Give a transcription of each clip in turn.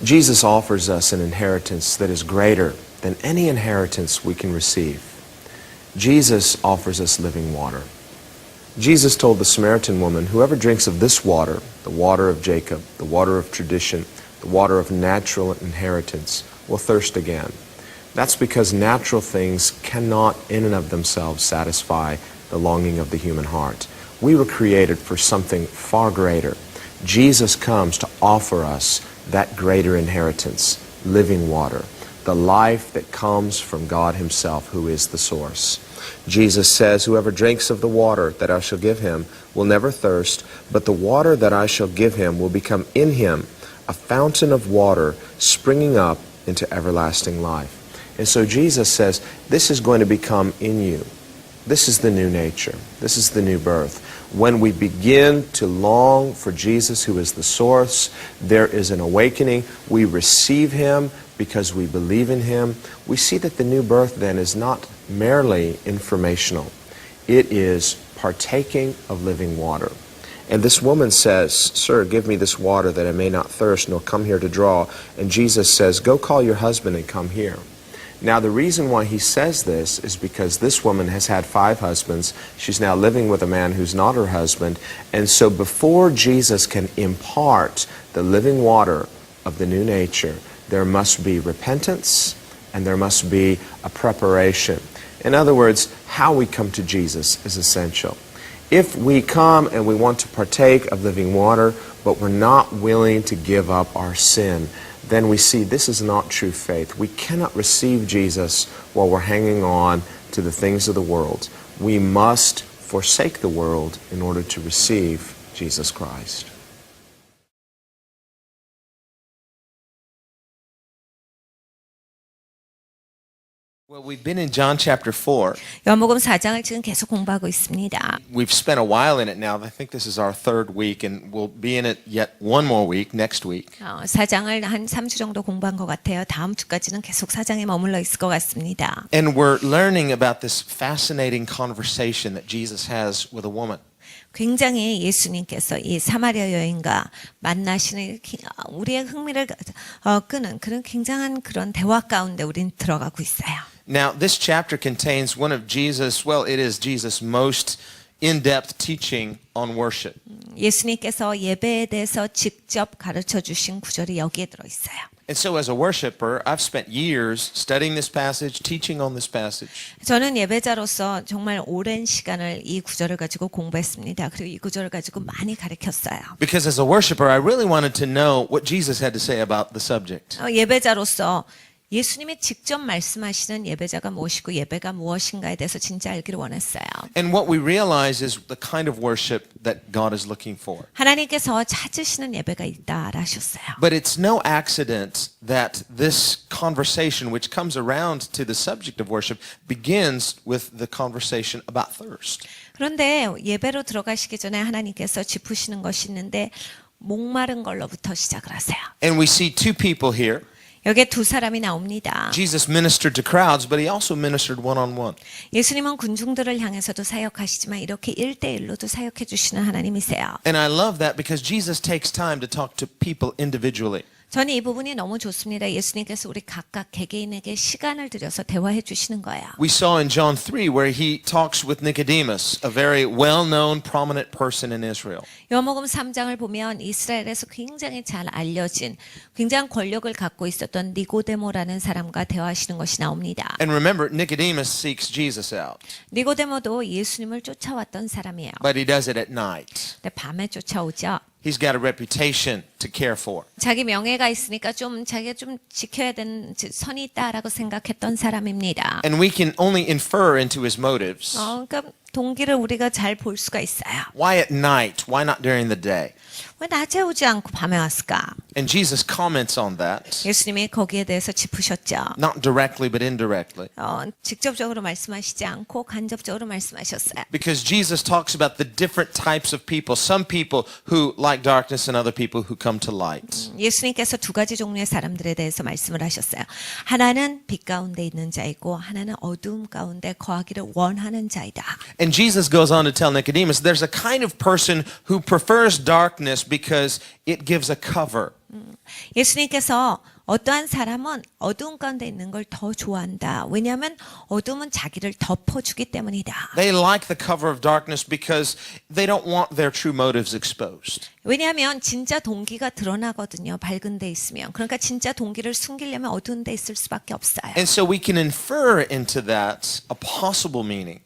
Jesus offers us an inheritance that is greater than any inheritance we can receive. Jesus offers us living water. Jesus told the Samaritan woman, whoever drinks of this water, the water of Jacob, the water of tradition, the water of natural inheritance, will thirst again. That's because natural things cannot in and of themselves satisfy the longing of the human heart. We were created for something far greater. Jesus comes to offer us that greater inheritance, living water, the life that comes from God Himself, who is the source. Jesus says, whoever drinks of the water that I shall give him will never thirst, but the water that I shall give him will become in him a fountain of water springing up into everlasting life. And so Jesus says, this is going to become in you. This is the new nature. This is the new birth. When we begin to long for Jesus, who is the source, there is an awakening. We receive Him because we believe in Him. We see that the new birth then is not merely informational. It is partaking of living water. And this woman says, sir, give me this water that I may not thirst nor come here to draw. And Jesus says, go call your husband and come here. Now, the reason why He says this is because this woman has had 5 husbands. She's now living with a man who's not her husband. And so before Jesus can impart the living water of the new nature, there must be repentance and there must be a preparation. In other words, how we come to Jesus is essential. If we come and we want to partake of living water, but we're not willing to give up our sin, then we see this is not true faith. We cannot receive Jesus while we're hanging on to the things of the world. We must forsake the world in order to receive Jesus Christ. Well, we've been in John chapter 4. 요한복음 4장을 지금 계속 공부하고 있습니다. We've spent a while in it now. I think this is our 3rd week, and we'll be in it yet one more week, next week. 4장을 한 3주 정도 공부한 것 같아요. 다음 주까지는 계속 4장에 머물러 있을 것 같습니다. And we're learning about this fascinating conversation that Jesus has with a woman. 굉장히 예수님께서 이 사마리아 여인과 만나시는 우리의 흥미를 끄는 그런 굉장한 그런 대화 가운데 우린 들어가고 있어요. Now, this chapter contains one of Jesus, well, it is Jesus' most in-depth teaching on worship. 예수님께서 예배에 대해서 직접 가르쳐 주신 구절이 여기에 들어 있어요. And so as a worshiper, I've spent years studying this passage, teaching on this passage. 저는 예배자로서 정말 오랜 시간을 이 구절을 가지고 공부했습니다. 그리고 이 구절을 가지고 많이 가르쳤어요. Because as a worshiper, I really wanted to know what Jesus had to say about the subject. 예배자로서 예수님이 직접 말씀하시는 예배자가 무엇이고 예배가 무엇인가에 대해서 진짜 알기를 원했어요. And what we realize is the kind of worship that God is looking for. 하나님께서 찾으시는 예배가 있다라 하셨어요. But it's no accident that this conversation, which comes around to the subject of worship, begins with the conversation about thirst. 그런데 예배로 들어가시기 전에 하나님께서 짚으시는 것이 있는데 목마른 걸로부터 시작을 하세요. And we see 2 people here. 여기에 2 사람이 나옵니다. Jesus ministered to crowds, but he also ministered one-on-one. 예수님은 군중들을 향해서도 사역하시지만 이렇게 1대1로도 사역해 주시는 하나님이세요. And I love that because Jesus takes time to talk to people individually. 저는 이 부분이 너무 좋습니다. 예수님께서 우리 각각 개개인에게 시간을 들여서 대화해 주시는 거예요. We saw in John 3 where he talks with Nicodemus, a very well-known, prominent person in Israel. 요한복음 3장을 보면 이스라엘에서 굉장히 잘 알려진 굉장한 권력을 갖고 있었던 니고데모라는 사람과 대화하시는 것이 나옵니다. And remember, Nicodemus seeks Jesus out. 니고데모도 예수님을 쫓아왔던 사람이에요. But he does it at night. 근데 밤에 쫓아오죠. He's got a reputation to care for. 자기 명예가 있으니까 좀 자기가 좀 지켜야 되는 선이 있다라고 생각했던 사람입니다. And we can only infer into his motives. 그러니까 동기를 우리가 잘 볼 수가 있어요. Why at night? Why not during the day? 왜 낮에 오지 않고 밤에 왔을까? And Jesus comments on that. 예수님이 거기에 대해서 짚으셨죠. Not directly, but indirectly. 직접적으로 말씀하시지 않고 간접적으로 말씀하셨어요. Because Jesus talks about the different types of people. Some people who like darkness and other people who come to light. 예수님께서 2가지 종류의 사람들에 대해서 말씀을 하셨어요. 하나는 빛 가운데 있는 자이고 하나는 어두움 가운데 거하기를 원하는 자이다. And Jesus goes on to tell Nicodemus, there's a kind of person who prefers darkness because it gives a cover 예수님께서 어떠한 사람은 어두운 가운데 있는 걸 더 좋아한다. 왜냐하면 어둠은 자기를 덮어주기 때문이다. They like the cover of darkness because they don't want their true motives exposed. 왜냐하면 진짜 동기가 드러나거든요. 밝은 데 있으면. 그러니까 진짜 동기를 숨기려면 어두운 데 있을 수밖에 없어요. And so we can infer into that a possible meaning.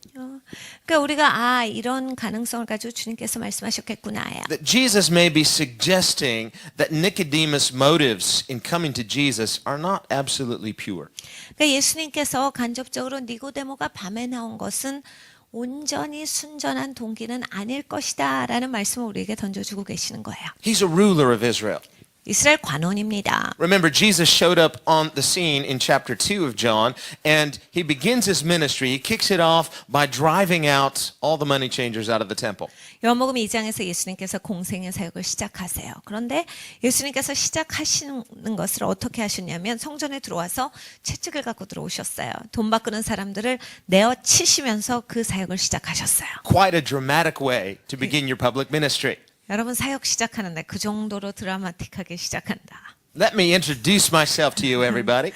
그러니까 우리가 이런 가능성을 가지고 주님께서 말씀하셨겠구나요. That Jesus may be suggesting that Nicodemus' motives in coming to Jesus are not absolutely pure. 그러니까 예수님께서 간접적으로 니고데모가 밤에 나온 것은 온전히 순전한 동기는 아닐 것이다라는 말씀을 우리에게 던져주고 계시는 거예요. He's a ruler of Israel. 이스라엘 관원입니다. Remember, Jesus showed up on the scene in chapter 2 of John, and he begins his ministry. He kicks it off by driving out all the money changers out of the temple. 요한복음 2장에서 예수님께서 공생의 사역을 시작하세요. 그런데 예수님께서 시작하시는 것을 어떻게 하셨냐면 성전에 들어와서 채찍을 갖고 들어오셨어요. 돈 바꾸는 사람들을 내어 치시면서 그 사역을 시작하셨어요. Quite a dramatic way to begin your public ministry. 여러분 사역 시작하는데 그 정도로 드라마틱하게 시작한다. Let me introduce myself to you, everybody.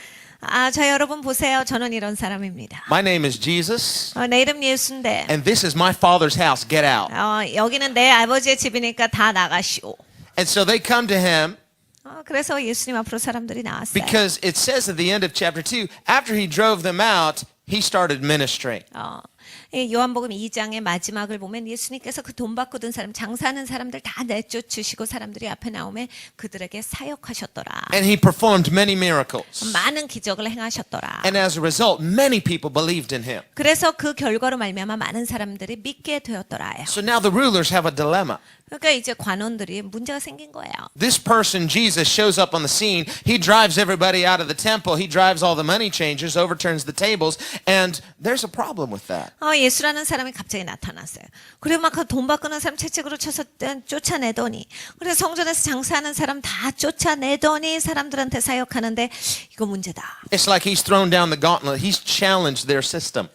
자 여러분 보세요. 저는 이런 사람입니다. My name is Jesus, 내 이름 예수인데 and this is my father's house. Get out. 여기는 내 아버지의 집이니까 다 나가시오. And so they come to him 그래서 예수님 앞으로 사람들이 나왔어요. because it says at the end of chapter 2, after he drove them out, he started ministering. 이 요한복음 2장의 마지막을 보면 예수님께서 그 돈 바꾸던 사람, 장사하는 사람들 다 내쫓으시고 사람들이 앞에 나오면 그들에게 사역하셨더라. And he performed many miracles. 많은 기적을 행하셨더라. And as a result, many people believed in him. 그래서 그 결과로 말미암아 많은 사람들이 믿게 되었더라요. So now the rulers have a dilemma. 그러니까 이제 관원들이 문제가 생긴 거예요. This person, Jesus, shows up on the scene. He drives everybody out of the temple. He drives all the money changers, overturns the tables, and there's a problem with that. 예수라는 사람이 갑자기 나타났어요. 그리고 막 그 돈 바꾸는 사람 채찍으로 쳐서 쫓아내더니, 그래서 성전에서 장사하는 사람 다 쫓아내더니 사람들한테 사역하는데 이거 문제다. It's like he's thrown down the gauntlet. He's challenged their system.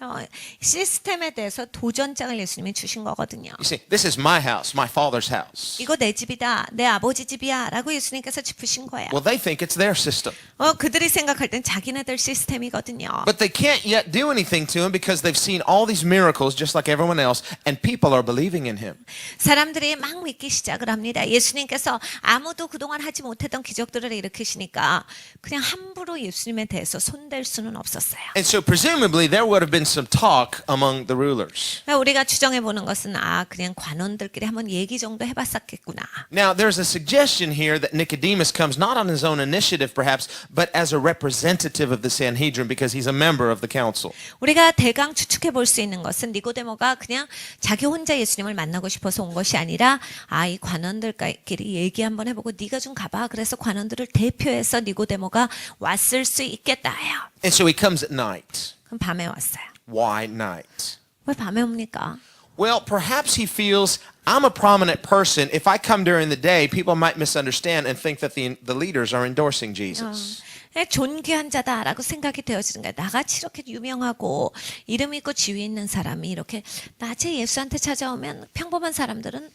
시스템에 대해서 도전장을 예수님이 주신 거거든요. You see, this is my house, my father's house. 이거 내 집이다, 내 아버지 집이야 라고 예수님께서 짚으신 거예요. Well, they think it's their system. 그들이 생각할 땐 자기네들 시스템이거든요. But they can't yet do anything to him because they've seen all these miracles just like everyone else, and people are believing in him. 사람들이 막 믿기 시작을 합니다. 예수님께서 아무도 그동안 하지 못했던 기적들을 일으키시니까 그냥 함부로 예수님에 대해서 손댈 수는 없었어요. And so presumably there would have been some talk among the rulers. 우리가 추정해 보는 것은 그냥 관원들끼리 한번 얘기 정도 해봤었겠구나. Now there's a suggestion here that Nicodemus comes not on his own initiative perhaps, but as a representative of the Sanhedrin because he's a member of the council. 우리가 대강 추측해 볼 수 있는 것은 니고데모가 그냥 자기 혼자 예수님을 만나고 싶어서 온 것이 아니라 이 관원들끼리 얘기 한번 해보고 네가 좀 가봐. 그래서 관원들을 대표해서 니고데모가 왔을 수 있겠다요. And so he comes at night. 그럼 밤에 왔어요. Why night? 왜 밤에 옵니까? Well, perhaps he feels I'm a prominent person. If I come during the day, people might misunderstand and think that the leaders are endorsing Jesus. 존귀한 자다라고 생각이 되어지는 거예요. 나같이 이렇게 유명하고 이름 있고 지위 있는 사람이 이렇게 낮에 예수한테 찾아오면 평범한 사람들은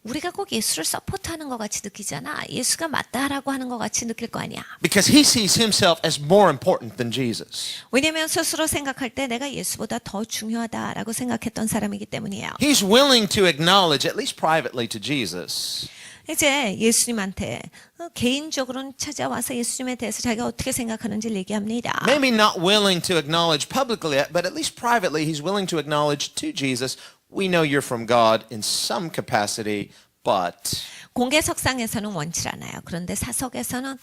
우리가 꼭 예수를 서포트하는 것 같이 느끼잖아. 예수가 맞다라고 하는 것 같이 느낄 거 아니야. Because he sees himself as more important than Jesus. 왜냐하면 스스로 생각할 때 내가 예수보다 더 중요하다라고 생각했던 사람이기 때문이에요. He's willing to acknowledge, at least privately to Jesus, 이제 예수님한테 개인적으로는 찾아와서 예수님에 대해서 자기가 어떻게 생각하는지를 얘기합니다. maybe not willing to acknowledge publicly, but at least privately he's willing to acknowledge to Jesus, we know you're from God in some capacity, but 공개석상에서는 원치 않아요. 그런데 사석에서는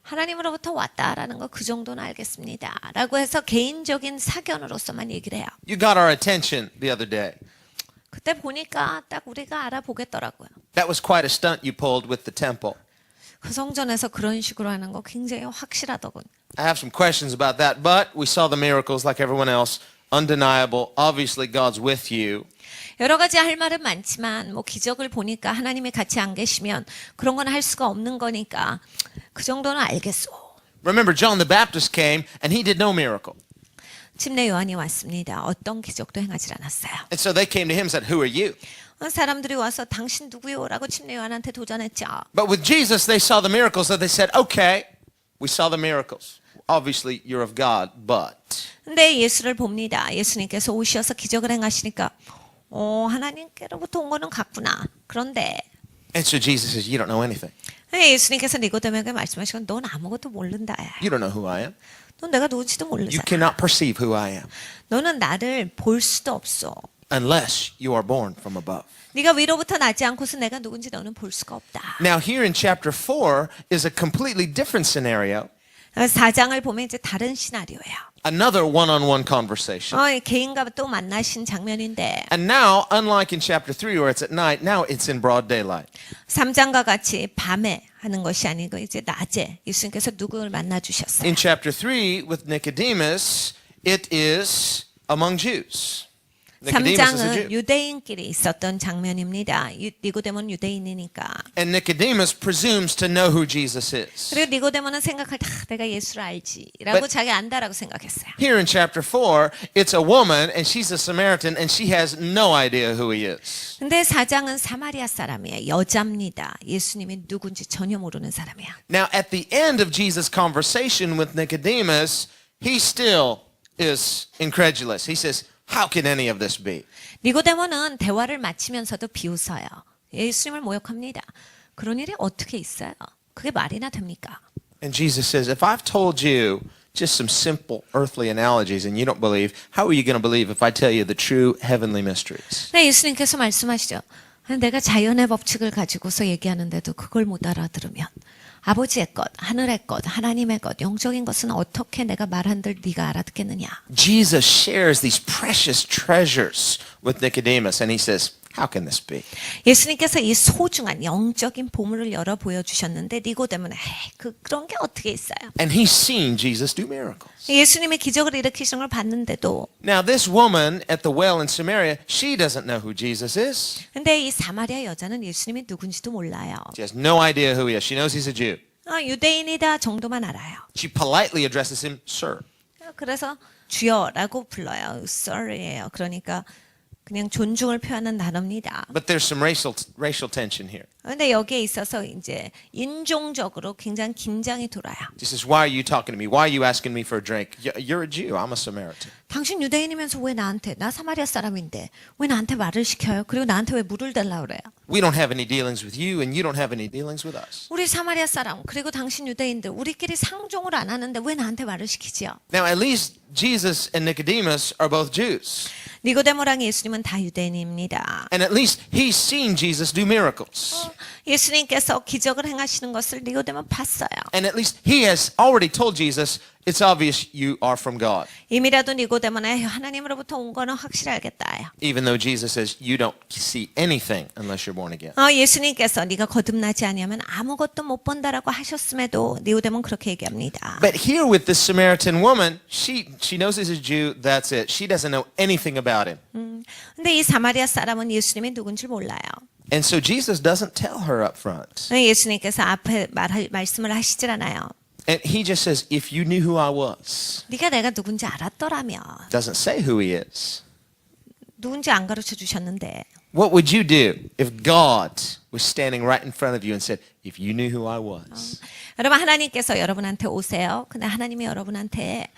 하나님으로부터 왔다라는 거 그 정도는 알겠습니다. 라고 해서 개인적인 사견으로서만 얘기를 해요. you got our attention the other day. 그때 보니까 딱 우리가 알아보겠더라고요. That was quite a stunt you pulled with the temple. 그 성전에서 그런 식으로 하는 거 굉장히 확실하더군. I have some questions about that, but we saw the miracles like everyone else. Undeniable. Obviously God's with you. 여러 가지 할 말은 많지만 기적을 보니까 하나님이 같이 안 계시면 그런 건 할 수가 없는 거니까 그 정도는 알겠소. Remember, John the Baptist came and he did no miracle. 침례 요한이 왔습니다. 어떤 기적도 행하지 않았어요. And so they came to him and said, who are you? 사람들이 와서 당신 누구요? 라고 침례 요한한테 도전했죠. But with Jesus, they saw the miracles, so they said, okay, we saw the miracles. Obviously, you're of God, but. 근데 예수를 봅니다. 예수님께서 오셔서 기적을 행하시니까 하나님께로부터 온 거는 같구나. 그런데 And so Jesus says, you don't know anything. 예수님께서 니고데모에게 말씀하시고 넌 아무것도 모른다. You don't know who I am. 넌 내가 누군지도 You 모르잖아. cannot perceive who I am 너는 나를 볼 수도 없어. unless you are born from above. 네가 위로부터 나지 않고서 내가 누군지 너는 볼 수가 없다. Now, here in chapter 4 is a completely different scenario. 4장을 보면 이제 다른 시나리오예요. Another one-on-one conversation. 개인과 또 만나신 장면인데 And now, unlike in chapter 3 where it's at night, now it's in broad daylight. 3장과 같이 밤에 하는 것이 아니고 이제 낮에 예수님께서 누구를 만나 주셨어요. In chapter 3 with Nicodemus, it is among Jews. Nicodemus is a 3장은 Jew. 유대인끼리 있었던 장면입니다. 니고데모는 유대인이니까. And Nicodemus presumes to know who Jesus is. 그리고 니고데모는 생각할 때 내가 예수를 알지라고 But- 자기 안다라고 생각했어요. Here in chapter 4, it's a woman and she's a Samaritan and she has no idea who he is. 근데 4장은 사마리아 사람이에요. 여자입니다. 예수님이 누군지 전혀 모르는 사람이야. Now, at the end of Jesus' conversation with Nicodemus, he still is incredulous. He says, how can any of this be? 니고데모는 대화를 마치면서도 비웃어요. 예수님을 모욕합니다. 그런 일이 어떻게 있어요? 그게 말이나 됩니까? And Jesus says, if I've told you just some simple earthly analogies and you don't believe, how are you going to believe if I tell you the true heavenly mysteries? 네, 예수님께서 말씀하시죠. 내가 자연의 법칙을 가지고서 얘기하는데도 그걸 못 알아들으면 아버지의 것, 하늘의 것, 하나님의 것, 영적인 것은 어떻게 내가 말한들 네가 알아듣겠느냐. Jesus shares these precious treasures with Nicodemus and he says, how can this be? 예수님께서 이 소중한 영적인 보물을 열어 보여주셨는데 니고데모는 그런 게 어떻게 있어요. And he's seen Jesus do miracles. 예수님의 기적을 일으키시는 걸 봤는데도 Now this woman at the well in Samaria, she doesn't know who Jesus is. 근데 이 사마리아 여자는 예수님이 누군지도 몰라요. She has no idea who he is. She knows he's a Jew. 유대인이다 정도만 알아요. She politely addresses him, sir. 그래서 주여라고 불러요. sir이에요. 그러니까 그냥 존중을 표하는 단어입니다. But there's some racial tension here. 근데 여기에 있어서 이제 인종적으로 굉장히 긴장이 돌아요. She says, why are you talking to me? Why are you asking me for a drink? You're a Jew. I'm a Samaritan. 당신 유대인이면서 왜 나한테, 나 사마리아 사람인데 왜 나한테 말을 시켜요? 그리고 나한테 왜 물을 달라고 그래요? We don't have any dealings with you and you don't have any dealings with us. 우리 사마리아 사람 그리고 당신 유대인들 우리끼리 상종을 안 하는데 왜 나한테 말을 시키지요? Now at least Jesus and Nicodemus are both Jews. 니고데모랑 예수님은 다 유대인입니다. And at least he's seen Jesus do miracles. 예수님께서 기적을 행하시는 것을 니고데모 봤어요. And at least he has already told Jesus, it's obvious you are from God. 이미라도 니고데모는 하나님으로부터 온 거는 확실히 알겠다. Even though Jesus says you don't see anything unless you're born again. 예수님께서 네가 거듭나지 아니하면 아무것도 못 본다라고 하셨음에도 니고데모는 그렇게 얘기합니다. But here with this Samaritan woman, she knows he's a Jew, that's it. She doesn't know anything about him. 근데 이 사마리아 사람은 예수님이 누군지 몰라요. And so Jesus doesn't tell her up front. 예수님께서 앞에 말씀을 하시질 않아요. And he just says, if you knew who I was. 네가 내가 누군지 알았더라면 Doesn't say who he is. 누군지 안 가르쳐 주셨는데 What would you do if God was standing right in front of you and said, if you knew who I was? 여러분 하나님께서 여러분한테 오세요. 근데 하나님이 여러분한테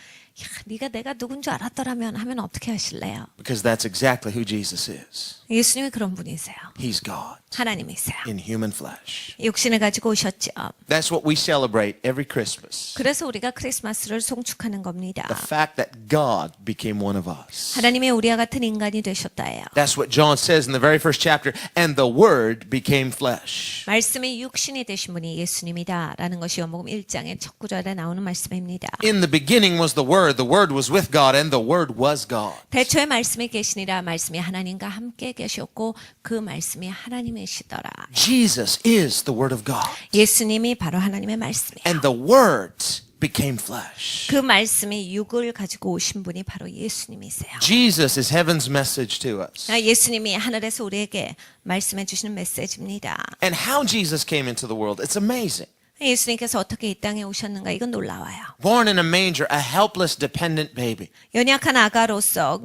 네가 내가 누군지 알았더라면 하면 어떻게 하실래요? Because that's exactly who Jesus is. 예수님이 그런 분이세요. He's God 하나님이세요. in human flesh. 육신을 가지고 오셨죠. That's what we celebrate every Christmas. 그래서 우리가 크리스마스를 송축하는 겁니다. The fact that God became one of us. 하나님의 우리와 같은 인간이 되셨다예요. That's what John says in the very first chapter. And the Word became flesh. 말씀이 육신이 되신 분이 예수님이다라는 것이 요한복음 1장의 첫 구절에 나오는 말씀입니다. In the beginning was the Word. The Word was with God, and the Word was God. 대초에 말씀이 계시니라 말씀이 하나님과 함께 계셨고 그 말씀이 하나님이시더라. Jesus is the Word of God. 예수님이 바로 하나님의 말씀이에요. And the Word became flesh. 그 말씀이 육을 가지고 오신 분이 바로 예수님이세요. Jesus is heaven's message to us. 예수님이 하늘에서 우리에게 말씀해 주시는 메시지입니다. And how Jesus came into the world, it's amazing. 예수님께서 어떻게 이 땅에 오셨는가 이건 놀라워요. Born in a manger, a helpless, dependent baby. 연약한 아가로서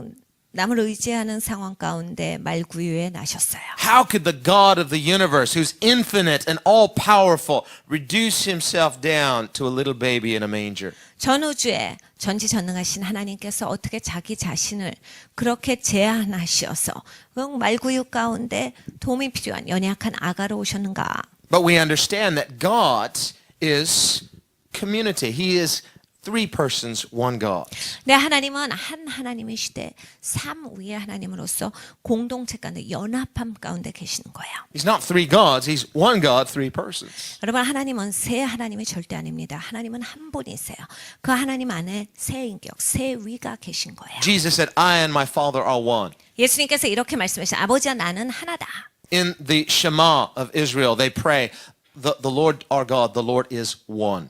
남을 의지하는 상황 가운데 말구유에 나셨어요. How could the God of the universe, who's infinite and all-powerful, reduce himself down to a little baby in a manger? 전우주에 전지전능하신 하나님께서 어떻게 자기 자신을 그렇게 제한하셔서 말구유 가운데 도움이 필요한 연약한 아가로 오셨는가? But we understand that God is community. He is three persons, one God. 네, 하나님은 한 하나님이시되 삼위의 하나님으로서 공동체 가운데 연합함 가운데 계시는 거예요. He's not three gods. He's one God, three persons. 여러분, 하나님은 세 하나님이 절대 아닙니다. 하나님은 한 분이세요. 그 하나님 안에 세 인격, 세 위가 계신 거예요. Jesus said, I and my Father are one. 예수님께서 이렇게 말씀하신 아버지와 나는 하나다. In the Shema of Israel, they pray, the Lord our God, the Lord is one.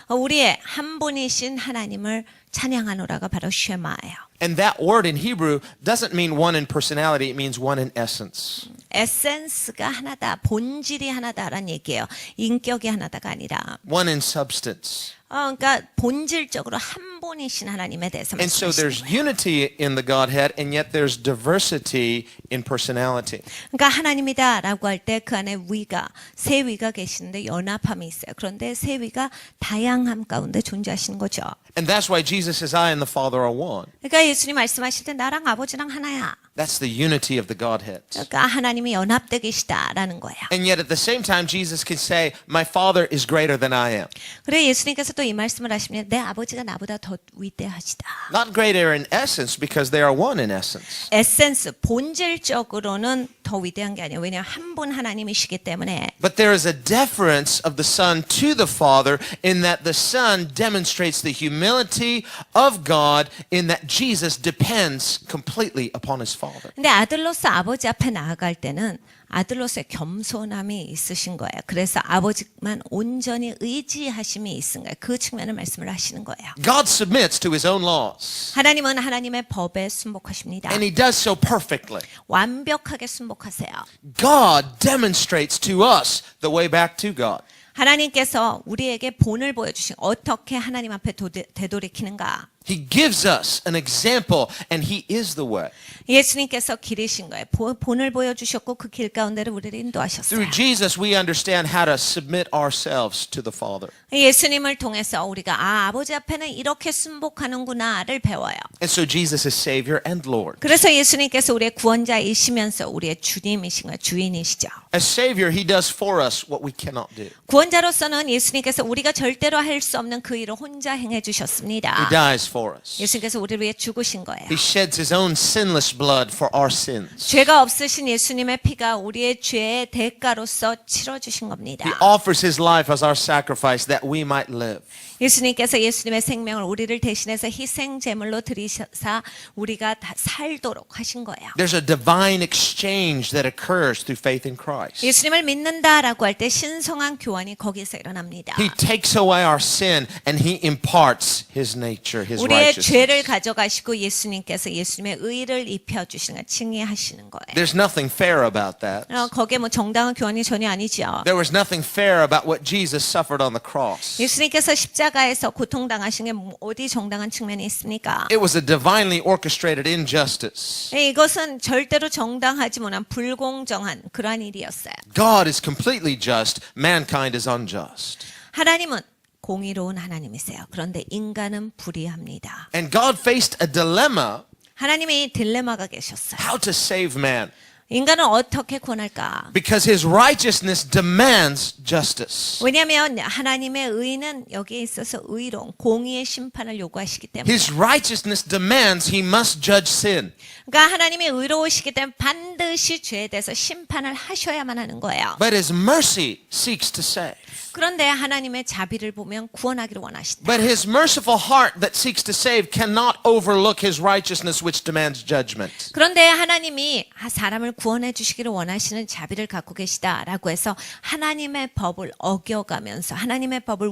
우리의 한 분이신 하나님을 찬양하노라가 바로 쉐마예요. And that word in Hebrew doesn't mean one in personality, it means one in essence. 에센스가 하나다, 본질이 하나다라는 얘기예요. 인격이 하나다가 아니라. One in substance. 그러니까 본질적으로 한 분이신 하나님에 대해서 And so 말씀하시는 there's 거예요. unity in the Godhead, and yet there's diversity in personality. 그러니까 하나님이다라고 할 때 그 안에 위가 세 위가 계시는데 연합함이 있어요. 그런데 세 위가 다양함 가운데 존재하시는 거죠. And that's why Jesus says, I and the Father are one. 그러니까 예수님 말씀하실 때 나랑 아버지랑 하나야. That's the unity of the Godhead. 그러니까 하나님이 연합되어 계시다라는 거예요. And yet at the same time, Jesus can say, my Father is greater than I am. 그래 예수님께서 또 이 말씀을 하시면 내 아버지가 나보다 더 위대하시다. Not greater in essence because they are one in essence. 에센스 본질적으로는 더 위대한 게 아니에요. 왜냐하면 한 분 하나님이시기 때문에. But there is a deference of the Son to the Father in that the Son demonstrates the humility of God in that Jesus depends completely upon his Father. 근데 아들로서 아버지 앞에 나아갈 때는 아들로서의 겸손함이 있으신 거예요. 그래서 아버지만 온전히 의지하심이 있은 거예요. 그 측면을 말씀을 하시는 거예요. God submits to his own laws. 하나님은 하나님의 법에 순복하십니다. And he does so perfectly. 완벽하게 순복하세요. God demonstrates to us the way back to God. 하나님께서 우리에게 본을 보여주신 어떻게 하나님 앞에 되돌이키는가. He gives us an example and he is the way. 예수님께서 길이신 거예요. 본을 보여주셨고 그 길 가운데를 우리를 인도하셨어요. Through Jesus we understand how to submit ourselves to the Father. 예수님을 통해서 우리가 아버지 앞에는 이렇게 순복하는구나를 배워요. And so Jesus is Savior and Lord. 그래서 예수님께서 우리의 구원자이시면서 우리의 주님이신 거예요. 주인이시죠. As Savior, he does for us what we cannot do. 구원자로서는 예수님께서 우리가 절대로 할 수 없는 그 일을 혼자 행해 주셨습니다. He dies for us. 예수님께서 우리를 위해 죽으신 거예요. He sheds his own sinless blood for our sins. 죄가 없으신 예수님의 피가 우리의 죄의 대가로서 치러 주신 겁니다. He offers his life as our sacrifice that we might live. 예수님께서 예수님의 생명을 우리를 대신해서 희생 제물로 드리셔서 우리가 다 살도록 하신 거예요. There's a divine exchange that occurs through faith in Christ. 예수님을 믿는다라고 할 때 신성한 교환이 거기서 일어납니다. He takes away our sin and he imparts his nature, his 우리의 righteousness. 죄를 가져가시고 예수님께서 예수님의 의를 입혀주시는 거, 칭의하시는 거예요. There's nothing fair about that. 거기에 뭐 정당한 교환이 전혀 아니죠. There was nothing fair about what Jesus suffered on the cross. 예수님께서 십자가에서 고통당하신 게 어디 정당한 측면이 있습니까? It was a divinely orchestrated injustice. 이것은 절대로 정당하지 못한 불공정한 그러한 일이었어요. God is completely just, mankind is unjust. 하나님은 공의로운 하나님이세요. 그런데 인간은 불의합니다. And God faced a dilemma 하나님이 딜레마가 계셨어요. how to save man. 인간은 어떻게 구원할까? Because his righteousness demands justice. 왜냐하면 하나님의 의는 여기에 있어서 의로운 공의의 심판을 요구하시기 때문에. His righteousness demands he must judge sin. 그러니까 하나님이 의로우시기 때문에 반드시 죄에 대해서 심판을 하셔야만 하는 거예요. But his mercy seeks to save. 그런데 하나님의 자비를 보면 구원하기를 원하신다. But his merciful heart that seeks to save cannot overlook his righteousness which demands judgment. 그런데 하나님이 사람을 구원해 주시기를 원하시는 자비를 갖고 계시다라고 해서 하나님의 법을 어겨가면서 하나님의 법을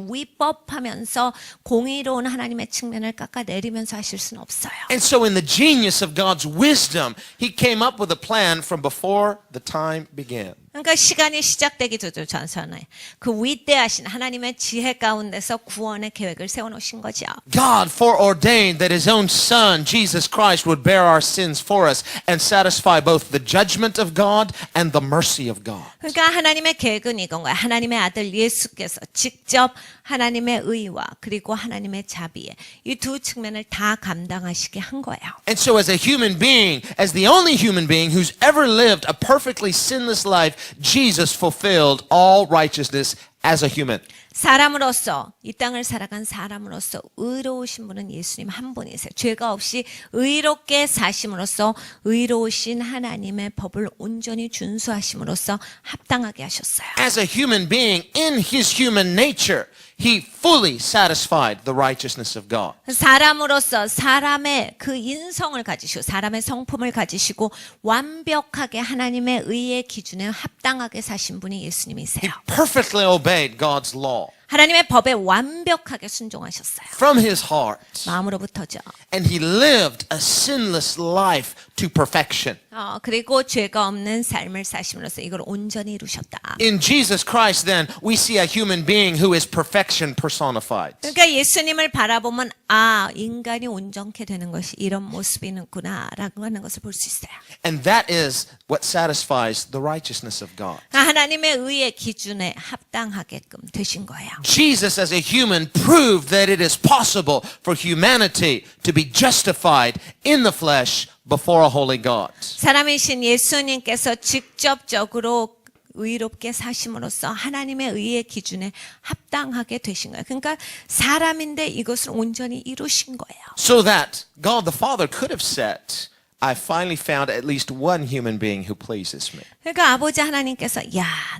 위법하면서 공의로운 하나님의 측면을 깎아내리면서 하실 수는 없어요. And so in the genius of God's wisdom, he came up with a plan from before the time began. 그러니까 시간이 시작되기 전에 그 위대하신 하나님의 지혜 가운데서 구원의 계획을 세워놓으신 거죠. God foreordained that His own Son, Jesus Christ, would bear our sins for us and satisfy both the judgment of God and the mercy of God. 그러니까 하나님의 계획은 이건 거예요. 하나님의 아들 예수께서 직접 하나님의 의와 그리고 하나님의 자비에 이 두 측면을 다 감당하시게 한 거예요. And so as a human being, as the only human being who's ever lived a perfectly sinless life, Jesus fulfilled all righteousness as a human. 사람으로서 이 땅을 살아간 사람으로서 의로우신 분은 예수님 한 분이세요. 죄가 없이 의롭게 사심으로써 의로우신 하나님의 법을 온전히 준수하심으로써 합당하게 하셨어요. As a human being in His human nature, He fully satisfied the righteousness of God. 사람으로서 사람의 그 인성을 가지시고 사람의 성품을 가지시고 완벽하게 하나님의 의의 기준에 합당하게 사신 분이 예수님이세요. He perfectly obeyed God's law 하나님의 법에 완벽하게 순종하셨어요. from His heart. 마음으로부터죠. And He lived a sinless life to perfection. 그리고 죄가 없는 삶을 사심으로써 이걸 온전히 이루셨다. In Jesus Christ, then, we see a human being who is perfection personified. 그러니까 예수님을 바라보면 인간이 온전케 되는 것이 이런 모습이구나라고 하는 것을 볼 수 있어요. And that is what satisfies the righteousness of God. 하나님의 의의 기준에 합당하게끔 되신 거예요. Jesus as a human proved that it is possible for humanity to be justified in the flesh before a holy God. 사람이신 예수님께서 직접적으로 의롭게 사심으로써 하나님의 의의 기준에 합당하게 되신 거예요. 그러니까 사람인데 이것을 온전히 이루신 거예요. So that God the Father could have said, I finally found at least one human being who pleases me. 그러니까 아버지 하나님께서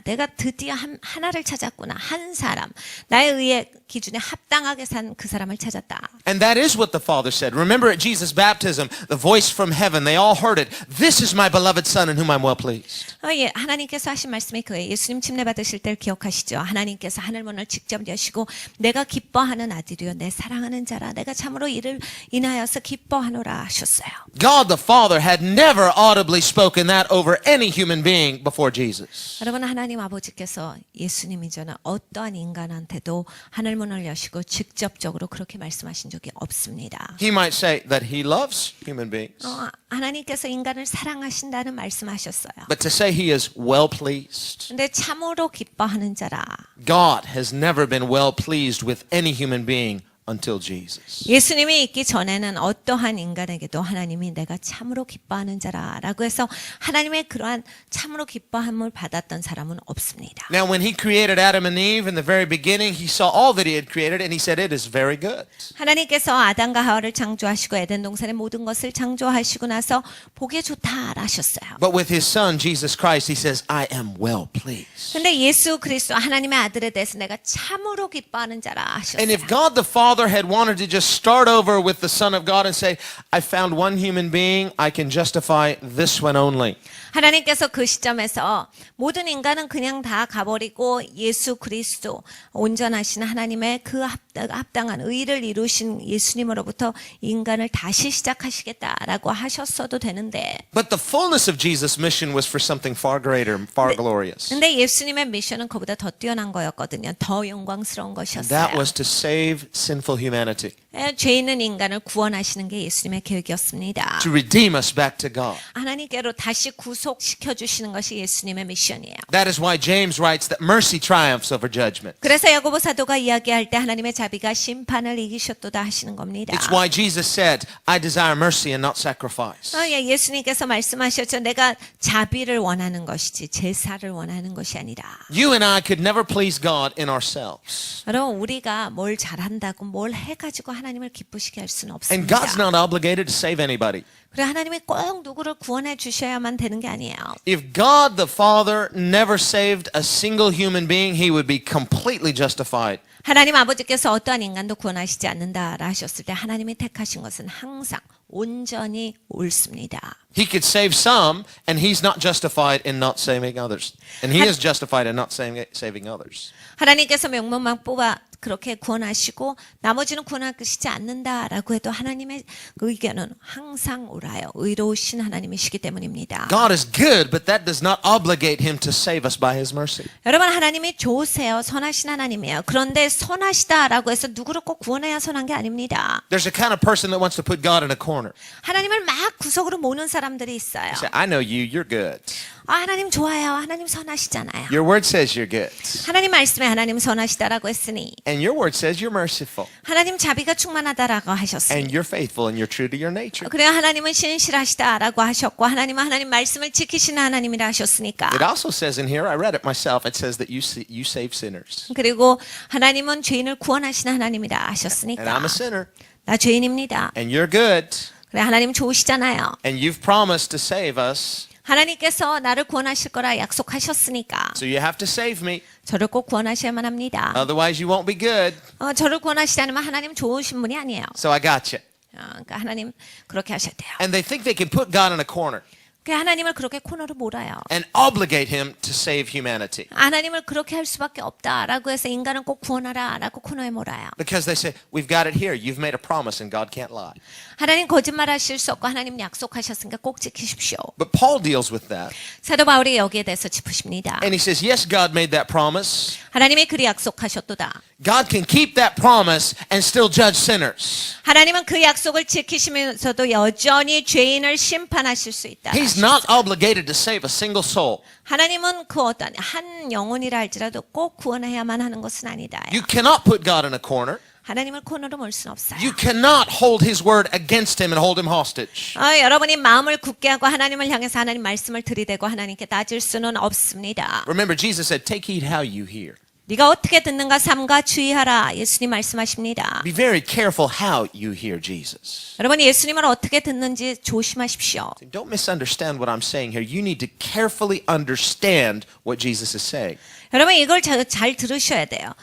내가 드디어 하나를 찾았구나. 한 사람. 나의 의의 기준에 합당하게 산 그 사람을 찾았다. And that is what the Father said. Remember at Jesus' baptism, the voice from heaven, they all heard it. This is my beloved Son in whom I'm well pleased. 하나님께서 하신 말씀이 그예요. 예수님 침례 받으실 때를 기억하시죠? 하나님께서 하늘문을 직접 여시고 내가 기뻐하는 아들이요 내 사랑하는 자라 내가 참으로 이를 인하여서 기뻐하노라 하셨어요. God the Father had never audibly spoken that over any human being before Jesus. 여러분 하나님 아버지께서 예수님 이전에 어떠한 인간한테도 하늘문을 여시고 직접적으로 그렇게 말씀하신 적이 없습니다. He might say that He loves human beings. 하나님께서 인간을 사랑하신다는 말씀하셨어요. But to say He is well pleased. 근데 참으로 기뻐하는 자라. God has never been well pleased with any human being until Jesus. 예수님이 있기 전에는 어떠한 인간에게도 하나님이 내가 참으로 기뻐하는 자라라고 해서 하나님의 그러한 참으로 기뻐함을 받았던 사람은 없습니다. Now when He created Adam and Eve in the very beginning, He saw all that He had created and He said it is very good. 하나님께서 아담과 하와를 창조하시고 에덴 동산의 모든 것을 창조하시고 나서 보기에 좋다 하셨어요. But with His Son Jesus Christ, He says, I am well pleased. 근데 예수 그리스도 하나님의 아들에 대해서 내가 참으로 기뻐하는 자라 하셨어요. And if God the Father had wanted to just start over with the Son of God and say, I found one human being, I can justify this one only. 하나님께서 그 시점에서 모든 인간은 그냥 다 가버리고 예수 그리스도 온전하신 하나님의 그 합당한 의를 이루신 예수님으로부터 인간을 다시 시작하시겠다라고 하셨어도 되는데 But the fullness of Jesus' mission was for something far greater, far glorious. 근데 예수님의 미션은 그보다 더 뛰어난 거였거든요. 더 영광스러운 것이었어요. That was to save sinful humanity. 죄 있는 인간을 구원하시는 게 예수님의 계획이었습니다. To redeem us back to God. 하나님께로 다시 구속시켜 주시는 것이 예수님의 미션이에요. That is why James writes that mercy triumphs over judgment. 그래서 야고보 사도가 이야기할 때 하나님의 자비가 심판을 이기셨도다 하시는 겁니다. It's why Jesus said, I desire mercy and not sacrifice. 예수님께서 말씀하셨죠. 내가 자비를 원하는 것이지 제사를 원하는 것이 아니라. You and I could never please God in ourselves. 여러분 우리가 뭘 잘한다고 뭘 해가지고 하나님을 기쁘시게 할 수는 And 없습니다. God's not obligated to save anybody. 그래 하나님이 꼭 누구를 구원해 주셔야만 되는 게 아니에요. If God the Father never saved a single human being, He would be completely justified. 하나님 아버지께서 어떠한 인간도 구원하시지 않는다라 하셨을 때 하나님이 택하신 것은 항상 온전히 옳습니다. He could save some, and He's not justified in not saving others. And He is justified in not saving others. 하나님께서 명문만 뽑아 그렇게 구원하시고 나머지는 구원하시지 않는다라고 해도 하나님의 의견은 항상 옳아요. 의로우신 하나님이시기 때문입니다. God is good, but that does not obligate him to save us by his mercy. 여러분 하나님이 좋으세요. 선하신 하나님이에요. 그런데 선하시다라고 해서 누구를 꼭 구원해야 선한 게 아닙니다. There's a kind of person that wants to put God in a corner. 하나님을 막 구석으로 모는 사람들이 있어요. Say, I know you, you're good. 하나님 좋아요. 하나님 선하시잖아요. Your word says you're good. 하나님 말씀에 하나님 선하시다라고 했으니 And your word says you're merciful. 하나님 자비가 충만하다라고 하셨으니 And you're faithful and you're true to your nature. 그래야 하나님은 신실하시다라고 하셨고 하나님은 하나님 말씀을 지키시는 하나님이라 하셨으니까 It also says in here, I read it myself, it says that you save sinners. 그리고 하나님은 죄인을 구원하시는 하나님이라 And I'm 하셨으니까 a sinner. 나 죄인입니다. And you're good. 그래 하나님 좋으시잖아요. And you've promised to save us. 하나님께서 나를 구원하실 거라 약속하셨으니까 So you have to save me. 저를 꼭 구원하셔야만 합니다. Otherwise you won't be good. 저를 구원하시지 않으면 하나님 좋으신 분이 아니에요. So I got you. 그러니까 하나님 그렇게 하셔야 돼요. And they think they can put God in a corner 하나님을 그렇게 코너로 몰아요. and obligate him to save humanity. 하나님을 그렇게 할 수밖에 없다라고 해서 인간은 꼭 구원하라라고 코너에 몰아요. Because they say, we've got it here. You've made a promise and God can't lie. 하나님 거짓말하실 수 없고 하나님 약속하셨으니까 꼭 지키십시오. But Paul deals with that. 사도 바울이 여기에 대해서 짚으십니다. And he says, yes, God made that promise. 하나님이 그리 약속하셨도다. God can keep that promise and still judge sinners. 하나님은 그 약속을 지키시면서도 여전히 죄인을 심판하실 수 있다. He's not obligated to save a single soul. 하나님은 그 어떤 한 영혼이라 할지라도 꼭 구원해야만 하는 것은 아니다. You cannot put God in a corner. 하나님을 코너로 몰 수는 없어요. You cannot hold his word against him and hold him hostage. 여러분이 마음을 굳게 하고 하나님을 향해서 하나님 말씀을 들이대고 하나님께 따질 수는 없습니다. Remember, Jesus said, take heed how you hear. 네가 어떻게 듣는가 삼가 주의하라. 예수님 말씀하십니다. Be very careful how you hear Jesus. 여러분 예수님을 어떻게 듣는지 조심하십시오. Don't misunderstand what I'm saying here. You need to carefully understand what Jesus is saying. 여러분 이걸 잘 들으셔야 돼요.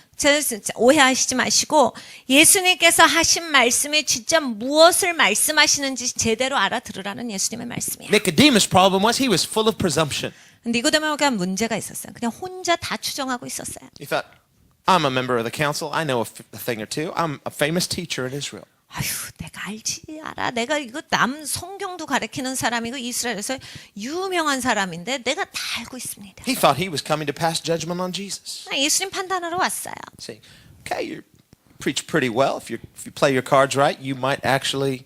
오해하시지 마시고 예수님께서 하신 말씀이 진짜 무엇을 말씀하시는지 제대로 알아들으라는 예수님의 말씀이에요. Nicodemus' problem was he was full of presumption. 니고데모가 문제가 있었어요. 그냥 혼자 다 추정하고 있었어요. He thought, I'm a member of the council. I know a thing or two. I'm a famous teacher in Israel. 아휴, 내가 알지 알아. 내가 이거 남 성경도 가르치는 사람이고 이스라엘에서 유명한 사람인데 내가 다 알고 있습니다. He thought he was coming to pass judgment on Jesus. 예수님 판단하러 왔어요. Saying, okay, you preach pretty well. If you play your cards right, you might actually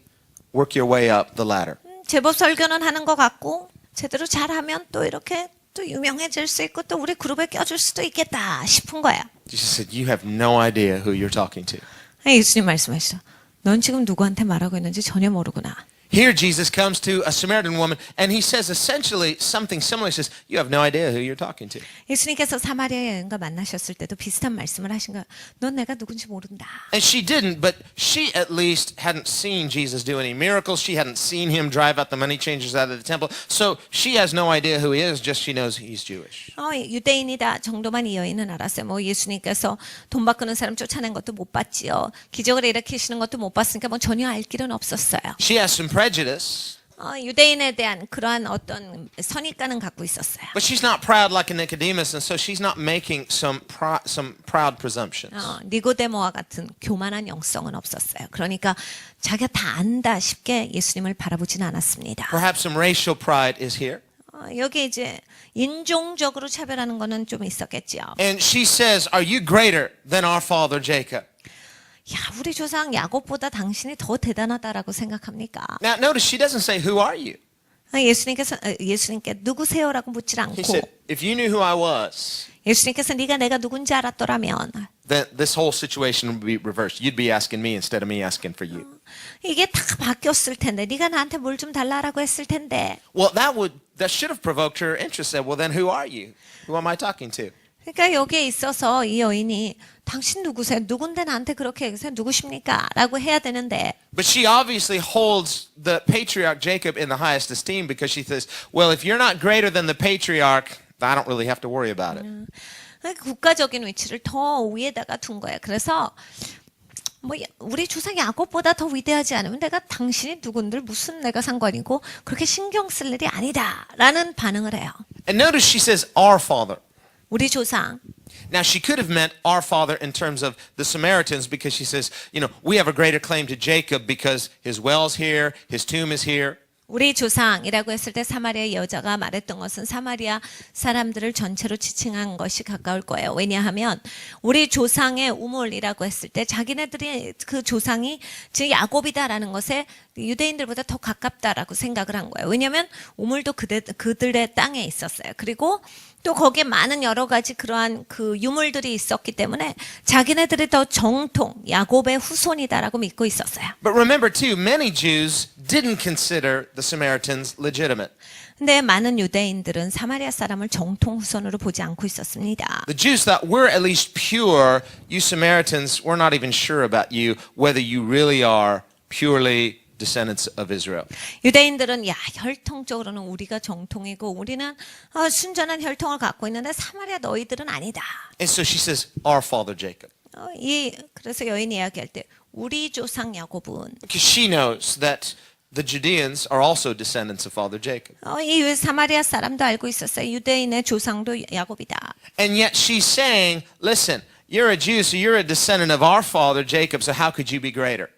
work your way up the ladder. 제법 설교는 하는 것 같고 제대로 잘하면 또 이렇게 또 유명해질 수 있고 또 우리 그룹에 껴줄 수도 있겠다 싶은 거예요. Jesus said, you have no idea who you're talking to. 예수님 말씀하시죠. 넌 지금 누구한테 말하고 있는지 전혀 모르구나. Here Jesus comes to a Samaritan woman and he says essentially something similar. He says, you have no idea who you're talking to. 예수님께서 사마리아 여인과 만나셨을 때도 비슷한 말씀을 하신 거예요. 넌 내가 누군지 모른다. And she didn't, but she at least hadn't seen Jesus do any miracles. She hadn't seen him drive out the money changers out of the temple. So she has no idea who he is, just she knows he's Jewish. 유대인이다 정도만 이 여인은 알았어요. 뭐 예수님께서 돈 바꾸는 사람 쫓아낸 것도 못 봤지요. 기적을 일으키시는 것도 못 봤으니까 뭐 전혀 알 길은 없었어요. She has some prejudice. 유대인에 대한 그러한 어떤 선입관은 갖고 있었어요. But she's not proud like a Nicodemus, and so she's not making some proud presumptions. 니고데모와 같은 교만한 영성은 없었어요. 그러니까 자기가 다 안다 싶게 예수님을 바라보지는 않았습니다. Perhaps some racial pride is here. 여기 이제 인종적으로 차별하는 거는 좀 있었겠죠. And she says, are you greater than our father Jacob? 야, 우리 조상 야곱보다 당신이 더 대단하다라고 생각합니까? Now notice she doesn't say, who are you? 예수님께 누구세요라고 묻질 He 않고 said, if you knew who I was, 예수님께서 네가 내가 누군지 알았더라면 then this whole situation would be reversed. You'd be asking me instead of me asking for you. 이게 다 바뀌었을 텐데 네가 나한테 뭘 좀 달라라고 했을 텐데. Well, that should have provoked her interest. Said, well, then who are you? Who am I talking to? 그러니까 여기에 있어서 이 여인이 당신 누구세요? 누군데 나한테 그렇게 얘기해서 누구십니까? 라고 해야 되는데 But she obviously holds the patriarch Jacob in the highest esteem because she says, well, if you're not greater than the patriarch, I don't really have to worry about it. 국가적인 위치를 더 위에다가 둔 거예요. 그래서 뭐 우리 조상 야곱보다 더 위대하지 않으면 내가 당신이 누군들 무슨 내가 상관이고 그렇게 신경 쓸 일이 아니다라는 반응을 해요. And notice she says, our father. 우리 조상. Now, she could have meant our father in terms of the Samaritans because she says, we have a greater claim to Jacob because his well's here, his tomb is here. 우리 조상이라고 했을 때 사마리아 여자가 말했던 것은 사마리아 사람들을 전체로 지칭한 것이 가까울 거예요. 왜냐하면 우리 조상의 우물이라고 했을 때 자기네들이 그 조상이 즉 야곱이다라는 것에 유대인들보다 더 가깝다라고 생각을 한 거예요. 왜냐하면 우물도 그들의 땅에 있었어요. 그리고 또 거기에 많은 여러 가지 그러한 그 유물들이 있었기 때문에 자기네들이 더 정통 야곱의 후손이다라고 믿고 있었어요. But remember too, many Jews didn't consider the Samaritans legitimate. 근데 많은 유대인들은 사마리아 사람을 정통 후손으로 보지 않고 있었습니다. The Jews thought, we're at least pure. You Samaritans, we're not even sure about you, whether you really are purely descendants of Israel. 유대인들은 혈통적으로는 우리가 정통이고 우리는 순전한 혈통을 갖고 있는데 사마리아 너희들은 아니다. And so she says, our father Jacob. 그래서 여인이 이야기할 때 우리 조상 야곱은 Because she knows that the Judeans are also descendants of father Jacob. 이 사마리아 사람도 알고 있었어요. 유대인의 조상도 야곱이다. And yet she's saying, listen, you're a Jew, so you're a descendant of our father Jacob, so how could you be greater?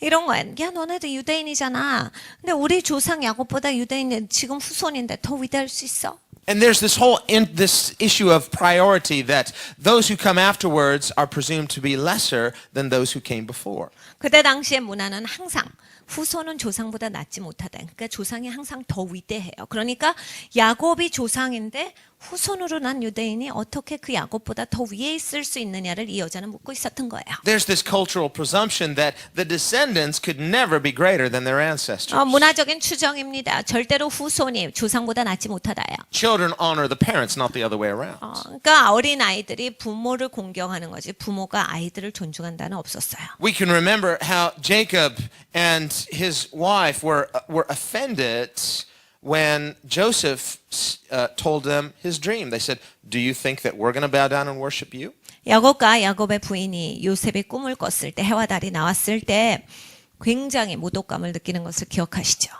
이런 거야. 야, 너네도 유대인이잖아. 근데 우리 조상 야곱보다 유대인 지금 후손인데 더 위대할 수 있어? And there's this issue of priority that those who come afterwards are presumed to be lesser than those who came before. 그때 당시의 문화는 항상 후손은 조상보다 낫지 못하다. 그러니까 조상이 항상 더 위대해요. 그러니까 야곱이 조상인데 후손으로 난 유대인이 어떻게 그 야곱보다 더 위에 있을 수 있느냐를 이 여자는 묻고 있었던 거예요. There's this cultural presumption that the descendants could never be greater than their ancestors. 문화적인 추정입니다. 절대로 후손이 조상보다 낫지 못하다요. Children honor the parents, not the other way around. 그러니까 어린 아이들이 부모를 공경하는 거지 부모가 아이들을 존중한다는 없었어요. We can remember how Jacob and his wife were offended when Joseph told them his dream. They said, "Do you think that we're going to bow down and worship you?" 야곱과 야곱의 부인이 요셉의 꿈을 꿨을 때 해와 달이 나왔을 때 굉장히 모독감을 느끼는 것을 기억하시죠.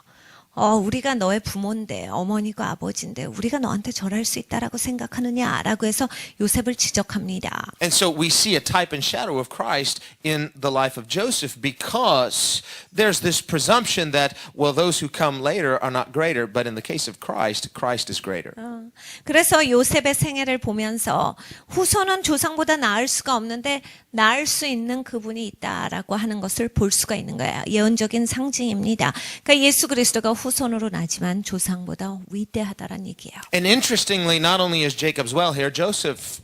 우리가 너의 부모인데 어머니가 아버지인데 우리가 너한테 절할 수 있다라고 생각하느냐라고 해서 요셉을 지적합니다. And so we see a type and shadow of Christ in the life of Joseph because there's this presumption that well those who come later are not greater, but in the case of Christ, Christ is greater. 그래서 요셉의 생애를 보면서 후손은 조상보다 나을 수가 없는데 나을 수 있는 그분이 있다라고 하는 것을 볼 수가 있는 거예요. 예언적인 상징입니다. 그러니까 예수 그리스도가 후손으로 나지만 조상보다 위대하다라는 얘기예요. And interestingly, not only is Jacob's well here, Joseph's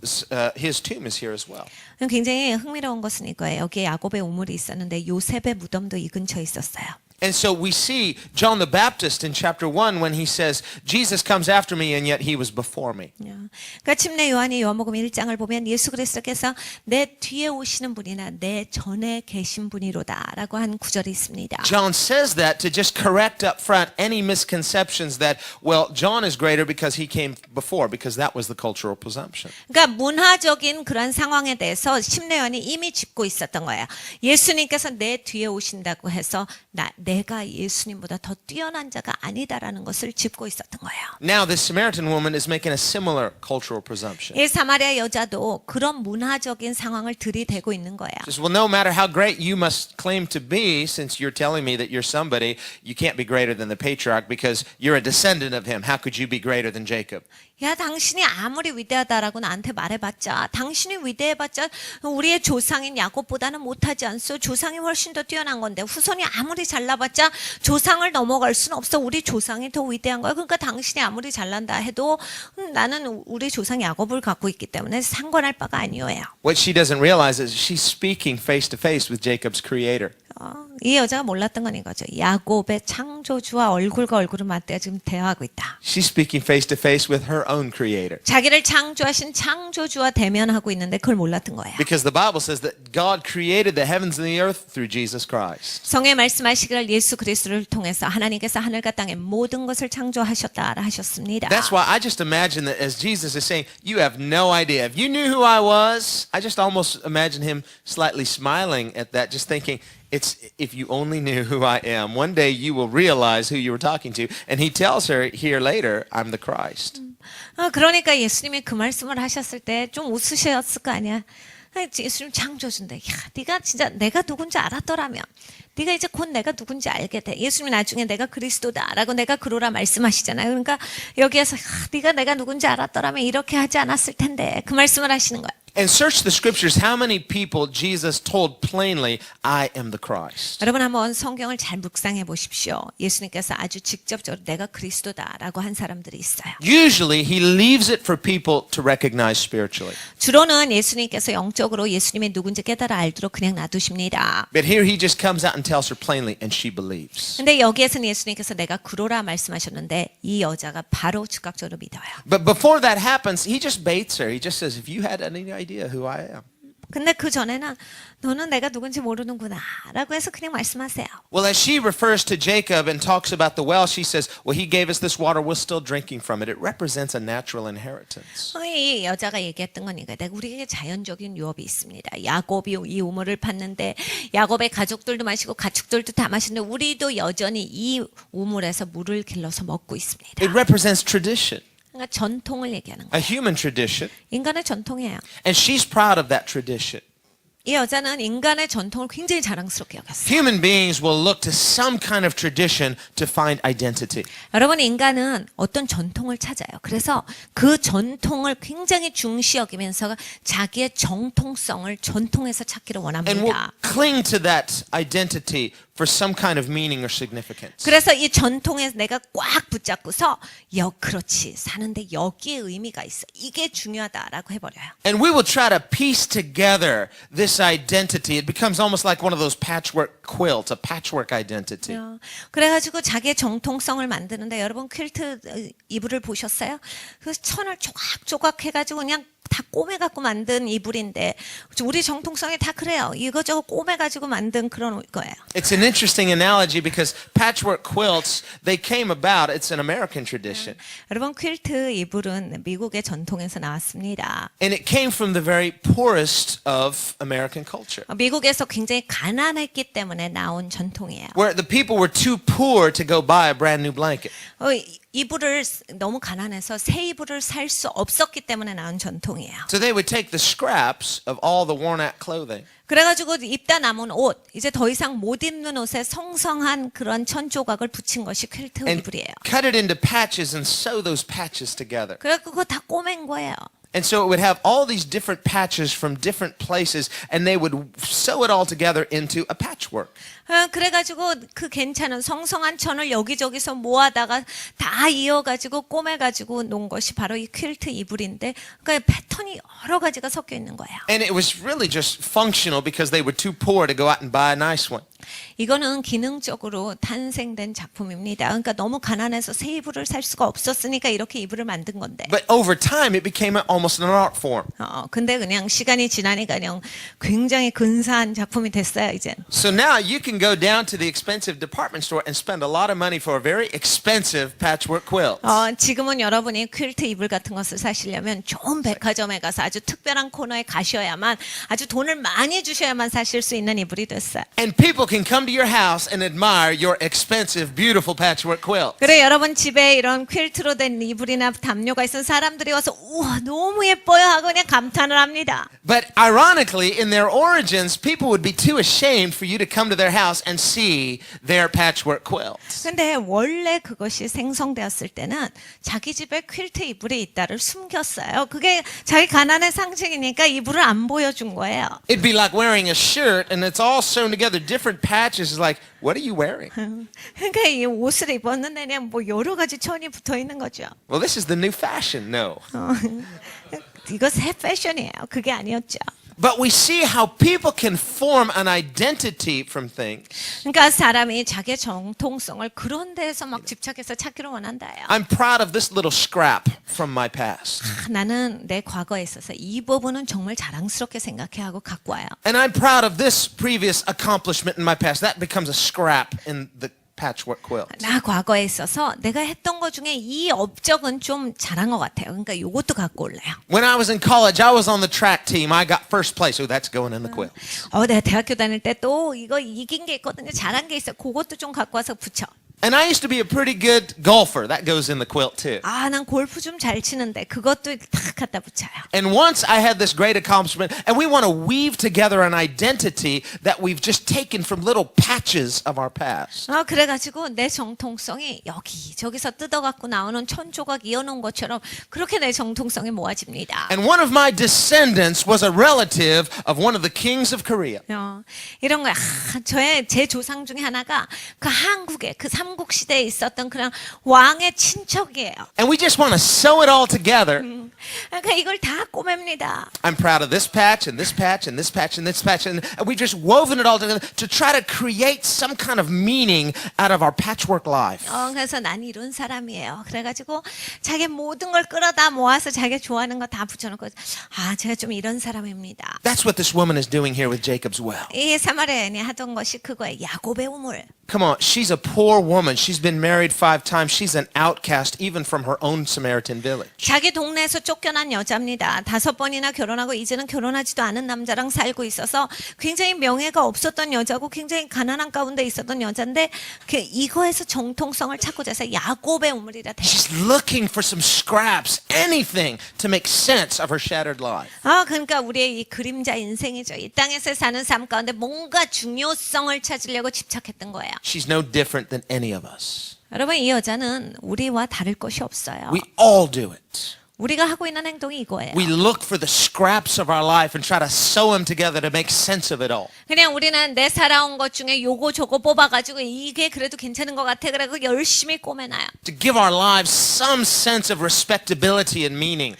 his tomb is here as well. 굉장히 흥미로운 것은 이거예요. 여기에 야곱의 우물이 있었는데 요셉의 무덤도 이 근처에 있었어요. And so we see John the Baptist in chapter 1 when he says, Jesus comes after me and yet he was before me. 그러니까 침례 요한이 요한복음 1장을 보면 예수 그리스도께서 내 뒤에 오시는 분이나 내 전에 계신 분이로다라고 한 구절이 있습니다. John says that to just correct up front any misconceptions that, well, John is greater because he came before, because that was the cultural presumption. 그러니까 문화적인 그런 상황에 대해서 침례 요한이 이미 짚고 있었던 거예요. 예수님께서 내 뒤에 오신다고 해서 내가 예수님보다 더 뛰어난 자가 아니다라는 것을 짚고 있었던 거예요. Now this Samaritan woman is making a similar cultural presumption. 이 사마리아 여자도 그런 문화적인 상황을 들이대고 있는 거예요. Says, well, no matter how great you must claim to be, since you're telling me that you're somebody, you can't be greater than the patriarch because you're a descendant of him. How could you be greater than Jacob? 야, 당신이 아무리 위대하다라고 나한테 말해봤자 당신이 위대해봤자 우리의 조상인 야곱보다는 못하지 않소. 조상이 훨씬 더 뛰어난 건데 후손이 아무리 잘나봤자 조상을 넘어갈 수는 없어. 우리 조상이 더 위대한 거야. 그러니까 당신이 아무리 잘난다 해도 나는 우리 조상 야곱을 갖고 있기 때문에 상관할 바가 아니에요. What she doesn't realize is she's speaking face to face with Jacob's creator. 이 여자가 몰랐던 건 이거죠. 야곱의 창조주와 얼굴과 얼굴을 맞대어 지금 대화하고 있다. She's speaking face to face with her own creator. 자기를 창조하신 창조주와 대면하고 있는데 그걸 몰랐던 거예요. Because the Bible says that God created the heavens and the earth through Jesus Christ. 성경에 말씀하시기를 예수 그리스도를 통해서 하나님께서 하늘과 땅의 모든 것을 창조하셨다 하셨습니다. That's why I just imagine that as Jesus is saying, you have no idea. If you knew who I was, I just almost imagine him slightly smiling at that, just thinking, it's if you only knew who I am. One day you will realize who you were talking to. And he tells her here later, I'm the Christ. 그러니까 예수님이 그 말씀을 하셨을 때 좀 웃으셨을 거 아니야. 예수님 창조주인데, 야, 네가 진짜 내가 누군지 알았더라면, 네가 이제 곧 내가 누군지 알게 돼. 예수님이 나중에 내가 그리스도다라고 내가 그러라 말씀하시잖아요. 그러니까 여기에서 네가 내가 누군지 알았더라면 이렇게 하지 않았을 텐데 그 말씀을 하시는 거야. And search the scriptures. How many people Jesus told plainly, I am the Christ? 여러분 한번 성경을 잘 묵상해 보십시오. 예수님께서 아주 직접적으로 내가 그리스도다라고 한 사람들이 있어요. Usually he leaves it for people to recognize spiritually. 주로는 예수님께서 영적으로 예수님이 누군지 깨달아 알도록 그냥 놔두십니다. But here he just comes out and tells her plainly and she believes. 근데 여기에서는 예수님께서 내가 그로라 말씀하셨는데 이 여자가 바로 즉각적으로 믿어요. But before that happens, he just baits her. He just says, if you had any idea who I am. 근데 그 전에는 너는 내가 누군지 모르는구나 라고 해서 그냥 말씀하세요. Well, as she refers to Jacob and talks about the well, she says, well, he gave us this water. We're still drinking from it. It represents a natural inheritance. 이 여자가 얘기했던 거니까 우리에게 자연적인 유업이 있습니다. 야곱이 이 우물을 팠는데 야곱의 가족들도 마시고 가축들도 다 마시는데 우리도 여전히 이 우물에서 물을 길러서 먹고 있습니다. It represents tradition. 그러니까 전통을 얘기하는 A 거예요. human tradition. 인간의 전통이에요. And she's proud of that tradition. 이 여자는 인간의 전통을 굉장히 자랑스럽게 여겼어요. Human beings will look to some kind of tradition to find identity. 여러분 인간은 어떤 전통을 찾아요. 그래서 그 전통을 굉장히 중시 여기면서 자기의 정통성을 전통에서 찾기를 And will 원합니다. cling to that identity for some kind of meaning or significance. 그래서 이 전통에 내가 꽉 붙잡고서 그렇지 사는데 여기에 의미가 있어. 이게 중요하다라고 해버려요. And we will try to piece together this identity. It becomes almost like one of those patchwork quilts, a patchwork identity. 그래가지고 자기의 정통성을 만드는데 여러분 퀼트 이불을 보셨어요? 그 천을 조각조각 해가지고 그냥 다 꼬매갖고 만든 이불인데 우리 정통성이 다 그래요. 이거저거 꼬매가지고 만든 그런 거예요. It's an interesting analogy because patchwork quilts, they came about, it's an American tradition. 여러분 퀼트 이불은 미국의 전통에서 나왔습니다. And it came from the very poorest of American culture. 미국에서 굉장히 가난했기 때문에 나온 전통이에요. Where the people were too poor to go buy a brand new blanket. 이불을 너무 가난해서 새 이불을 살 수 없었기 때문에 나온 전통이에요. So they would take the scraps of all the worn out clothing. 그래가지고 입다 남은 옷, 이제 더 이상 못 입는 옷에 성성한 그런 천 조각을 붙인 것이 퀼트 And 이불이에요. cut it into patches and sew those patches together. 그래서 그거 다 꼬맨 거예요. And so it would have all these different patches from different places and they would sew it all together into a patchwork. 그래가지고 그 괜찮은 성성한 천을 여기저기서 모아다가 다 이어가지고 꼬매가지고 놓은 것이 바로 이 퀼트 이불인데 그러니까 패턴이 여러 가지가 섞여 있는 거예요. And it was really just functional because they were too poor to go out and buy a nice one. 이거는 기능적으로 탄생된 작품입니다. 그러니까 너무 가난해서 새 이불을 살 수가 없었으니까 이렇게 이불을 만든 건데. But over time it became almost an art form. 근데 그냥 시간이 지나니까 그냥 굉장히 근사한 작품이 됐어요, 이제. So now you can go down to the expensive department store and spend a lot of money for a very expensive patchwork quilt. 지금은 여러분이 퀼트 이불 같은 것을 사시려면 좋은 백화점에 가서 아주 특별한 코너에 가셔야만 아주 돈을 많이 주셔야만 사실 수 있는 이불이 됐어요. And people can come to your house and admire your expensive, beautiful patchwork quilt. 그래 여러분 집에 이런 퀼트로 된 이불이나 담요가 있으면 사람들이 와서 우와 너무 예뻐요 하고 그냥 감탄을 합니다. But ironically, in their origins, people would be too ashamed for you to come to their house and see their patchwork quilts. 근데 원래 그것이 생성되었을 때는 자기 집에 퀼트 이불이 있다를 숨겼어요. 그게 자기 가난의 상징이니까 이불을 안 보여준 거예요. It'd be like wearing a shirt and it's all sewn together, different patches. It's like, what are you wearing? 그러니까 이 옷을 입었는데 그냥 뭐 여러 가지 천이 붙어 있는 거죠. Well, this is the new fashion. No. 이거 새 패션이에요. 그게 아니었죠. But we see how people can form an identity from things. 그러니까 사람이 자기의 정통성을 그런 데에서 막 집착해서 찾기를 원한다요. I'm proud of this little scrap from my past. 나는 내 과거에 있어서 이 부분은 정말 자랑스럽게 생각해 하고 갖고 와요. And I'm proud of this previous accomplishment in my past. That becomes a scrap in the patchwork quilt. 나 과거에 있어서 내가 했던 것 중에 이 업적은 좀 잘한 것 같아요. 그러니까 이것도 갖고 올래요. When I was in college, I was on the track team. I got first place. Oh, that's going in the quilt. 내가 대학교 다닐 때 또 이거 이긴 게 있거든요. 잘한 게 있어요. 그것도 좀 갖고 와서 붙여. And I used to be a pretty good golfer. That goes in the quilt too. 아, 난 골프 좀 잘 치는데 그것도 탁 갖다 붙여요. And once I had this great accomplishment, and we want to weave together an identity that we've just taken from little patches of our past. 그래가지고 내 정통성이 여기저기서 뜯어갖고 나오는 천조각 이어놓은 것처럼 그렇게 내 정통성이 모아집니다. And one of my descendants was a relative of one of the kings of Korea. 이런 거야. 제 조상 중에 하나가 그 한국의 그 삼국 시대에 있었던 그런 왕의 친척이에요. And we just want to sew it all together. 그러니까 이걸 다 꼬맵니다. I'm proud of this patch and this patch and this patch and this patch, and we just woven it all together to try to create some kind of meaning out of our patchwork life. 그래서 난 이런 사람이에요. 그래가지고 자기 모든 걸 끌어다 모아서 자기가 좋아하는 거 다 붙여놓고 제가 좀 이런 사람입니다. That's what this woman is doing here with Jacob's well. 이 사마리아 여인이 하던 것이 그거예요. 야곱의 우물. Come on, she's a poor woman. She's been married 5 times. She's an outcast even from her own Samaritan village. 자기 동네에서 쫓겨난 여자입니다. 5번이나 결혼하고 이제는 결혼하지도 않은 남자랑 살고 있어서 굉장히 명예가 없었던 여자고 굉장히 가난한 가운데 있었던 여자인데 이거에서 정통성을 찾고자 해서 야곱의 우물이라 돼요. She's looking for some scraps, anything to make sense of her shattered life. 그러니까 우리의 이 그림자 인생이죠. 이 땅에서 사는 삶 가운데 뭔가 중요성을 찾으려고 집착했던 거예요. She's no different than any of us. 여러분 이 여자는 우리와 다를 것이 없어요. We all do it. 우리가 하고 있는 행동이 이거예요. We look for the scraps of our life and try to sew them together to make sense of it all. 그냥 우리는 내 살아온 것 중에 요거 저거 뽑아가지고 이게 그래도 괜찮은 것 같아. 그래서 열심히 꼬매놔요. To give our lives some sense of respectability and meaning.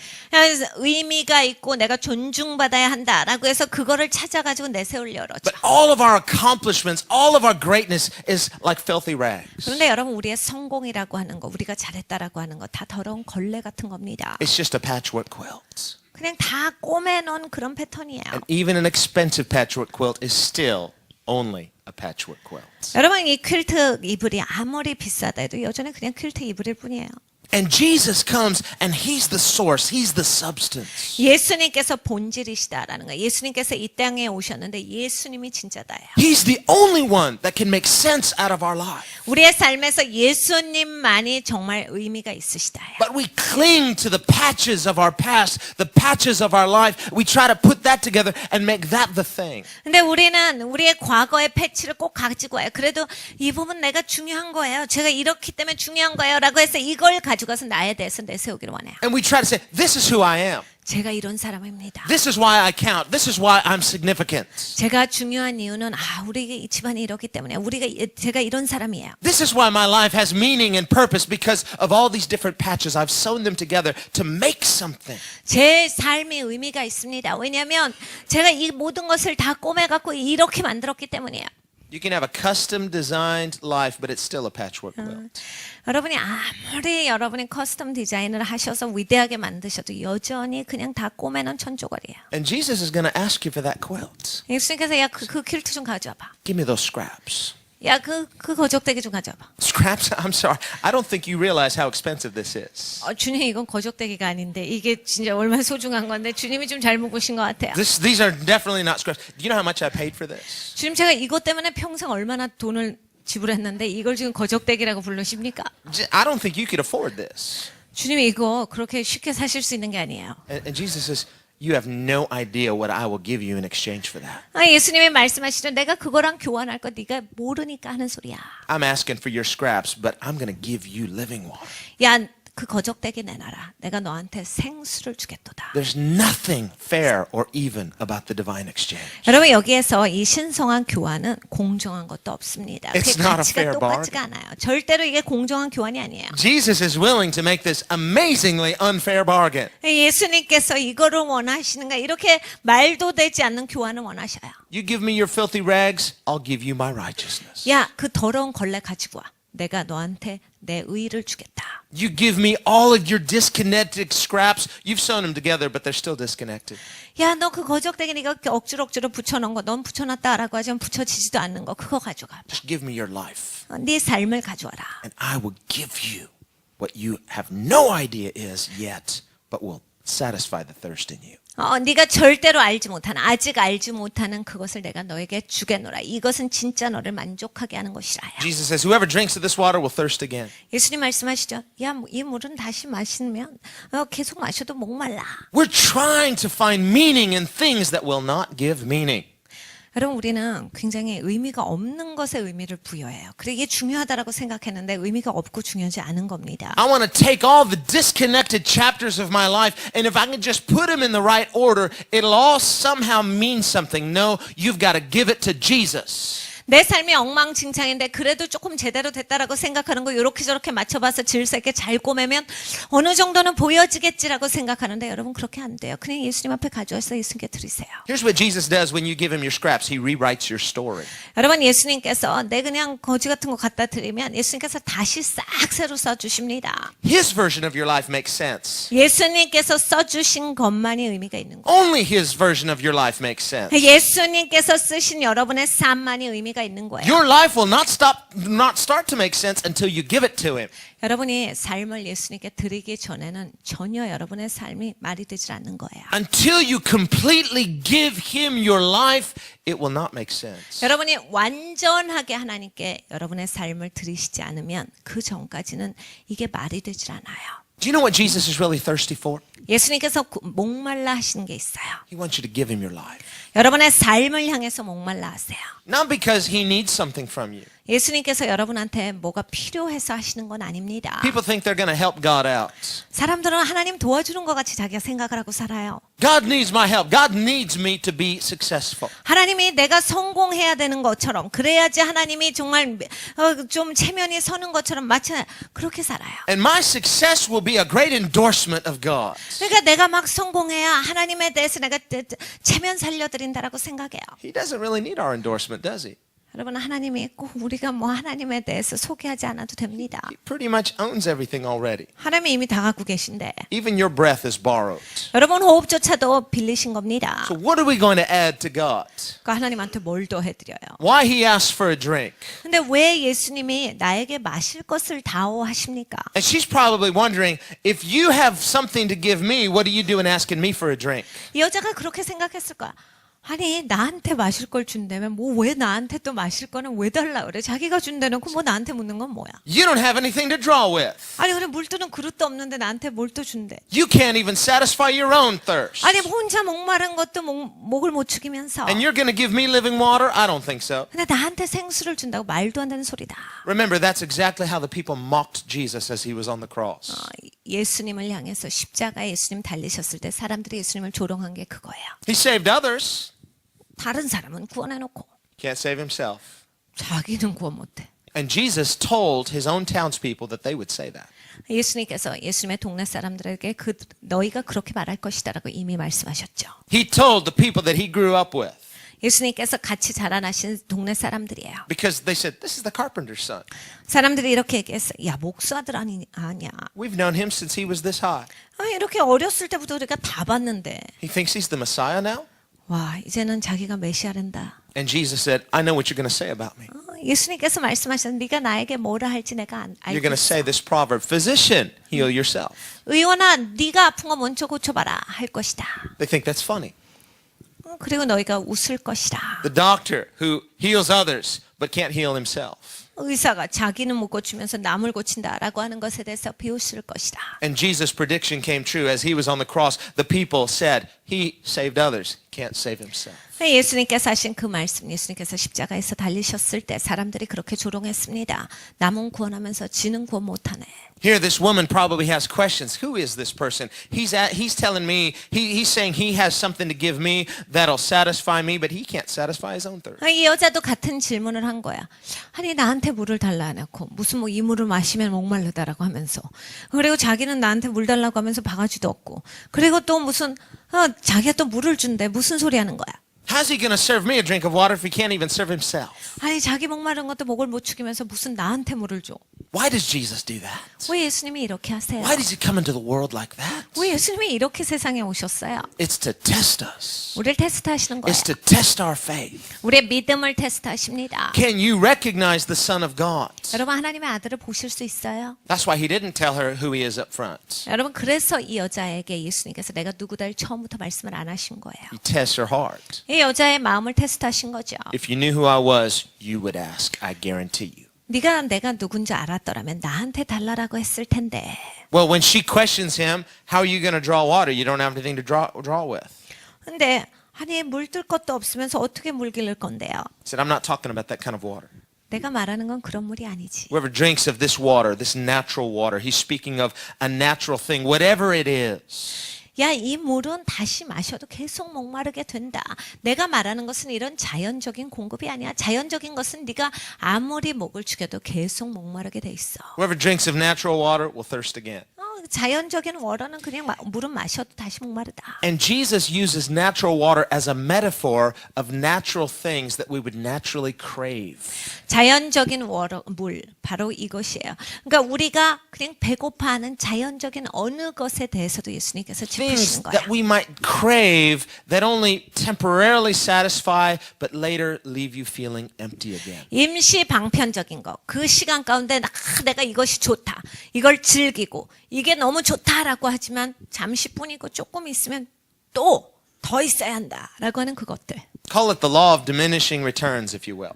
의미가 있고 내가 존중받아야 한다라고 해서 그거를 찾아가지고 내세우려 그러죠. But all of our accomplishments, all of our greatness is like filthy rags. 그런데 여러분 우리의 성공이라고 하는 거, 우리가 잘했다라고 하는 거 다 더러운 걸레 같은 겁니다. It's just a patchwork quilt. 그냥 다 꼬매놓은 그런 패턴이에요. And even an expensive patchwork quilt is still only a patchwork quilt. 여러분 이 퀼트 이불이 아무리 비싸다 해도 여전히 그냥 퀼트 이불일 뿐이에요. And Jesus comes and he's the source, he's the substance. 예수님께서 본질이시다라는 거예요. 예수님께서 이 땅에 오셨는데 예수님이 진짜다예요. He's the only one that can make sense out of our life. 우리의 삶에서 예수님만이 정말 의미가 있으시다예요. But we cling to the patches of our past, the patches of our life. We try to put that together and make that the thing. 근데 우리는 우리의 과거의 패치를 꼭 가지고 와요. 그래도 이 부분 내가 중요한 거예요. 제가 이렇기 때문에 중요한 거예요. 라고 해서 이걸 가져가서 나에 대해서 내세우기를 원해요. And we try to say, this is who I am. 제가 이런 사람입니다. This is why I count. This is why I'm significant. 제가 중요한 이유는 우리 이 집안이 이렇기 때문에 제가 이런 사람이에요. This is why my life has meaning and purpose because of all these different patches. I've sewn them together to make something. 제 삶이 의미가 있습니다. 왜냐하면 제가 이 모든 것을 다 꼬매갖고 이렇게 만들었기 때문이에요. You can have a custom designed life, but it's still a patchwork quilt. 여러분이 아무리 여러분이 커스텀 디자인을 하셔서 위대하게 만드셔도 여전히 그냥 다 꼬매는 천조각이에요. And Jesus is going to ask you for that quilt. 예수님께서 야 그 퀼트 좀 가져와봐. Give me those scraps. 야 그 거적대기 좀 가져와봐. Scraps? I'm sorry. I don't think you realize how expensive this is. 주님 이건 거적대기가 아닌데 이게 진짜 얼마나 소중한 건데 주님이 좀 잘 묶으신 것 같아요. These are definitely not scraps. Do you know how much I paid for this? 주님 제가 이것 때문에 평생 얼마나 돈을 지불했는데 이걸 지금 거적대기라고 부르십니까? I don't think you could afford this. 주님이 이거 그렇게 쉽게 사실 수 있는 게 아니에요. And Jesus says, you have no idea what I will give you in exchange for that. 예수님이 말씀하시죠. 내가 그거랑 교환할 거 네가 모르니까 하는 소리야. I'm asking for your scraps, but I'm going to give you living water. 야, 그 거적대기 내놔라. 내가 너한테 생수를 주겠도다. There's nothing fair or even about the divine exchange. 여러분 여기에서 이 신성한 교환은 공정한 것도 없습니다. It's 그 not a 가치가 fair 똑같지가 않아요. 절대로 이게 공정한 교환이 아니에요. Jesus is willing to make this amazingly unfair bargain. 예수님께서 이거를 원하시는가 이렇게 말도 되지 않는 교환을 원하셔요. You give me your filthy rags, I'll give you my righteousness. 야, 그 더러운 걸레 가지고 와. 내가 너한테 내 의를 주겠다. You give me all of your disconnected scraps. You've sewn them together, but they're still disconnected. 야, 너 그 거적대기 네가 억지로 붙여놓은 거, 넌 붙여놨다라고 하지만 붙여지지도 않는 거, 그거 가져가. Just give me your life, 네 삶을 가져와라. and I will give you what you have no idea is yet, but will satisfy the thirst in you. 네가 절대로 알지 못하는, 아직 알지 못하는 그것을 내가 너에게 주겠노라. 이것은 진짜 너를 만족하게 하는 것이라요. Jesus says, whoever drinks of this water will thirst again. 예수님 말씀하시죠. 야, 이 물은 다시 마시면 계속 마셔도 목말라. We're trying to find meaning in things that will not give meaning. 여러분, 우리는 굉장히 의미가 없는 것에 의미를 부여해요. 그래, 이게 중요하다라고 생각했는데 의미가 없고 중요하지 않은 겁니다. I want to take all the disconnected chapters of my life, and if I can just put them in the right order, it'll all somehow mean something. No, you've got to give it to Jesus. 내 삶이 엉망진창인데 그래도 조금 제대로 됐다라고 생각하는 거 이렇게 저렇게 맞춰봐서 질서 있게 잘 꼬매면 어느 정도는 보여지겠지라고 생각하는데 여러분 그렇게 안 돼요. 그냥 예수님 앞에 가져와서 예수님께 드리세요. Here's what Jesus does when you give him your scraps. He rewrites your story. 여러분 예수님께서 내 그냥 거지 같은 거 갖다 드리면 예수님께서 다시 싹 새로 써주십니다. His version of your life makes sense. 예수님께서 써주신 것만이 의미가 있는 거예요. Only his version of your life makes sense. 예수님께서 쓰신 여러분의 삶만이 의미가 있는 거예요. Your life will not start to make sense until you give it to him. 여러분이 삶을 예수님께 드리기 전에는 전혀 여러분의 삶이 말이 되질 않는 거예요. Until you completely give him your life, it will not make sense. 여러분이 완전하게 하나님께 여러분의 삶을 드리시지 않으면 그 전까지는 이게 말이 되질 않아요. Do you know what Jesus is really thirsty for? 예수님께서 목말라 하시는 게 있어요. He wants you to give him your life. 여러분의 삶을 향해서 목말라 하세요. Not because he needs something from you. 예수님께서 여러분한테 뭐가 필요해서 하시는 건 아닙니다. People think they're going to help God out. 사람들은 하나님 도와주는 것 같이 자기가 생각을 하고 살아요. God needs my help. God needs me to be successful. 하나님이 내가 성공해야 되는 것처럼 그래야지 하나님이 정말 좀 체면이 서는 것처럼 마치 그렇게 살아요. And my success will be a great endorsement of God. 그러니까 내가 막 성공해야 하나님에 대해서 내가 체면 살려드린다라고 생각해요. He doesn't really need our endorsement, does he? 여러분 하나님이 꼭 우리가 뭐 하나님에 대해서 소개하지 않아도 됩니다. He pretty much owns everything already. 하나님이 이미 다 갖고 계신데 Even your breath is borrowed. 여러분 호흡조차도 빌리신 겁니다. So what are we going to add to God? 그러니까 하나님한테 뭘 더 해드려요? Why he asks for a drink? 근데 왜 예수님이 나에게 마실 것을 다오 하십니까? And she's probably wondering, if you have something to give me, what are you doing asking me for a drink? 이 여자가 그렇게 생각했을 거야. 아니 나한테 마실 걸 준다면 뭐 왜 나한테 또 마실 거는 왜 달라 그래? 자기가 준다놓고 뭐 나한테 묻는 건 뭐야? You don't have anything to draw with. 아니 그래 물 뜨는 그릇도 없는데 나한테 뭘 또 준대? You can't even satisfy your own thirst. 아니 혼자 목마른 것도 목을 못 죽이면서 And you're going to give me living water? I don't think so. 근데 나한테 생수를 준다고 말도 안 되는 소리다. Remember, that's exactly how the people mocked Jesus as he was on the cross. 예수님을 향해서 십자가에 예수님 달리셨을 때 사람들이 예수님을 조롱한 게 그거예요. He saved others, 다른 사람은 구원해놓고 can't save himself. 자기는 구원 못해. And Jesus told his own townspeople that they would say that. 예수님께서 예수님의 동네 사람들에게 너희가 그렇게 말할 것이다라고 이미 말씀하셨죠. He told the people that he grew up with. 예수님께서 같이 자라나신 동네 사람들이에요. Because they said, this is the carpenter's son. 사람들이 이렇게 얘기했어. 야 목사들 아니냐. We've known him since he was this high. 이렇게 어렸을 때부터 우리가 다 봤는데. He thinks he's the Messiah now? 와 이제는 자기가 메시아란다. And Jesus said, I know what you're going to say about me. 예수님께서 말씀하셨는데 네가 나에게 뭐라 할지 내가 You're going to 알겠어. say this proverb, physician, heal yourself. 의원아 네가 아픈 거 먼저 고쳐봐라 할 것이다. They think that's funny. 그리고 너희가 웃을 것이다. The doctor who heals others but can't heal himself. 의사가 자기는 못 고치면서 남을 고친다라고 하는 것에 대해서 비웃을 것이다. And Jesus' prediction came true. As he was on the cross, the people said, he saved others, can't save himself. 예수님께서 하신 그 말씀, 예수님께서 십자가에서 달리셨을 때 사람들이 그렇게 조롱했습니다. 남은 구원하면서 지는 구원 못하네. Here, this woman probably has questions. Who is this person? He's telling me, he's saying he has something to give me that'll satisfy me, but he can't satisfy his own thirst. 이 여자도 같은 질문을 한 거야. 아니 나한테 물을 달라 해놓고 무슨 뭐 이 물을 마시면 목마르다라고 하면서 그리고 자기는 나한테 물 달라고 하면서 바가지도 없고 그리고 또 무슨 자기가 또 물을 준대. 무슨 소리 하는 거야? How's he going to serve me a drink of water if he can't even serve himself? 아니 자기 목마른 것도 목을 못 축이면서 무슨 나한테 물을 줘. Why does Jesus do that? 왜 예수님이 이렇게 하세요? Why does he come into the world like that? 왜 예수님이 이렇게 세상에 오셨어요? It's to test us. 우리를 테스트하시는 거예요. It's to test our faith. 우리의 믿음을 테스트하십니다. Can you recognize the Son of God? 여러분 하나님의 아들을 보실 수 있어요? That's why he didn't tell her who he is up front. 여러분 그래서 이 여자에게 예수님께서 내가 누구다를 처음부터 말씀을 안 하신 거예요. He tests her heart. 이 여자의 마음을 테스트하신 거죠. If you knew who I was, you would ask, I guarantee you. 네가 내가 누군지 알았더라면 나한테 달라라고 했을 텐데. Well, when she questions him, how are you going to draw water? You don't have anything to draw with. 근데 아니 물 뜰 것도 없으면서 어떻게 물 기를 건데요? He said, I'm not talking about that kind of water. 내가 말하는 건 그런 물이 아니지. Whoever drinks of this water, this natural water, he's speaking of a natural thing, whatever it is. 야, 이 물은 다시 마셔도 계속 목마르게 된다. 내가 말하는 것은 이런 자연적인 공급이 아니야. 자연적인 것은 네가 아무리 목을 죽여도 계속 목마르게 돼 있어. Whoever drinks of natural water will thirst again. 자연적인 워터는 그냥 물은 마셔도 다시 목마르다. And Jesus uses natural water as a metaphor of natural things that we would naturally crave. 자연적인 물 바로 이것이에요. 그러니까 우리가 그냥 배고파하는 자연적인 어느 것에 대해서도 예수님께서 짚으시는 Things 거예요. that we might crave that only temporarily satisfy but later leave you feeling empty again. 임시 방편적인 거. 그 시간 가운데 내가 이것이 좋다. 이걸 즐기고 이게 너무 좋다라고 하지만 잠시뿐이고 조금 있으면 또 더 있어야 한다라고 하는 그것들. Call it the law of diminishing returns, if you will.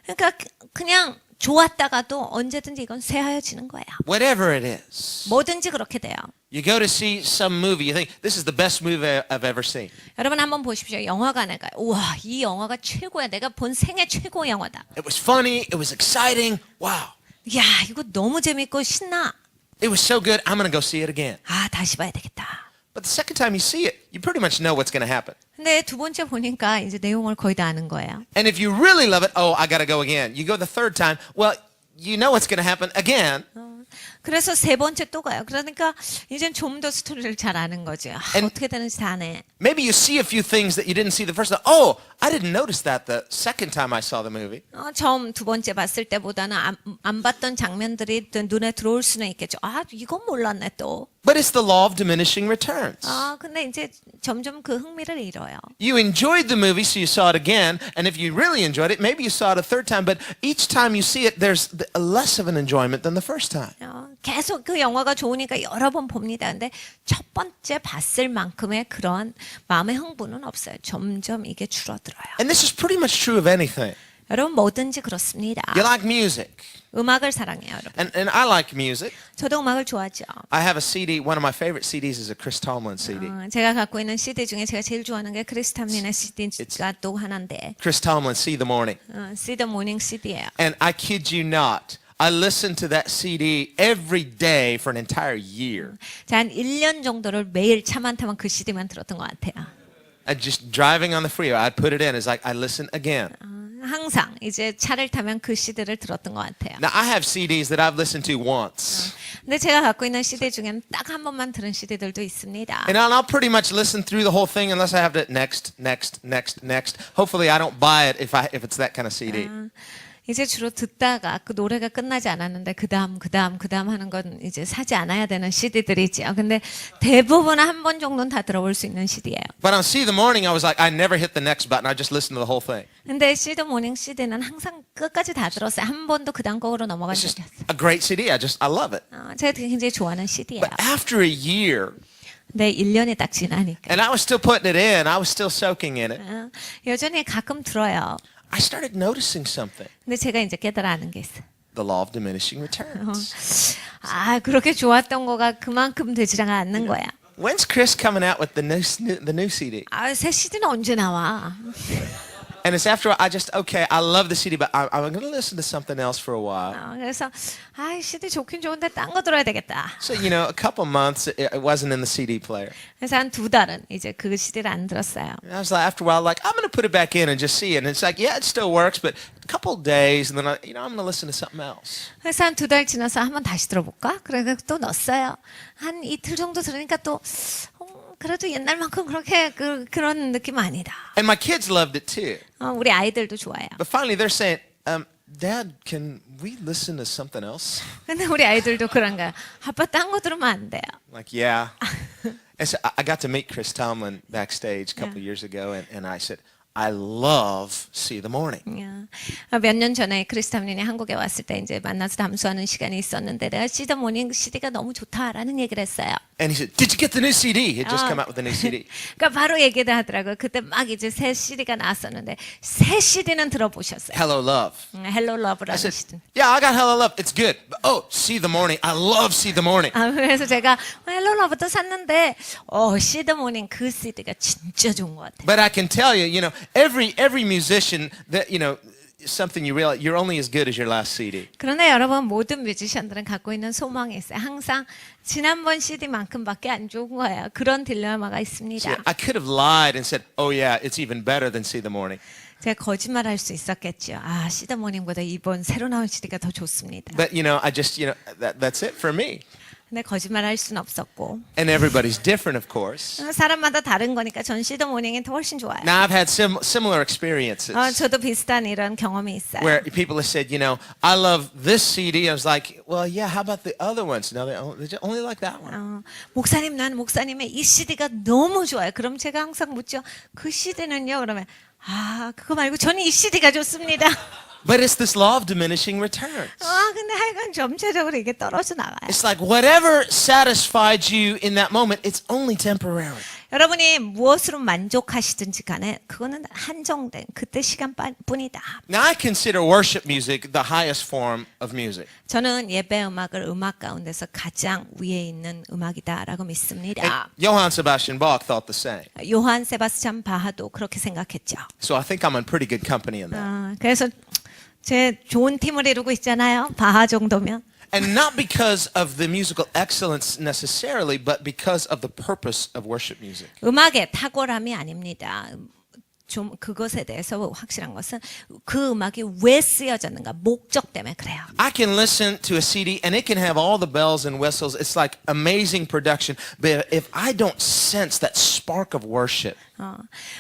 그러니까 그냥 좋았다가도 언제든지 이건 쇠하여지는 거예요. Whatever it is. 뭐든지 그렇게 돼요. You go to see some movie, you think, this is the best movie I've ever seen. 여러분 한번 보십시오. 영화관에 가요. 우와, 이 영화가 최고야. 내가 본 생애 최고 영화다. It was funny, it was exciting, wow. 야, 이거 너무 재밌고 신나. It was so good, I'm going to go see it again. 아, 다시 봐야 되겠다. But the second time you see it, you pretty much know what's going to happen. 근데 두 번째 보니까 이제 내용을 거의 다 아는 거예요. And if you really love it, oh, I got to go again. You go the third time, well, you know what's going to happen again. 그래서 세 번째 또 가요. 그러니까 이젠 좀 더 스토리를 잘 아는 거죠. 어떻게 되는지 다 아네. Maybe you see a few things that you didn't see the first time. Oh, I didn't notice that the second time I saw the movie. 처음 두 번째 봤을 때보다는 안 봤던 장면들이 눈에 들어올 수는 있겠죠. 아, 이건 몰랐네 또. But it's the law of diminishing returns. 근데 이제 점점 그 흥미를 잃어요. You enjoyed the movie, so you saw it again. And if you really enjoyed it, maybe you saw it a third time. But each time you see it, there's less of an enjoyment than the first time. 계속 그 영화가 좋으니까 여러 번 봅니다. 근데 첫 번째 봤을 만큼의 그런 마음의 흥분은 없어요. 점점 이게 줄어들어요. And this is pretty much true of anything. 여러분 뭐든지 그렇습니다. You like music. 음악을 사랑해요, 여러분. And I like music. 저도 음악을 좋아하죠. I have a CD. One of my favorite CDs is a Chris Tomlin CD. 제가 갖고 있는 CD 중에 제가 제일 좋아하는 게 크리스 탐린의 CD가 또 하나인데. Chris Tomlin, See the Morning. See the Morning CD예요. And I kid you not, I listened to that CD every day for an entire year. 자, 한 1년 정도를 매일 차만 타면 그 CD만 들었던 것 같아요. And just driving on the freeway, I'd put it in. It's like I listen again. 항상 이제 차를 타면 그 CD를 들었던 것 같아요. Now I have CDs that I've listened to once. 근데 제가 갖고 있는 CD 중에는 딱 한 번만 들은 CD들도 있습니다. And I'll pretty much listen through the whole thing unless I have to next. Hopefully I don't buy it if it's that kind of CD. 이제 주로 듣다가 그 노래가 끝나지 않았는데 그다음 하는 건 이제 사지 않아야 되는 CD들이지요. 근데 대부분 한 번 정도는 다 들어볼 수 있는 CD예요. But on See the Morning, I was like, I never hit the next button. I just listened to the whole thing. 근데 See the Morning CD는 항상 끝까지 다 들었어요. 한 번도 그다음 곡으로 넘어간 It's 적이 just 없어요. a great CD. I love it. 제가 굉장히 좋아하는 CD예요. But after a year, 근데 1년이 딱 지나니까 and I was still putting it in, I was still soaking in it, 여전히 가끔 들어요. I started noticing something. 근데 제가 이제 깨달아 아는 게 있어요. The law of diminishing returns. 그렇게 좋았던 거가 그만큼 되지가 않는 거야. When's Chris coming out with the new CD? 새 CD는 언제 나와? And it's after I love the CD, but I'm going to listen to something else for a while. 그래서 CD 좋긴 좋은데 딴 거 들어야 되겠다. So, a couple months, it wasn't in the CD player. 그래서 한 2달은 이제 그 CD를 안 들었어요. And I was like, after a while, I'm going to put it back in and just see it. And it's like, yeah, it still works, but a couple days, and then I'm going to listen to something else. 그래서 한 2달 지나서 한번 다시 들어볼까? 그래서 또 넣었어요. 한 이틀 정도 들으니까 또 그래도 옛날만큼 그렇게 그런 느낌 아니다. And my kids loved it too. 우리 아이들도 좋아요. But finally, they're saying, Dad, can we listen to something else? 근데 우리 아이들도 그런가요? 아빠 딴 거 들으면 안 돼요. Like, yeah. And so I got to meet Chris Tomlin backstage a couple of years ago, and I said, I love See the Morning. 몇 년 전에 크리스탐린이 한국에 왔을 때 이제 만나서 담수하는 시간이 있었는데 내가 See the Morning CD가 너무 좋다라는 얘기를 했어요. And he said, did you get the new CD? He had just come out with a new CD. 그러니까 바로 얘기를 하더라고요. 그때 막 이제 새 CD가 나왔었는데 새 CD는 들어보셨어요? Hello, Love. Hello I Love라는 said, CD. yeah, I got Hello, Love. It's good. But, oh, See the Morning. I love See the Morning. 그래서 제가 Hello Love도 샀는데 See the Morning 그 CD가 진짜 좋은 것 같아요. But I can tell you, you know, every musician that, you know, something you realize, you're only as good as your last CD. 그러나 여러분 모든 뮤지션들은 갖고 있는 소망이 있어요. 항상 지난번 CD만큼밖에 안 좋은 거예요. 그런 딜레마가 있습니다. See, I could have lied and said, oh yeah, it's even better than See the Morning. 제가 거짓말할 수 있었겠죠. See the Morning보다 이번 새로 나온 CD가 더 좋습니다. But you know, I just, you know, that's it for me. 근데 거짓말할 수는 없었고. And everybody's different, of course. 사람마다 다른 거니까 전 See the Morning이 더 훨씬 좋아요. Now I've had similar experiences 저도 비슷한 이런 경험이 있어요. where people have said, you know, I love this CD. I was like, well, yeah, how about the other ones? No, they only like that one. 목사님, 난 목사님의 이 CD가 너무 좋아요. 그럼 제가 항상 묻죠. 그 CD는요? 그러면 그거 말고 저는 이 CD가 좋습니다. But it's this law of diminishing returns. 근데 하여간 점차적으로 이게 떨어져 나가요. It's like whatever satisfied you in that moment, it's only temporary. 여러분이 무엇으로 만족하시든지 간에 그거는 한정된 그때 시간뿐이다. Now I consider worship music the highest form of music. 저는 예배 음악을 음악 가운데서 가장 위에 있는 음악이다라고 믿습니다. And Johann Sebastian Bach thought the same. 요한 세바스찬 바하도 그렇게 생각했죠. So I think I'm in pretty good company in that. 그래서 제 좋은 팀을 이루고 있잖아요. 바하 정도면. And not because of the musical excellence necessarily, but because of the purpose of worship music. 음악의 탁월함이 아닙니다. 좀 그것에 대해서 확실한 것은 그 음악이 왜 쓰여졌는가 목적 때문에 그래요. I can listen to a CD and it can have all the bells and whistles. It's like amazing production. But if I don't sense that spark of worship,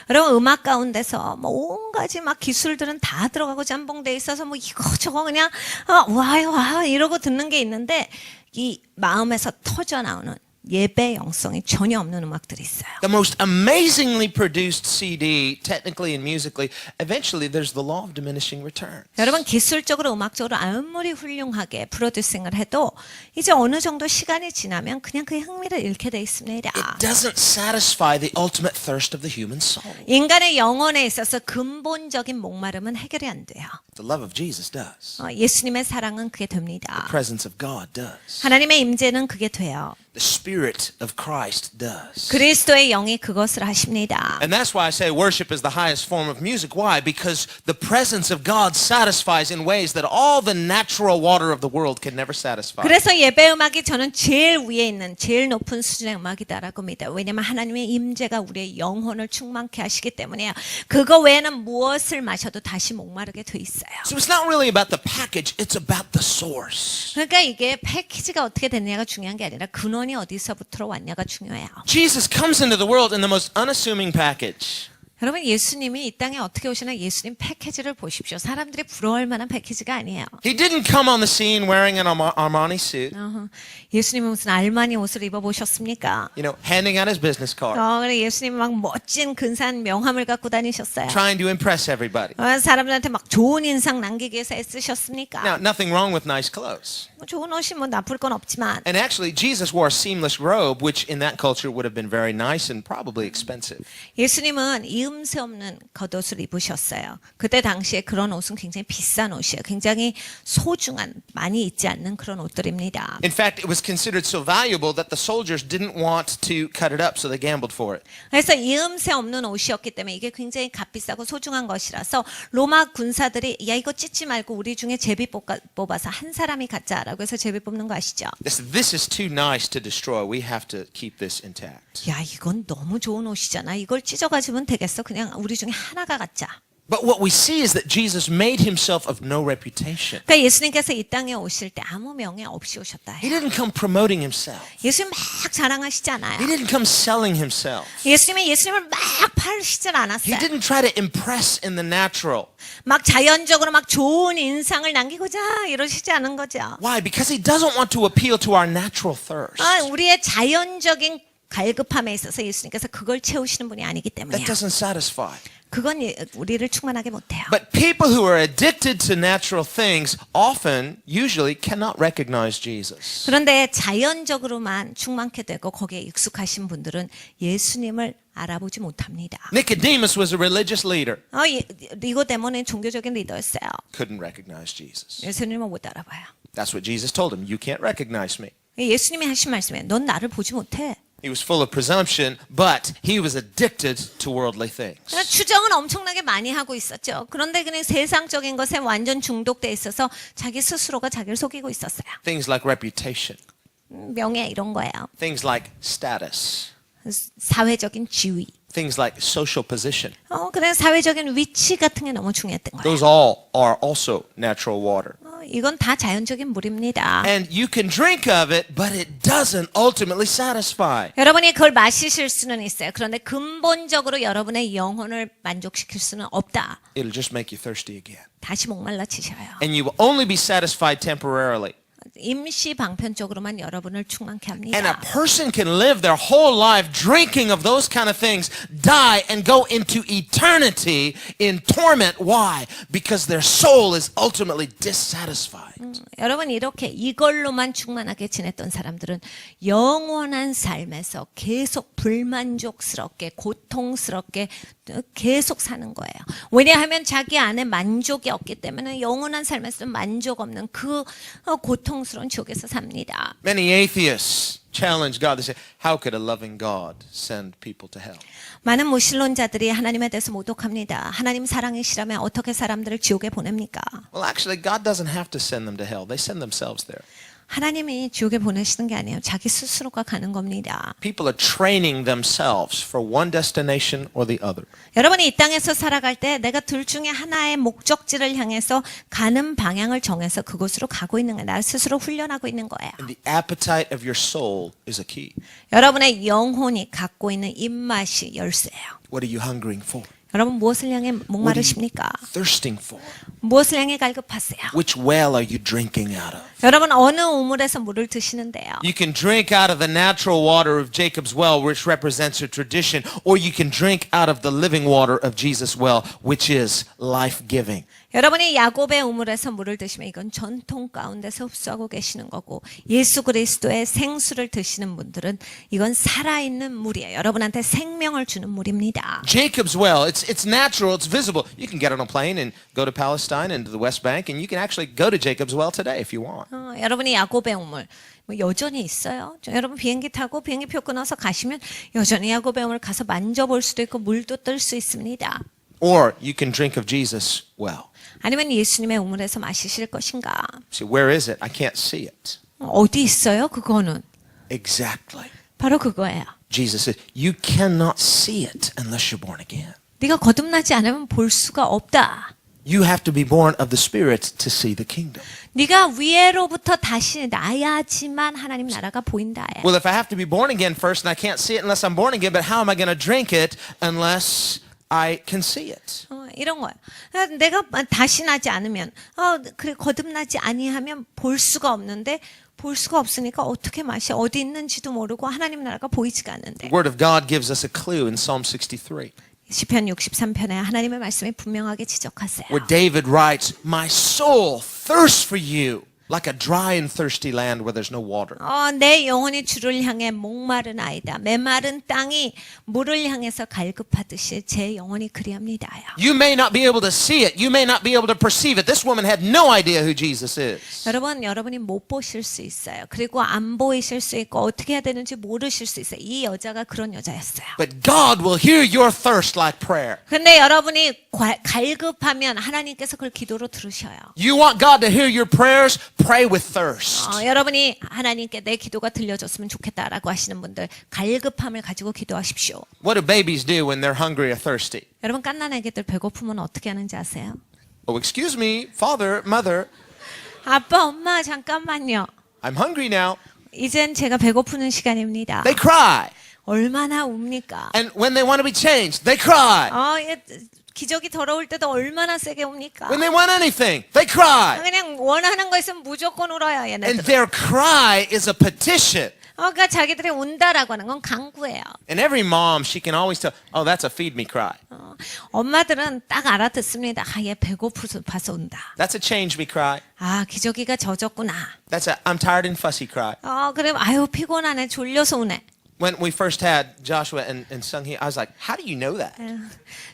여러분 음악 가운데서 뭐 온 가지 막 기술들은 다 들어가고 짬뽕돼 있어서 뭐 이거 저거 그냥 와 이러고 듣는 게 있는데 이 마음에서 터져 나오는 예배 영성이 전혀 없는 음악들이 있어요. the most amazingly produced CD, technically and musically, eventually there's the law of diminishing returns. 여러분 기술적으로 음악적으로 아무리 훌륭하게 프로듀싱을 해도 이제 어느 정도 시간이 지나면 그냥 그 흥미를 잃게 돼 있습니다. It doesn't satisfy the ultimate thirst of the human soul. 인간의 영혼에 있어서 근본적인 목마름은 해결이 안 돼요. The love of Jesus does. 예수님의 사랑은 그게 됩니다. The presence of God does. 하나님의 임재는 그게 돼요. The Spirit of Christ does. 그리스도의 영이 그것을 하십니다. And that's why I say worship is the highest form of music. Why? Because the presence of God satisfies in ways that all the natural water of the world can never satisfy. 그래서 예배 음악이 저는 제일 위에 있는 제일 높은 수준의 음악이다라고 믿어요. 왜냐하면 하나님의 임재가 우리의 영혼을 충만케 하시기 때문에요. 그거 외에는 무엇을 마셔도 다시 목마르게 돼 있어요. So it's not really about the package, it's about the source. 그러니까 이게 패키지가 어떻게 됐냐가 중요한 게 아니라 근원이 어디서부터 왔냐가 중요해요. Jesus comes into the world in the most unassuming package. 여러분 예수님이 이 땅에 어떻게 오시나 예수님 패키지를 보십시오. 사람들이 부러워할 만한 패키지가 아니에요. He didn't come on the scene wearing an Armani suit, 예수님이 무슨 알마니 옷을 입어보셨습니까? you know, handing out his business card, 그래 예수님이 막 멋진 근사한 명함을 갖고 다니셨어요. trying to impress everybody. 사람들한테 막 좋은 인상 남기기 위해서 애쓰셨습니까? Now, nothing wrong with nice clothes. 좋은 옷이 뭐 나쁠 건 없지만 And actually, Jesus wore a seamless robe, which in that culture would have been very nice and probably expensive. 예수님은 이음새 없는 겉옷을 입으셨어요. 그때 당시에 그런 옷은 굉장히 비싼 옷이에요. 굉장히 소중한, 많이 입지 않는 그런 옷들입니다. In fact, it was considered so valuable that the soldiers didn't want to cut it up, so they gambled for it. 그래서 이음새 없는 옷이었기 때문에 이게 굉장히 값비싸고 소중한 것이라서 로마 군사들이 야 이거 찢지 말고 우리 중에 제비 뽑아서 한 사람이 갖자라고 해서 제비 뽑는 거 아시죠? This is too nice to destroy. We have to keep this intact. 야 이건 너무 좋은 옷이잖아. 이걸 찢어가지면 되겠어. 그냥 우리 중에 하나가 갖자. But what we see is that Jesus made himself of no reputation. 그러니까 예수님께서 이 땅에 오실 때 아무 명예 없이 오셨다 He 해요. didn't come promoting himself. 예수님 막 자랑하시지 않아요. He didn't come selling himself. 예수님을 막 팔으시질 He 않았어요. didn't try to impress in the natural. 막 자연적으로 막 좋은 인상을 남기고자 이러시지 않은 거죠. Why? Because he doesn't want to appeal to our natural thirst. 우리의 자연적인 갈급함에 있어서 예수님께서 그걸 채우시는 분이 아니기 때문이에요. That doesn't satisfy. 그건 우리를 충만하게 못해요. But people who are addicted to natural things usually cannot recognize Jesus. 그런데 자연적으로만 충만케 되고 거기에 익숙하신 분들은 예수님을 알아보지 못합니다. Nicodemus was a religious leader. 니고데모는 종교적인 리더였어요. Couldn't recognize Jesus. 예수님을 못 알아봐요. That's what Jesus told him. You can't recognize me. 예수님이 하신 말씀에 넌 나를 보지 못해. He was full of presumption, but he was addicted to worldly things. 추정은 엄청나게 많이 하고 있었죠. 그런데 그냥 세상적인 것에 완전 중독돼 있어서 자기 스스로가 자기를 속이고 있었어요. Things like reputation. 명예 이런 거예요. Things like status. 사회적인 지위. Things like social position. 그냥 사회적인 위치 같은 게 너무 중요했던 거예요. Those all are also natural water. 이건 다 자연적인 물입니다. And you can drink of it, but it doesn't ultimately satisfy. 여러분이 그걸 마시실 수는 있어요. 그런데 근본적으로 여러분의 영혼을 만족시킬 수는 없다. It'll just make you thirsty again. 다시 목말라치셔요. And you will only be satisfied temporarily. 임시 방편적으로만 여러분을 충만케 합니다. And a person can live their whole life drinking of those kind of things, die and go into eternity in torment. Why? Because their soul is ultimately dissatisfied. 여러분 이렇게 이걸로만 충만하게 지냈던 사람들은 영원한 삶에서 계속 불만족스럽게 고통스럽게 계속 사는 거예요. 왜냐하면 자기 안에 만족이 없기 때문에 영원한 삶에서 만족 없는 그 고통스러운 지옥에서 삽니다. Many atheists challenge God. They say, how could a loving God send people to hell? 많은 무신론자들이 하나님에 대해서 모독합니다. 하나님 사랑이시라면 어떻게 사람들을 지옥에 보냅니까? Well, actually, God doesn't have to send them to hell. They send themselves there. 하나님이 지옥에 보내시는 게 아니에요. 자기 스스로가 가는 겁니다. People are training themselves for one destination or the other. 여러분이 이 땅에서 살아갈 때 내가 둘 중에 하나의 목적지를 향해서 가는 방향을 정해서 그곳으로 가고 있는 거예요. 나 스스로 훈련하고 있는 거예요. And the appetite of your soul is a key. 여러분의 영혼이 갖고 있는 입맛이 열쇠예요. What are you hungering for? 여러분 무엇을 향해 목마르십니까? Thirsting for? 무엇을 향해 갈급하세요? Which well are you drinking out of? 여러분 어느 우물에서 물을 드시는데요? You can drink out of the natural water of Jacob's well, which represents a tradition, or you can drink out of the living water of Jesus' well, which is life-giving. 여러분이 야곱의 우물에서 물을 드시면 이건 전통 가운데서 흡수하고 계시는 거고 예수 그리스도의 생수를 드시는 분들은 이건 살아있는 물이에요. 여러분한테 생명을 주는 물입니다. Jacob's well, it's natural, it's visible. You can get on a plane and go to Palestine and to the West Bank, and you can actually go to Jacob's well today if you want. 여러분이 야곱의 우물 여전히 있어요. 여러분 비행기 타고 비행기표 끊어서 가시면 여전히 야곱의 우물 가서 만져볼 수도 있고 물도 뜰 수 있습니다. Or you can drink of Jesus' well. 아니면 예수님의 우물에서 마시실 것인가? See, where is it? I can't see it. 어디 있어요? 그거는 Exactly. 바로 그거예요. Jesus said, you cannot see it unless you're born again. 네가 거듭나지 않으면 볼 수가 없다. You have to be born of the Spirit to see the kingdom. 네가 위에로부터 다시 나야지만 하나님 나라가 보인다. Well, if I have to be born again first and I can't see it unless I'm born again, but how am I going to drink it unless I can see it? 이런 거야. 내가 다시 나지 않으면, 그래 거듭나지 아니하면 볼 수가 없는데 볼 수가 없으니까 어떻게 마셔? 어디 있는지도 모르고 하나님 나라가 보이지가 않는데. The Word of God gives us a clue in Psalm 63. 시편 63편에 하나님의 말씀이 분명하게 지적하세요. Where David writes, my soul thirsts for you like a dry and thirsty land where there's no water. 내 영혼이 주를 향해 목마른 아이다. 메마른 땅이 물을 향해서 갈급하듯이 제 영혼이 그리합니다. You may not be able to see it. You may not be able to perceive it. This woman had no idea who Jesus is. 여러분이 못 보실 수 있어요. 그리고 안 보이실 수 있고 어떻게 해야 되는지 모르실 수 있어요. 이 여자가 그런 여자였어요. But God will hear your thirst like prayer. 근데 여러분이 갈급하면 하나님께서 그걸 기도로 들으셔요. You want God to hear your prayers? pray with thirst. 여러분이 하나님께 내 기도가 들려줬으면 좋겠다라고 하시는 분들 갈급함을 가지고 기도하십시오. What do babies do when they're hungry or thirsty? 여러분 갓난 아기들 배고프면 어떻게 하는지 아세요? Oh, excuse me, father, mother, 아빠, 엄마 잠깐만요. I'm hungry now. 이젠 제가 배고프는 시간입니다. They cry. 얼마나 웁니까? And when they want to be changed, they cry. 기저귀 더러울 때도 얼마나 세게 웁니까? When they want anything, they cry. 그냥 원하는 거 있으면 무조건 울어요, And 얘네들. their cry is a petition. 그러니까 자기들이 운다라고 하는 건 간구예요. And every mom, she can always tell, oh, that's a feed me cry. 엄마들은 딱 알아듣습니다. 얘 배고파서 운다. That's a change me cry. 기저귀가 젖었구나. That's a I'm tired and fussy cry. 그래, 피곤하네, 졸려서 우네. When we first had Joshua and Sung-hee, I was like, how do you know that?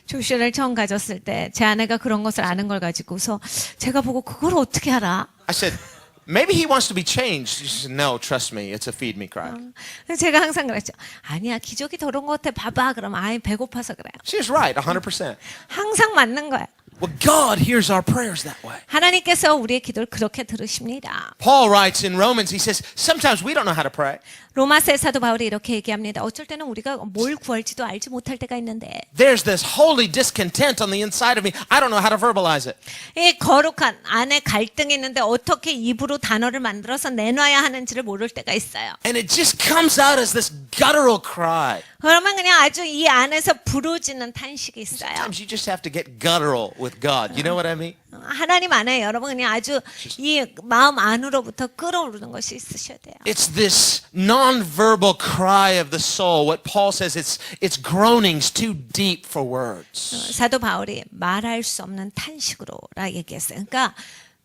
조슈아를 처음 가졌을 때 제 아내가 그런 것을 아는 걸 가지고서 제가 보고 그걸 어떻게 알아? I said, maybe he wants to be changed. She said, no, trust me, it's a feed me cry. 제가 항상 그랬죠. 아니야, 기저귀 더러운 것 같아. 봐봐. 그럼 배고파서 그래요. She was right, 100%. 항상 맞는 거야. Well, God hears our prayers that way. 하나님께서 우리의 기도를 그렇게 들으십니다. Paul writes in Romans, he says, sometimes we don't know how to pray. 로마서의 사도 바울이 이렇게 얘기합니다. 어쩔 때는 우리가 뭘 구할지도 알지 못할 때가 있는데 There's this holy discontent on the inside of me. I don't know how to verbalize it. 이 거룩한 안에 갈등이 있는데 어떻게 입으로 단어를 만들어서 내놔야 하는지를 모를 때가 있어요. And it just comes out as this guttural cry. 그러면 그냥 아주 이 안에서 부르짖는 탄식이 있어요. Sometimes you just have to get guttural with God. You know what I mean? 하나님 안에 여러분 그냥 아주 이 마음 안으로부터 끌어오르는 것이 있으셔야 돼요. It's this non-verbal cry of the soul. What Paul says, it's groanings too deep for words. 사도 바울이 말할 수 없는 탄식으로라 얘기했어요. 그러니까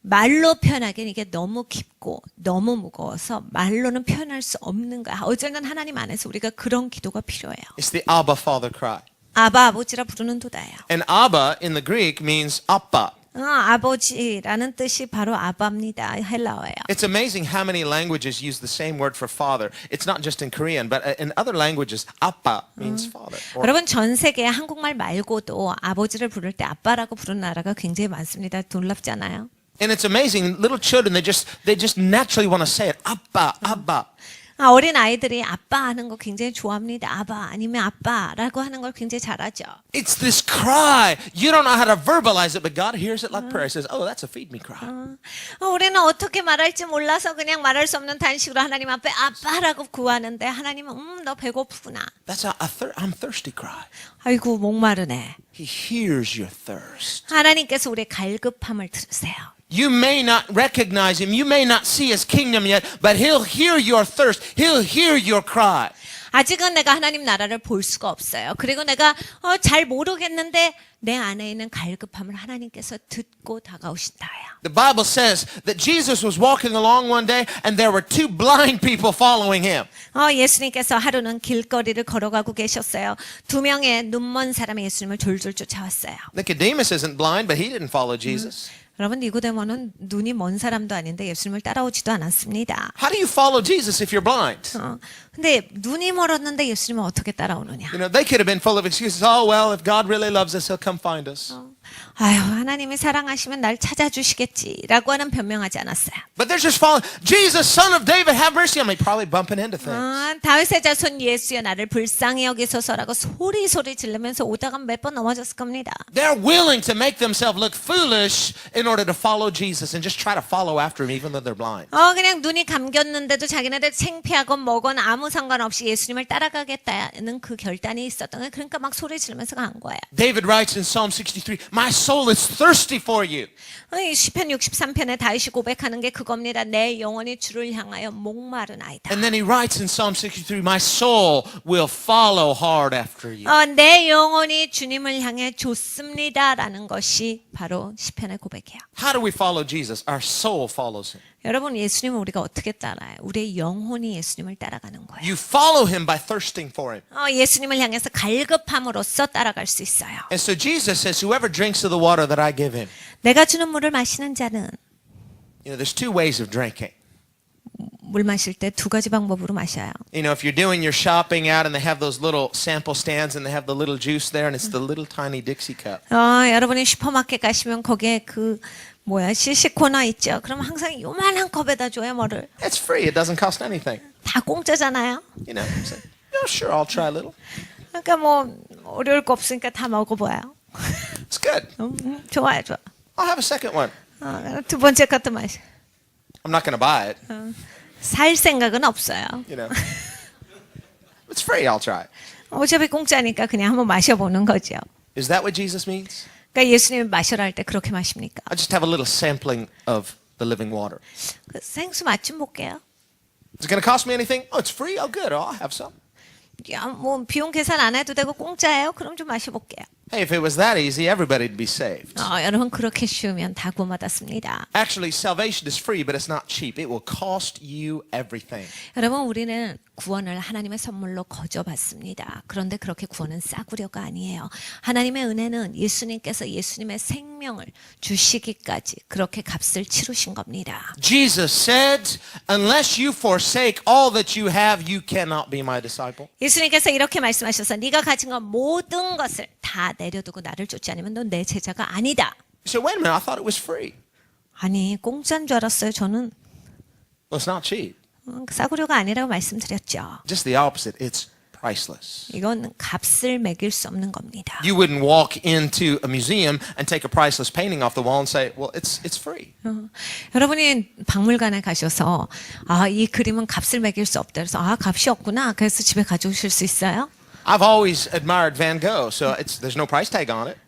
말로 표현하기엔 이게 너무 깊고 너무 무거워서 말로는 표현할 수 없는 거야. 어쩌면 하나님 안에서 우리가 그런 기도가 필요해요. It's the Abba Father cry. 아바 아버지라 부르는 도다예요. And Abba in the Greek means Appa. 아버지라는 뜻이 바로 아바입니다. 헬라어예요. It's amazing how many languages use the same word for father. It's not just in Korean, but in other languages, Appa means father. 여러분 전 세계 한국말 말고도 아버지를 부를 때 아빠라고 부르는 나라가 굉장히 많습니다. 놀랍지 않아요? And it's amazing. Little children, they just naturally want to say it. Appa, Abba. 어린 아이들이 아빠 하는 거 굉장히 좋아합니다. 아바 아니면 아빠라고 하는 걸 굉장히 잘하죠. It's this cry. You don't know how to verbalize it, but God hears it like prayer. He says, oh, that's a feed me cry. 우리는 어떻게 말할지 몰라서 그냥 말할 수 없는 단식으로 하나님 앞에 아빠라고 구하는데 하나님은 너 배고프구나. That's I'm thirsty cry. 아이고 목마르네. He hears your thirst. 하나님께서 우리의 갈급함을 들으세요. You may not recognize him. You may not see his kingdom yet, but he'll hear your thirst. He'll hear your cry. 아직은 내가 하나님 나라를 볼 수가 없어요. 그리고 내가 잘 모르겠는데 내 안에 있는 갈급함을 하나님께서 듣고 다가오신다요. The Bible says that Jesus was walking along one day and there were two blind people following him. 예수님께서 하루는 길거리를 걸어가고 계셨어요. 두 명의 눈먼 사람이 예수님을 졸졸 쫓아왔어요. Nicodemus isn't blind, but he didn't follow Jesus. 여러분 니고데모는 눈이 먼 사람도 아닌데 예수님을 따라오지도 않았습니다. How do you follow Jesus if you're blind? 근데 눈이 멀었는데 예수님은 어떻게 따라오느냐? You know, they could have been full of excuses. Oh, well, if God really loves us, he'll come find us. 아유, 하나님이 사랑하시면 날 찾아주시겠지라고 하는 변명하지 않았어요. But they're just following, Jesus, son of David, have mercy on me. Probably bumping into things. 다윗의 자손 예수여 나를 불쌍히 여기소서라고 소리 질르면서 오다가 몇 번 넘어졌을 겁니다. They're willing to make themselves look foolish in order to follow Jesus and just try to follow after him even though they're blind. 그냥 눈이 감겼는데도 자기네들 창피하건 뭐건 아무 상관없이 예수님을 따라가겠다는 그 결단이 있었던 거예요. 그러니까 막 소리 지르면서 간 거예요. David writes in Psalm 63, My soul is thirsty for you. 시편 63편에 다윗이 고백하는 게 그겁니다. 내 영혼이 주를 향하여 목마르나이다. And then he writes in Psalm 63, My soul will follow hard after you. 내 영혼이 주님을 향해 좋습니다라는 것이 바로 시편의 고백이에요. How do we follow Jesus? Our soul follows him. 여러분 예수님을 우리가 어떻게 따라요? 우리의 영혼이 예수님을 따라가는 거예요. You follow him by thirsting for him. 예수님을 향해서 갈급함으로써 따라갈 수 있어요. And so Jesus says, whoever drinks of the water that I give him. 내가 주는 물을 마시는 자는 You know, there's two ways of drinking. 물 마실 때 두 가지 방법으로 마셔요. You know, if you're doing your shopping out and they have those little sample stands and they have the little juice there and it's the little tiny Dixie cup. 여러분이 슈퍼마켓 가시면 거기에 그 뭐야 시시코나 있죠. 그럼 항상 요만한 컵에다 줘요 뭐를. It's free. It doesn't cost anything. 다 공짜잖아요. You know, say, oh, sure, I'll try a little. 그러니까 뭐 어려울 거 없으니까 다 먹어봐요. It's good. 좋아요, 좋아. I'll have a second one. 두 번째 것도 마셔. I'm not going to buy it. 살 생각은 없어요. You know, it's free. I'll try. 어차피 공짜니까 그냥 한번 마셔보는 거죠. Is that what Jesus means? 그러니까 예수님이 마셔라 할 때 그렇게 마십니까? I'll just have a little sampling of the living water. 그 생수 맛 좀 볼게요. Is it going to cost me anything? Oh, it's free. Oh, good. I'll have some. 야, 뭐 비용 계산 안 해도 되고 공짜예요? 그럼 좀 마셔볼게요. Hey, if it was that easy, everybody'd be saved. 여러분 그렇게 쉬우면 다 구원받았습니다. Actually, salvation is free, but it's not cheap. It will cost you everything. 여러분 우리는 구원을 하나님의 선물로 거저받습니다. 그런데 그렇게 구원은 싸구려가 아니에요. 하나님의 은혜는 예수님께서 예수님의 생명을 주시기까지 그렇게 값을 치르신 겁니다. Jesus said, unless you forsake all that you have, you cannot be my disciple. 예수님께서 이렇게 말씀하셔서 네가 가진 것 모든 것을 다 내려두고 나를 쫓지 않으면 넌 내 제자가 아니다. You say, wait a minute, I thought it was free. 아니 공짜인 줄 알았어요. 저는 Well, it's not cheap. 싸구려가 아니라고 말씀드렸죠. Just the opposite. It's priceless. 이건 값을 매길 수 없는 겁니다. You wouldn't walk into a museum and take a priceless painting off the wall and say, well, it's free. 여러분이 박물관에 가셔서 이 그림은 값을 매길 수 없다. 그래서 값이 없구나. 그래서 집에 가져오실 수 있어요? I've always admired Van Gogh, so there's no price tag on it.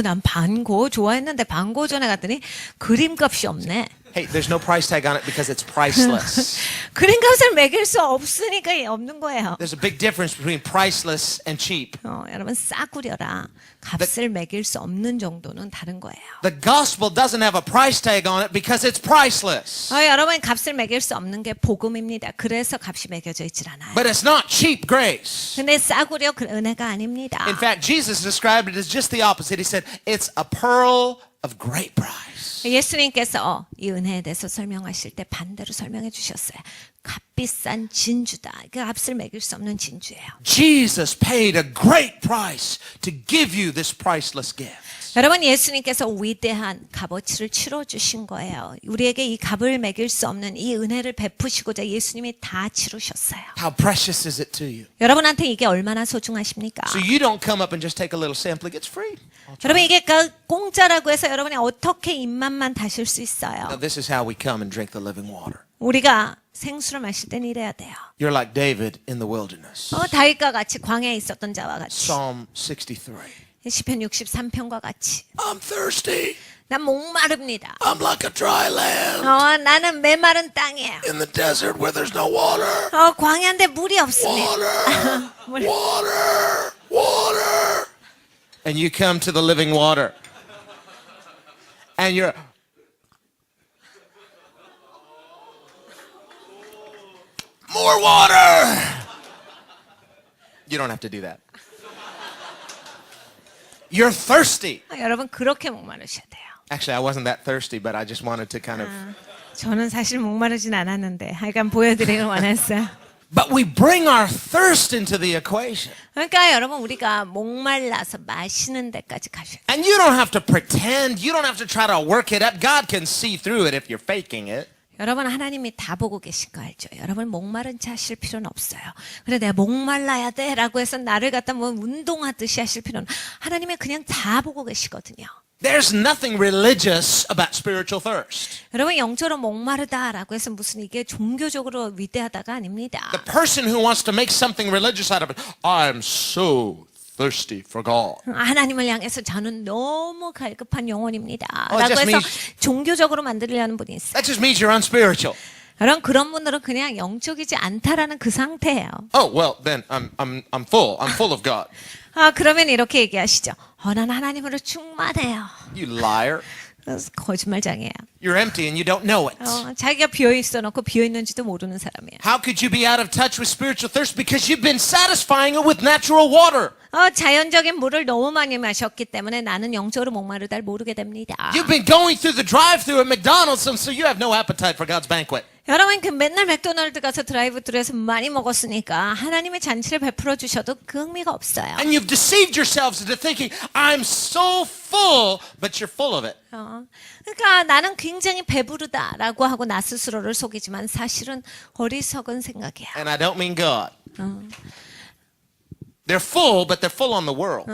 난 반고 좋아했는데 반고전에 갔더니 그림값이 없네. Hey, there's no price tag on it because it's priceless. 그림값을 매길 수 없으니까 없는 거예요. There's a big difference between priceless and cheap. 여러분 싸구려라. 값을 매길 수 없는 정도는 다른 거예요. The gospel doesn't have a price tag on it because it's priceless. 여러분 값을 매길 수 없는 게 복음입니다. 그래서 값이 매겨져 있질 않아요. But it's not cheap grace. 근데 싸구려 그 은혜가 아닙니다. In fact, Jesus described it as just the opposite. He said, it's a pearl of great price. 예수님께서 이 은혜에 대해서 설명하실 때 반대로 설명해 주셨어요. 값비싼 진주다. 그 값을 매길 수 없는 진주예요. Jesus paid a great price to give you this priceless gift. 여러분 예수님께서 위대한 값어치를 치러 주신 거예요. 우리에게 이 값을 매길 수 없는 이 은혜를 베푸시고자 예수님이 다 치르셨어요. How precious is it to you? 여러분한테 이게 얼마나 소중하십니까? So you don't come up and just take a little sampling. It's free. 여러분 이게 공짜라고 해서 여러분이 어떻게 입맛만 다실 수 있어요? Now, this is how we come and drink the living water. 우리가 생수를 마실 땐 이래야 돼요. You're like David in the wilderness. 다윗과 같이 광야에 있었던 자와 같이. Psalm 63. 시편 63편과 같이. I'm thirsty. 난 목마릅니다. I'm like a dry land 나는 메마른 땅이에요. in the desert where there's no water. 광야인데 물이 없습니다. Water, water, water. And you come to the living water. And you're more water. You don't have to do that. You're thirsty. 여러분 그렇게 목마르셔야 돼요. Actually, I wasn't that thirsty, but I just wanted to kind of. 저는 사실 목마르진 않았는데 하여간 보여드리길 원했어요. But we bring our thirst into the equation. 그러니까 여러분 우리가 목말라서 마시는 데까지 가셔야 돼요. And you don't have to pretend. You don't have to try to work it up. God can see through it if you're faking it. 여러분 하나님이 다 보고 계신 거 알죠? 여러분 목마른 채 하실 필요는 없어요. 그래 내가 목말라야 돼 라고 해서 나를 갖다 뭐 운동하듯이 하실 필요는 하나님이 그냥 다 보고 계시거든요. There's nothing religious about spiritual thirst. 여러분 영적으로 목마르다라고 해서 무슨 이게 종교적으로 위대하다가 아닙니다. The person who wants to make something religious out of it, I'm so thirsty for God. 하나님을 향해서 저는 너무 갈급한 영혼입니다. Oh, 라고 just 해서 means- 종교적으로 만들려는 분이 있어요. That just means you're unspiritual. 여러분 그런 분들은 그냥 영적이지 않다라는 그 상태예요. Oh, well, then I'm full. I'm full of God. 그러면 이렇게 얘기하시죠. 난 하나님으로 충만해요. You liar. 거짓말장이에요. You're empty and you don't know it. 자기가 비어있어 놓고 비어있는지도 모르는 사람이에요. How could you be out of touch with spiritual thirst? Because you've been satisfying it with natural water. 자연적인 물을 너무 많이 마셨기 때문에 나는 영적으로 목마르다를 모르게 됩니다. You've been going through the drive-thru at McDonald's, so you have no appetite for God's banquet. 여러분 그 맨날 맥도날드 가서 드라이브스루에서 많이 먹었으니까 하나님의 잔치를 베풀어 주셔도 그 의미가 없어요. And you've deceived yourselves into thinking, I'm so full, but you're full of it. 그러니까 나는 굉장히 배부르다라고 하고 나 스스로를 속이지만 사실은 어리석은 생각이야. And I don't mean God. They're full, but they're full on the world.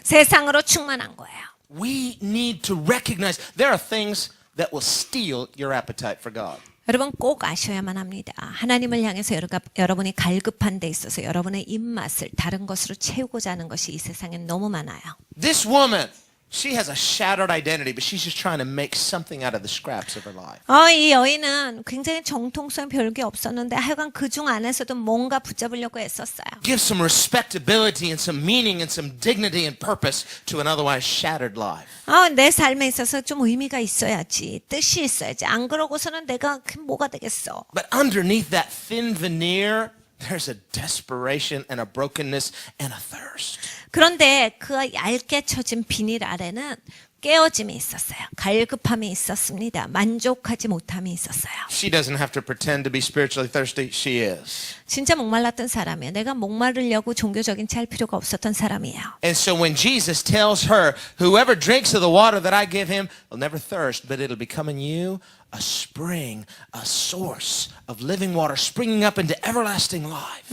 세상으로 충만한 거예요. We need to recognize there are things that will steal your appetite for God. 여러분 꼭 아셔야만 합니다. 하나님을 향해서 여러분이 갈급한 데 있어서 여러분의 입맛을 다른 것으로 채우고자 하는 것이 이 세상엔 너무 많아요. This woman, she has a shattered identity, but she's just trying to make something out of the scraps of her life. 이 여인은 굉장히 정통성 별게 없었는데 하여간 그중 안에서도 뭔가 붙잡으려고 애썼어요. Give some respectability and some meaning and some dignity and purpose to an otherwise shattered life. 내 삶에 있어서 좀 의미가 있어야지, 뜻이 있어야지. 안 그러고서는 내가 뭐가 되겠어. But underneath that thin veneer, there's a desperation and a brokenness and a thirst. 그런데 그 얇게 쳐진 비닐 아래는 깨어짐이 있었어요. 갈급함이 있었습니다. 만족하지 못함이 있었어요. She doesn't have to pretend to be spiritually thirsty. She is. 진짜 목말랐던 사람이에요. 내가 목마르려고 종교적인 체 할 필요가 없었던 사람이에요. And so when Jesus tells her, whoever drinks of the water that I give him will never thirst, but it'll become in you a spring, a source of living water springing up into everlasting life.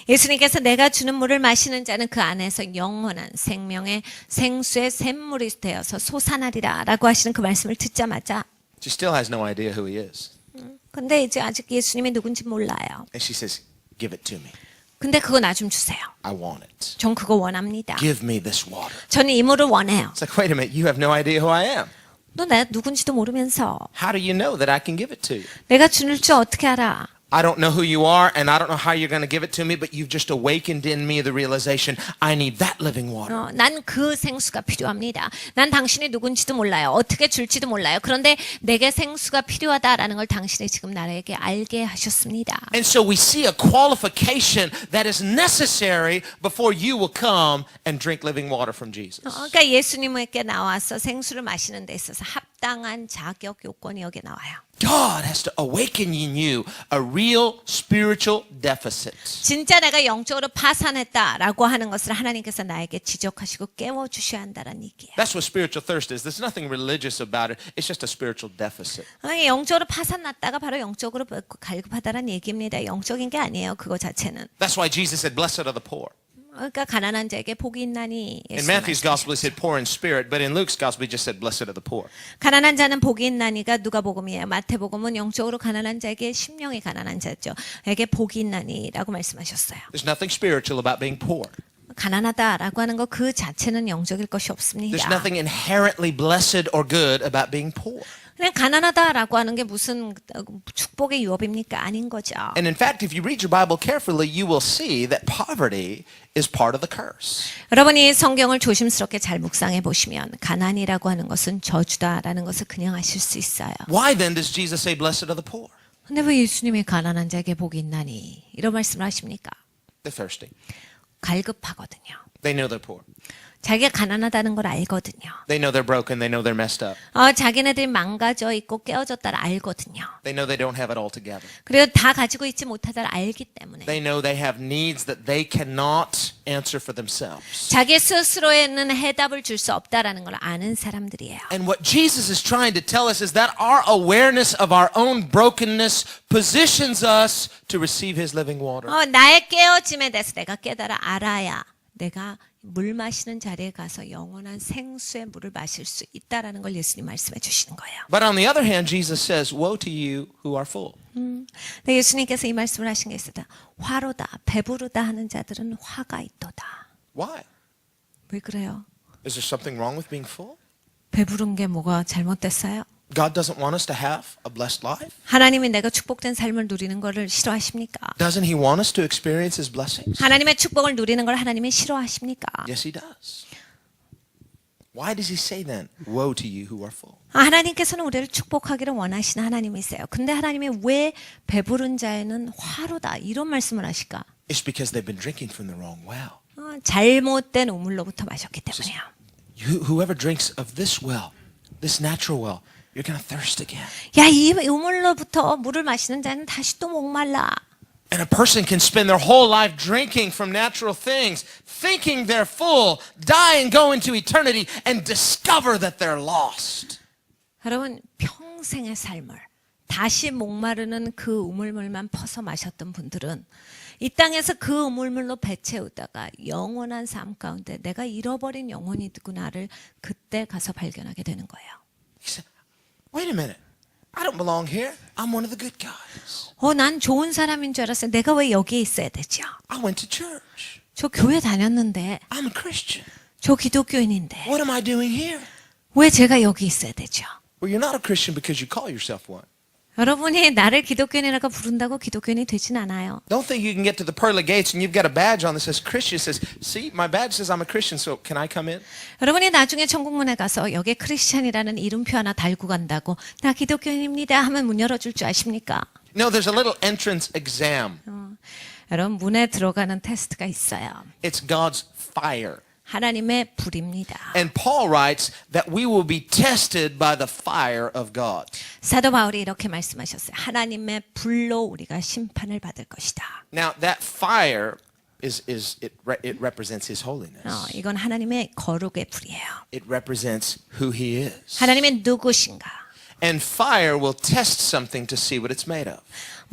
예수님께서 내가 주는 물을 마시는 자는 그 안에서 영원한 생명의 생수의 샘물이 되어서 솟아나리라라고 하시는 그 말씀을 듣자마자 She still has no idea who he is. 근데 이제 아직 예수님이 누군지 몰라요. And she says, give it to me. 근데 그거 나 좀 주세요. I want it. 전 그거 원합니다. Give me this water. 저는 이 물을 원해요. It's like, wait a minute, you have no idea who I am. 너 내가 누군지도 모르면서 How do you know that I can give it to you? 내가 주는 줄 어떻게 알아? I don't know who you are, and I don't know how you're going to give it to me, but you've just awakened in me the realization I need that living water. 난 그 생수가 필요합니다. 난 당신이 누군지도 몰라요. 어떻게 줄지도 몰라요. 그런데 내게 생수가 필요하다라는 걸 당신이 지금 나에게 알게 하셨습니다. And so we see a qualification that is necessary before you will come and drink living water from Jesus. 그러니까 예수님께 나와서 생수를 마시는 데 있어서 합당한 자격 요건이 여기 나와요. God has to awaken in you a real spiritual deficit. 진짜 내가 영적으로 파산했다라고 하는 것을 하나님께서 나에게 지적하시고 깨워주셔야 한다는 얘기예요. That's what spiritual thirst is. There's nothing religious about it. It's just a spiritual deficit. 영적으로 파산났다가 바로 영적으로 갈급하다는 얘기입니다. 영적인 게 아니에요. 그거 자체는. That's why Jesus said, blessed are the poor. 그러니까 가난한 자에게 복이 있나니. In Matthew's gospel he said poor in spirit, but in Luke's gospel he just said blessed are the poor. 가난한 자는 복이 있나니가 누가복음이에요. 마태복음은 영적으로 가난한 자에게 심령이 가난한 자죠. 에게 복이 있나니라고 말씀하셨어요. There's nothing spiritual about being poor. 가난하다라고 하는 거 그 자체는 영적일 것이 There's 없습니다. nothing inherently blessed or good about being poor. 그냥 가난하다라고 하는 게 무슨 축복의 유업입니까? 아닌 거죠. And in fact, if you read your Bible carefully, you will see that poverty is part of the curse. 여러분이 성경을 조심스럽게 잘 묵상해 보시면 가난이라고 하는 것은 저주다라는 것을 그냥 아실 수 있어요. Why then does Jesus say blessed are the poor? 근데 왜 예수님이 가난한 자에게 복이 있나니 이런 말씀을 하십니까? They're thirsty. 갈급하거든요. They know they're poor. 자기가 가난하다는 걸 알거든요. They know they're broken. They know they're messed up. 자기네들이 망가져 있고 깨어졌다를 알거든요. They know they don't have it all together. 그리고 다 가지고 있지 못하다를 알기 때문에 They know they have needs that they cannot answer for themselves. 자기 스스로에는 해답을 줄 수 없다라는 걸 아는 사람들이에요. And what Jesus is trying to tell us is that our awareness of our own brokenness positions us to receive His living water. 나의 깨어짐에 대해서 내가 깨달아 알아야 내가 물 마시는 자리에 가서 영원한 생수의 물을 마실 수 있다라는 걸 예수님 말씀해 주시는 거예요. But on the other hand, Jesus says, woe to you who are full. 근데 예수님께서 이 말씀을 하신 게 있었다. 화로다, 배부르다 하는 자들은 화가 있도다. Why? 왜 그래요? Is there something wrong with being full? 배부른 게 뭐가 잘못됐어요? God doesn't want us to have a blessed life? 하나님이 내가 축복된 삶을 누리는 것을 싫어하십니까? Doesn't He want us to experience His blessings? 하나님의 축복을 누리는 걸 하나님이 싫어하십니까? Yes, He does. Why does He say then, woe to you who are full? 하나님께서는 우리를 축복하기를 원하시는 하나님이세요. 근데 하나님이 왜 배부른 자에는 화로다 이런 말씀을 하실까? It's because they've been drinking from the wrong well. 잘못된 우물로부터 마셨기 때문이에요. Whoever drinks of this well, this natural well, you're going to thirst again. 야, 이 우물로부터 물을 마시는 자는 다시 또 목말라. And a person can spend their whole life drinking from natural things, thinking they're full, die and go into eternity, and discover that they're lost. 여러분, 평생의 삶을 다시 목마르는 그 우물물만 퍼서 마셨던 분들은 이 땅에서 그 우물물로 배 채우다가 영원한 삶 가운데 내가 잃어버린 영혼이구나를 그때 가서 발견하게 되는 거예요. He said, wait a minute. I don't belong here. I'm one of the good guys. 난 좋은 사람인 줄 알았어요. 내가 왜 여기에 있어야 되죠? I went to church. 저 교회 다녔는데, I'm a Christian. 저 기독교인인데 What am I doing here? 왜 제가 여기 있어야 되죠? Well, you're not a Christian because you call yourself one. 여러분이 나를 기독교인이라고 부른다고 기독교인이 되진 않아요. Don't think you can get to the pearly gates and you've got a badge on that says Christian. It says, see, my badge says I'm a Christian, so can I come in? 여러분이 나중에 천국문에 가서 여기에 크리스찬이라는 이름표 하나 달고 간다고 나 기독교인입니다 하면 문 열어줄 줄 아십니까? No, there's a little entrance exam. 여러분 문에 들어가는 테스트가 있어요. It's God's fire. 하나님의 불입니다. And Paul writes that we will be tested by the fire of God. 사도 바울이 이렇게 말씀하셨어요. 하나님의 불로 우리가 심판을 받을 것이다. Now that fire it represents His holiness. 이건 하나님의 거룩의 불이에요. It represents who He is. 하나님의 누구신가? And fire will test something to see what it's made of.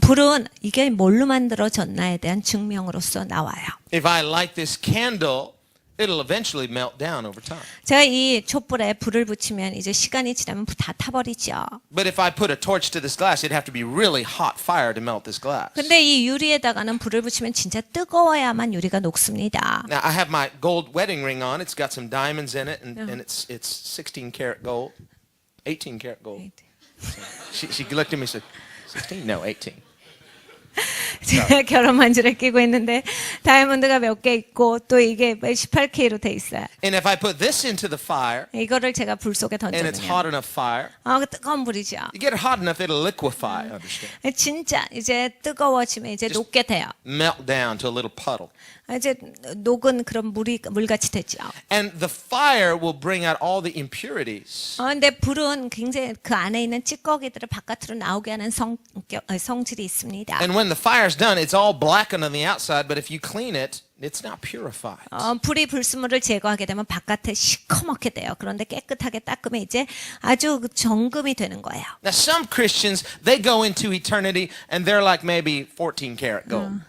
불은 이게 뭘로 만들어졌나에 대한 증명으로서 나와요. If I light this candle, it'll eventually melt down over time. 제가 이 촛불에 불을 붙이면 이제 시간이 지나면 다 타버리죠. But if I put a torch to this glass, it'd have to be really hot fire to melt this glass. 근데 이 유리에다가는 불을 붙이면 진짜 뜨거워야만 유리가 녹습니다. Now I have my gold wedding ring on. It's got some diamonds in it, and it's 16 karat gold, 18 karat gold. So she looked at me and said, 16? No, 18. 제가 결혼 반지를 끼고 있는데 다이아몬드가 몇 개 있고 또 이게 18K로 돼 있어요. And if I put this into the fire, 이거를 제가 불 속에 and it's hot 던져놓으면 enough fire, 뜨거운 불이죠. you get it hot enough, it'll liquefy. Understand? 진짜 이제 뜨거워지면 이제 녹게 돼요. Melt down to a little puddle. 이제 녹은 그런 물같이 되죠. And the fire will bring out all the impurities. 근데 불은 굉장히 그 안에 있는 찌꺼기들을 바깥으로 나오게 하는 성질이 있습니다. And when the fire's done, it's all blackened on the outside, but if you clean it, it's now purified. 불이 불순물을 제거하게 되면 바깥에 시커멓게 돼요. 그런데 깨끗하게 닦으면 이제 아주 정금이 되는 거예요. Now some Christians, they go into eternity and they're like maybe 14 karat gold.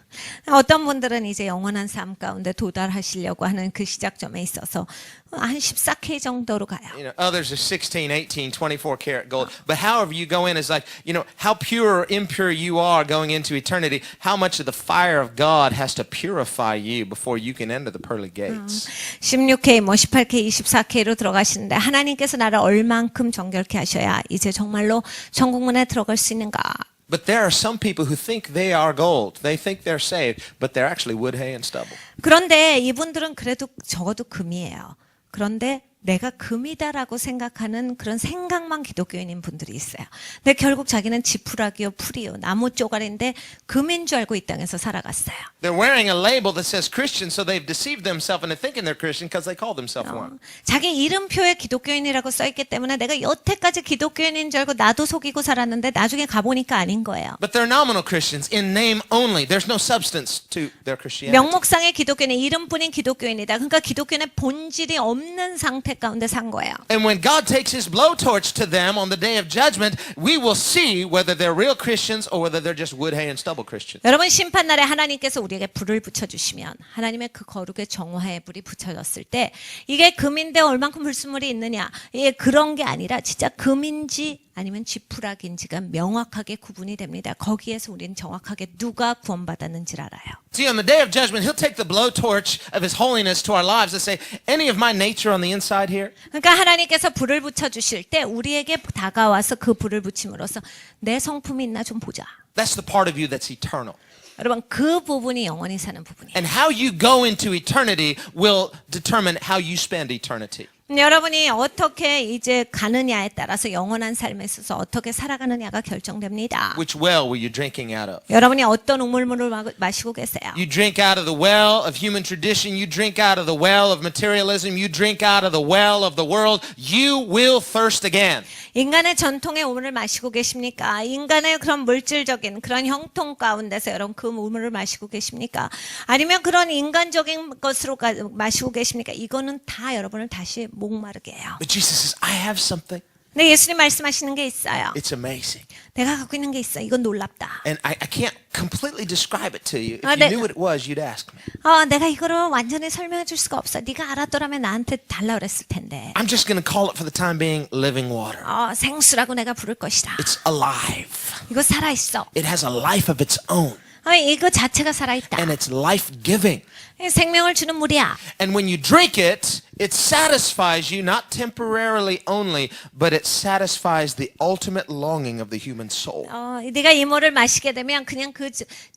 어떤 분들은 이제 영원한 삶 가운데 도달하시려고 하는 그 시작점에 있어서 한 14K 정도로 가요. You know, others are 16, 18, 24 karat gold. But however you go in is like, you know, how pure or impure you are going into eternity, how much of the fire of God has to purify you before you can enter the pearly gates. 16K, 18K, 24K로 들어가시는데 하나님께서 나를 얼만큼 정결케 하셔야 이제 정말로 천국문에 들어갈 수 있는가? But there are some people who think they are gold. They think they're saved, but they're actually wood, hay, and stubble. 그런데 이분들은 그래도 적어도 금이에요. 그런데 내가 금이다라고 생각하는 그런 생각만 기독교인인 분들이 있어요. 근데 결국 자기는 지푸라기요, 풀이요, 나무 쪼가리인데 금인 줄 알고 이 땅에서 살아갔어요. They're wearing a label that says Christian, so they've deceived themselves into thinking they're Christian because they call themselves one. 자기 이름표에 기독교인이라고 써있기 때문에 내가 여태까지 기독교인인 줄 알고 나도 속이고 살았는데 나중에 가보니까 아닌 거예요. But they're nominal Christians in name only. There's no substance to their Christianity. 명목상의 기독교인은 이름뿐인 기독교인이다. 그러니까 기독교인의 본질이 없는 상태 가운데 산 거예요. And when God takes His blowtorch to them on the day of judgment, we will see whether they're real Christians or whether they're just wood, hay, and stubble Christians. 여러분 심판날에 하나님께서 우리에게 불을 붙여주시면 하나님의 그 거룩의 정화의 불이 붙여졌을 때 이게 금인데 얼만큼 불순물이 있느냐 이게 그런 게 아니라 진짜 금인지 아니면 지푸라기인지가 명확하게 구분이 됩니다. 거기에서 우리는 정확하게 누가 구원받았는지를 알아요. See, on the day of judgment, He'll take the blowtorch of His holiness to our lives and say, any of my nature on the inside here? 그러니까 하나님께서 불을 붙여주실 때 우리에게 다가와서 그 불을 붙임으로써 내 성품이 있나 좀 보자. That's the part of you that's eternal. 여러분 그 부분이 영원히 사는 부분이에요. And how you go into eternity will determine how you spend eternity. 여러분이 어떻게 이제 가느냐에 따라서 영원한 삶에 있어서 어떻게 살아가느냐가 결정됩니다. Which well were you drinking out of? 여러분이 어떤 우물물을 마시고 계세요? You drink out of the well of human tradition. You drink out of the well of materialism. You drink out of the well of the world. You will thirst again. 인간의 전통의 우물을 마시고 계십니까? 인간의 그런 물질적인 그런 형통 가운데서 여러분 그 우물을 마시고 계십니까? 아니면 그런 인간적인 것으로 마시고 계십니까? 이거는 다 여러분을 다시 목마르게 해요. But Jesus says, I have something. 근데 예수님 말씀하시는 게 있어요. It's amazing. 내가 갖고 있는 게 있어. 이건 놀랍다. And I can't completely describe it to you. If 아, you 네. knew what it was, you'd ask me. 내가 이거를 완전히 설명해 줄 수가 없어. 네가 알았더라면 나한테 달라 그랬을 텐데. I'm just going to call it for the time being living water. 생수라고 내가 부를 것이다. It's alive. 이거 살아있어. It has a life of its own. 이거 자체가 살아있다. And it's life-giving. 생명을 주는 물이야. And when you drink it, it satisfies you not temporarily only, but it satisfies the ultimate longing of the human soul. 네가 이 물을 마시게 되면 그냥 그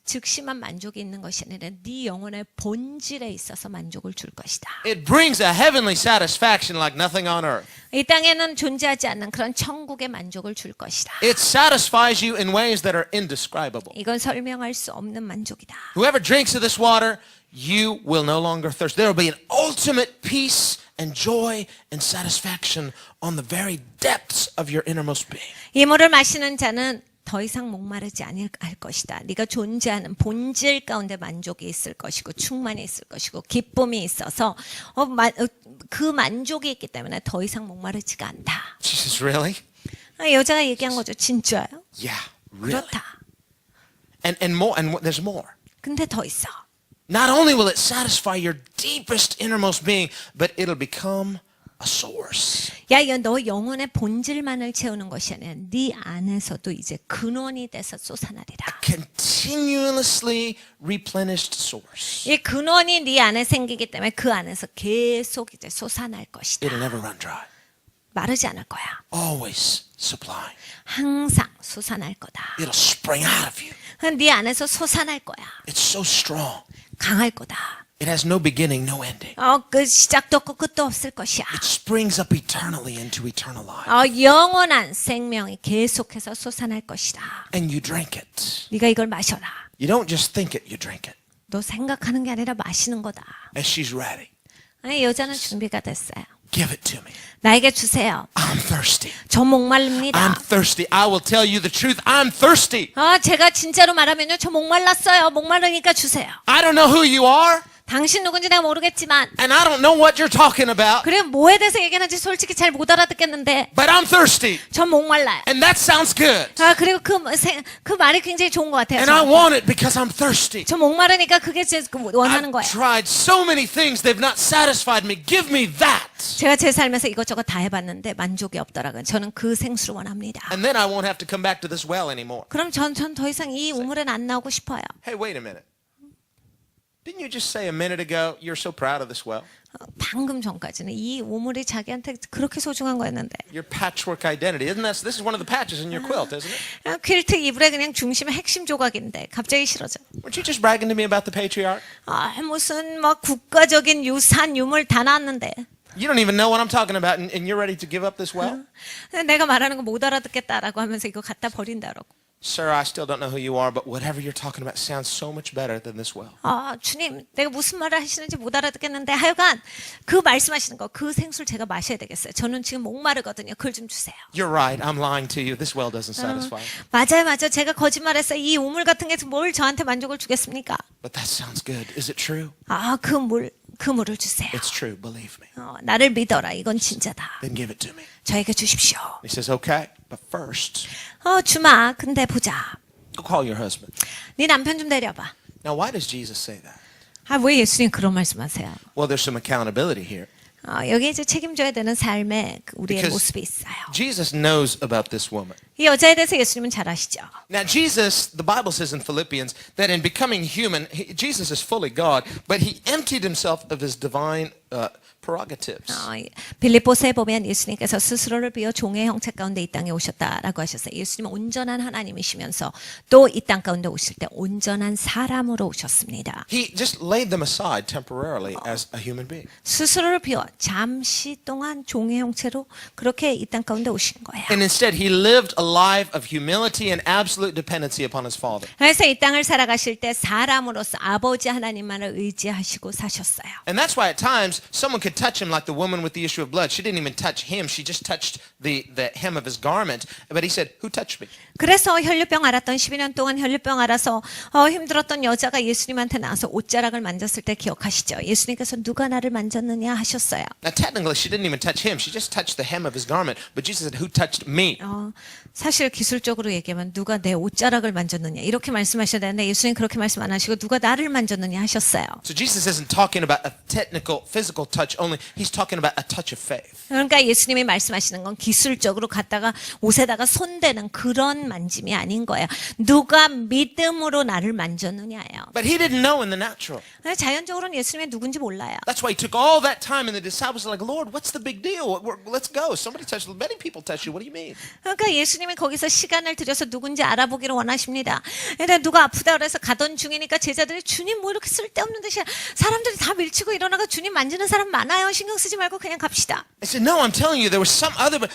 즉시만 만족이 있는 것이 아니라 네 영혼의 본질에 있어서 만족을 줄 것이다. It brings a heavenly satisfaction like nothing on earth. 이 땅에는 존재하지 않는 그런 천국의 만족을 줄 것이다. It satisfies you in ways that are indescribable. 이건 설명할 수 없는 만족이다. Whoever drinks of this water, you will no longer thirst. There will be an ultimate peace and joy and satisfaction on the very depths of your innermost being. 이 물을 마시는 자는 더 이상 목마르지 않을 것이다. 네가 존재하는 본질 가운데 만족이 있을 것이고 충만이 있을 것이고 기쁨이 있어서 그 만족이 있기 때문에 더 이상 목마르지가 않다. Jesus, really? 여자가 얘기한 거죠. 진짜요? Yeah, really. 그렇다. And more, and there's more. 근데 더 있어. Not only will it satisfy your deepest innermost being, but it'll become a source. 야, 너 영혼의 본질만을 채우는 것이 아니라 네 안에서도 이제 근원이 돼서 솟아나리라. Continuously replenished source. 이 근원이 네 안에 생기기 때문에 그 안에서 계속 이제 솟아날 것이다. It'll never run dry. 마르지 않을 거야. Always supplying. 항상 솟아날 거다. It'll spring out of you. 네 안에서 솟아날 거야. It's so strong. 강할 거다. It has no beginning, no ending. 그 시작도 없고 끝도 없을 것이야. It springs up eternally into eternal life. 영원한 생명이 계속해서 솟아날 것이다. And you drink it. 네가 이걸 마셔라. You don't just think it, you drink it. 너 생각하는 게 아니라 마시는 거다. As she's ready. 여자는 준비가 됐어요. Give it to me. 나에게 주세요. I'm thirsty. 저 목말릅니다. I'm thirsty. I will tell you the truth. I'm thirsty. 제가 진짜로 말하면요. 저 목말랐어요. 목마르니까 주세요. I don't know who you are. 당신 누군지 내가 모르겠지만 And I don't know what you're talking about. 그래 뭐에 대해서 얘기하는지 솔직히 잘 못 알아듣겠는데 But I'm thirsty. 전 목말라요. And that sounds good. 그리고 그 말이 굉장히 좋은 것 같아요. And I want it because I'm thirsty. 저 목마르니까 그게 제 원하는 I've 거예요. tried so many things. They've not satisfied me. Give me that. 제가 제 삶에서 이것저것 다 해봤는데 만족이 없더라고요. 저는 그 생수를 원합니다. And then I won't have to come back to this well anymore. 그럼 전 더 이상 이 우물엔 안 나오고 싶어요. Hey, wait a minute. Didn't you just say a minute ago you're so proud of this well? 방금 전까지는 이 우물이 자기한테 그렇게 소중한 거였는데. Your patchwork identity. This is one of the patches in your quilt, isn't it? 퀼트 이불의 그냥 중심의 핵심 조각인데 갑자기 싫어져. Weren't you just bragging to me about the patriarch? 무슨 막 국가적인 유산 유물 다 나왔는데. You don't even know what I'm talking about and you're ready to give up this well? 내가 말하는 거 못 알아듣겠다라고 하면서 이거 갖다 버린다라고. Sir, I still don't know who you are, but whatever you're talking about sounds so much better than this well. 주님, 내가 무슨 말을 하시는지 못 알아듣겠는데 하여간 그 말씀하시는 거, 그 생수를 제가 마셔야 되겠어요. 저는 지금 목마르거든요. 그걸 좀 주세요. You're right. I'm lying to you. This well doesn't satisfy. 맞아요. 제가 거짓말했어요. 이 우물 같은 게 뭘 저한테 만족을 주겠습니까? But that sounds good. Is it true? 그 물을 주세요. It's true. Believe me. 나를 믿어라. 이건 진짜다. Then give it to me. 저에게 주십시오. He says, okay, but first, 주마. 근데 보자. go call your husband. 네 남편 좀 데려봐. Now, why does Jesus say that? 왜 예수님 그런 말씀하세요? Well, there's some accountability here. 여기 이제 책임져야 되는 삶의 우리의 Because 모습이 있어요. Jesus knows about this woman. 이 여자에 대해서 예수님은 잘 아시죠. Now Jesus, the Bible says in Philippians that in becoming human, Jesus is fully God, but he emptied himself of his divine prerogatives. 빌립보서에 보면 예수님께서 스스로를 비워 종의 형체 가운데 이 땅에 오셨다라고 하셨어요. 예수님은 온전한 하나님이시면서 또 이 땅 가운데 오실 때 온전한 사람으로 오셨습니다. He just laid them aside temporarily as a human being. 스스로를 비워 잠시 동안 종의 형체로 그렇게 이 땅 가운데 오신 거예요. And instead he lived a life of humility and absolute dependency upon his Father. 그래서 이 땅을 살아가실 때 사람으로서 아버지 하나님만을 의지하시고 사셨어요. And that's why at times someone could touch him like the woman with the issue of blood. She didn't even touch him. She just touched the hem of his garment. But he said, "Who touched me?" 그래서 혈류병 앓았던 12년 동안 혈류병 앓아서 힘들었던 여자가 예수님한테 나와서 옷자락을 만졌을 때 기억하시죠? 예수님께서 누가 나를 만졌느냐 하셨어요. Now technically she didn't even touch him. She just touched the hem of his garment. But Jesus said, "Who touched me?" 사실 기술적으로 얘기하면 누가 내 옷자락을 만졌느냐 이렇게 말씀하셔야 되는데 예수님 그렇게 말씀 안 하시고 누가 나를 만졌느냐 하셨어요. So Jesus isn't talking about a technical physical touch only. He's talking about a touch of faith. 그러니까 예수님이 말씀하시는 건 기술적으로 갖다가 옷에다가 손대는 그런 만짐이 아닌 거예요. 누가 믿음으로 나를 만졌느냐예요. But he didn't know in the natural. 자연적으로는 예수님이 누군지 몰라요. That's why he took all that time and the disciples were like, "Lord, what's the big deal? Let's go. Somebody touched you. Many people touched you. What do you mean?" 그러니까 예수님이 거기서 시간을 들여서 누군지 알아보기를 원하십니다. 근데 누가 아프다 그래서 가던 중이니까 제자들이 주님 뭐 이렇게 쓸데없는 듯이 사람들이 다 밀치고 일어나가 주님 만지는 사람 많아요. 신경 쓰지 말고 그냥 갑시다. They said, "No, I'm telling you, there was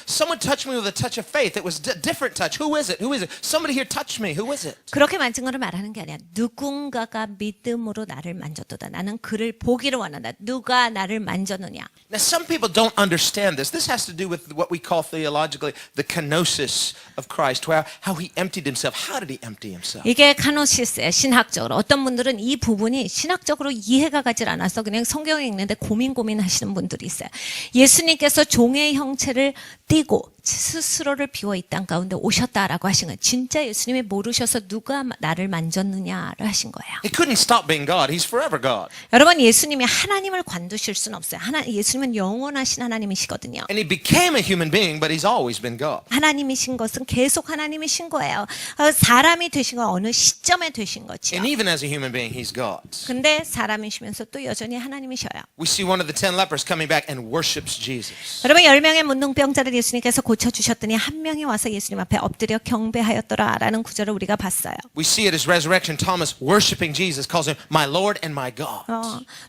someone touched me with a touch of faith. It was a different touch. Who is it? Who is it? Somebody here touched me. Who is it?" 그렇게 만진 거를 말하는 게 아니야. 누군가가 믿음으로 나를 만졌도다. 나는 그를 보기를 원한다. 누가 나를 만졌느냐. Now, some people don't understand this. This has to do with what we call theologically the kenosis of Christ, how he emptied himself. How did he empty himself? 이게 카노시스예요. 신학적으로. 어떤 분들은 이 부분이 신학적으로 이해가 가질 않아서 그냥 성경에 읽는데 고민하시는 분들이 있어요. 예수님께서 종의 형체를 띠고 스스로를 비워 이 땅 가운데 오셨다라고 하신 거예요. 진짜 예수님이 모르셔서 누가 나를 만졌느냐를 하신 거예요. He couldn't stop being God. He's forever God. 여러분 예수님이 하나님을 관두실 수는 없어요. 예수님은 영원하신 하나님이시거든요. And he became a human being, but he's always been God. 하나님이신 것은 계속 하나님이신 거예요. 사람이 되신 건 어느 시점에 되신 거지요. And even as a human being, he's God. 근데 사람이시면서 또 여전히 하나님이셔요. We see one of the 10 lepers coming back and worships Jesus. 여러분 10명의 문둥병자를 예수님께서 고쳐주셨더니 한 명이 와서 예수님 앞에 엎드려 경배하였더라라는 구절을 우리가 봤어요. We see it as resurrection. Thomas worshiping Jesus calls him my Lord and my God.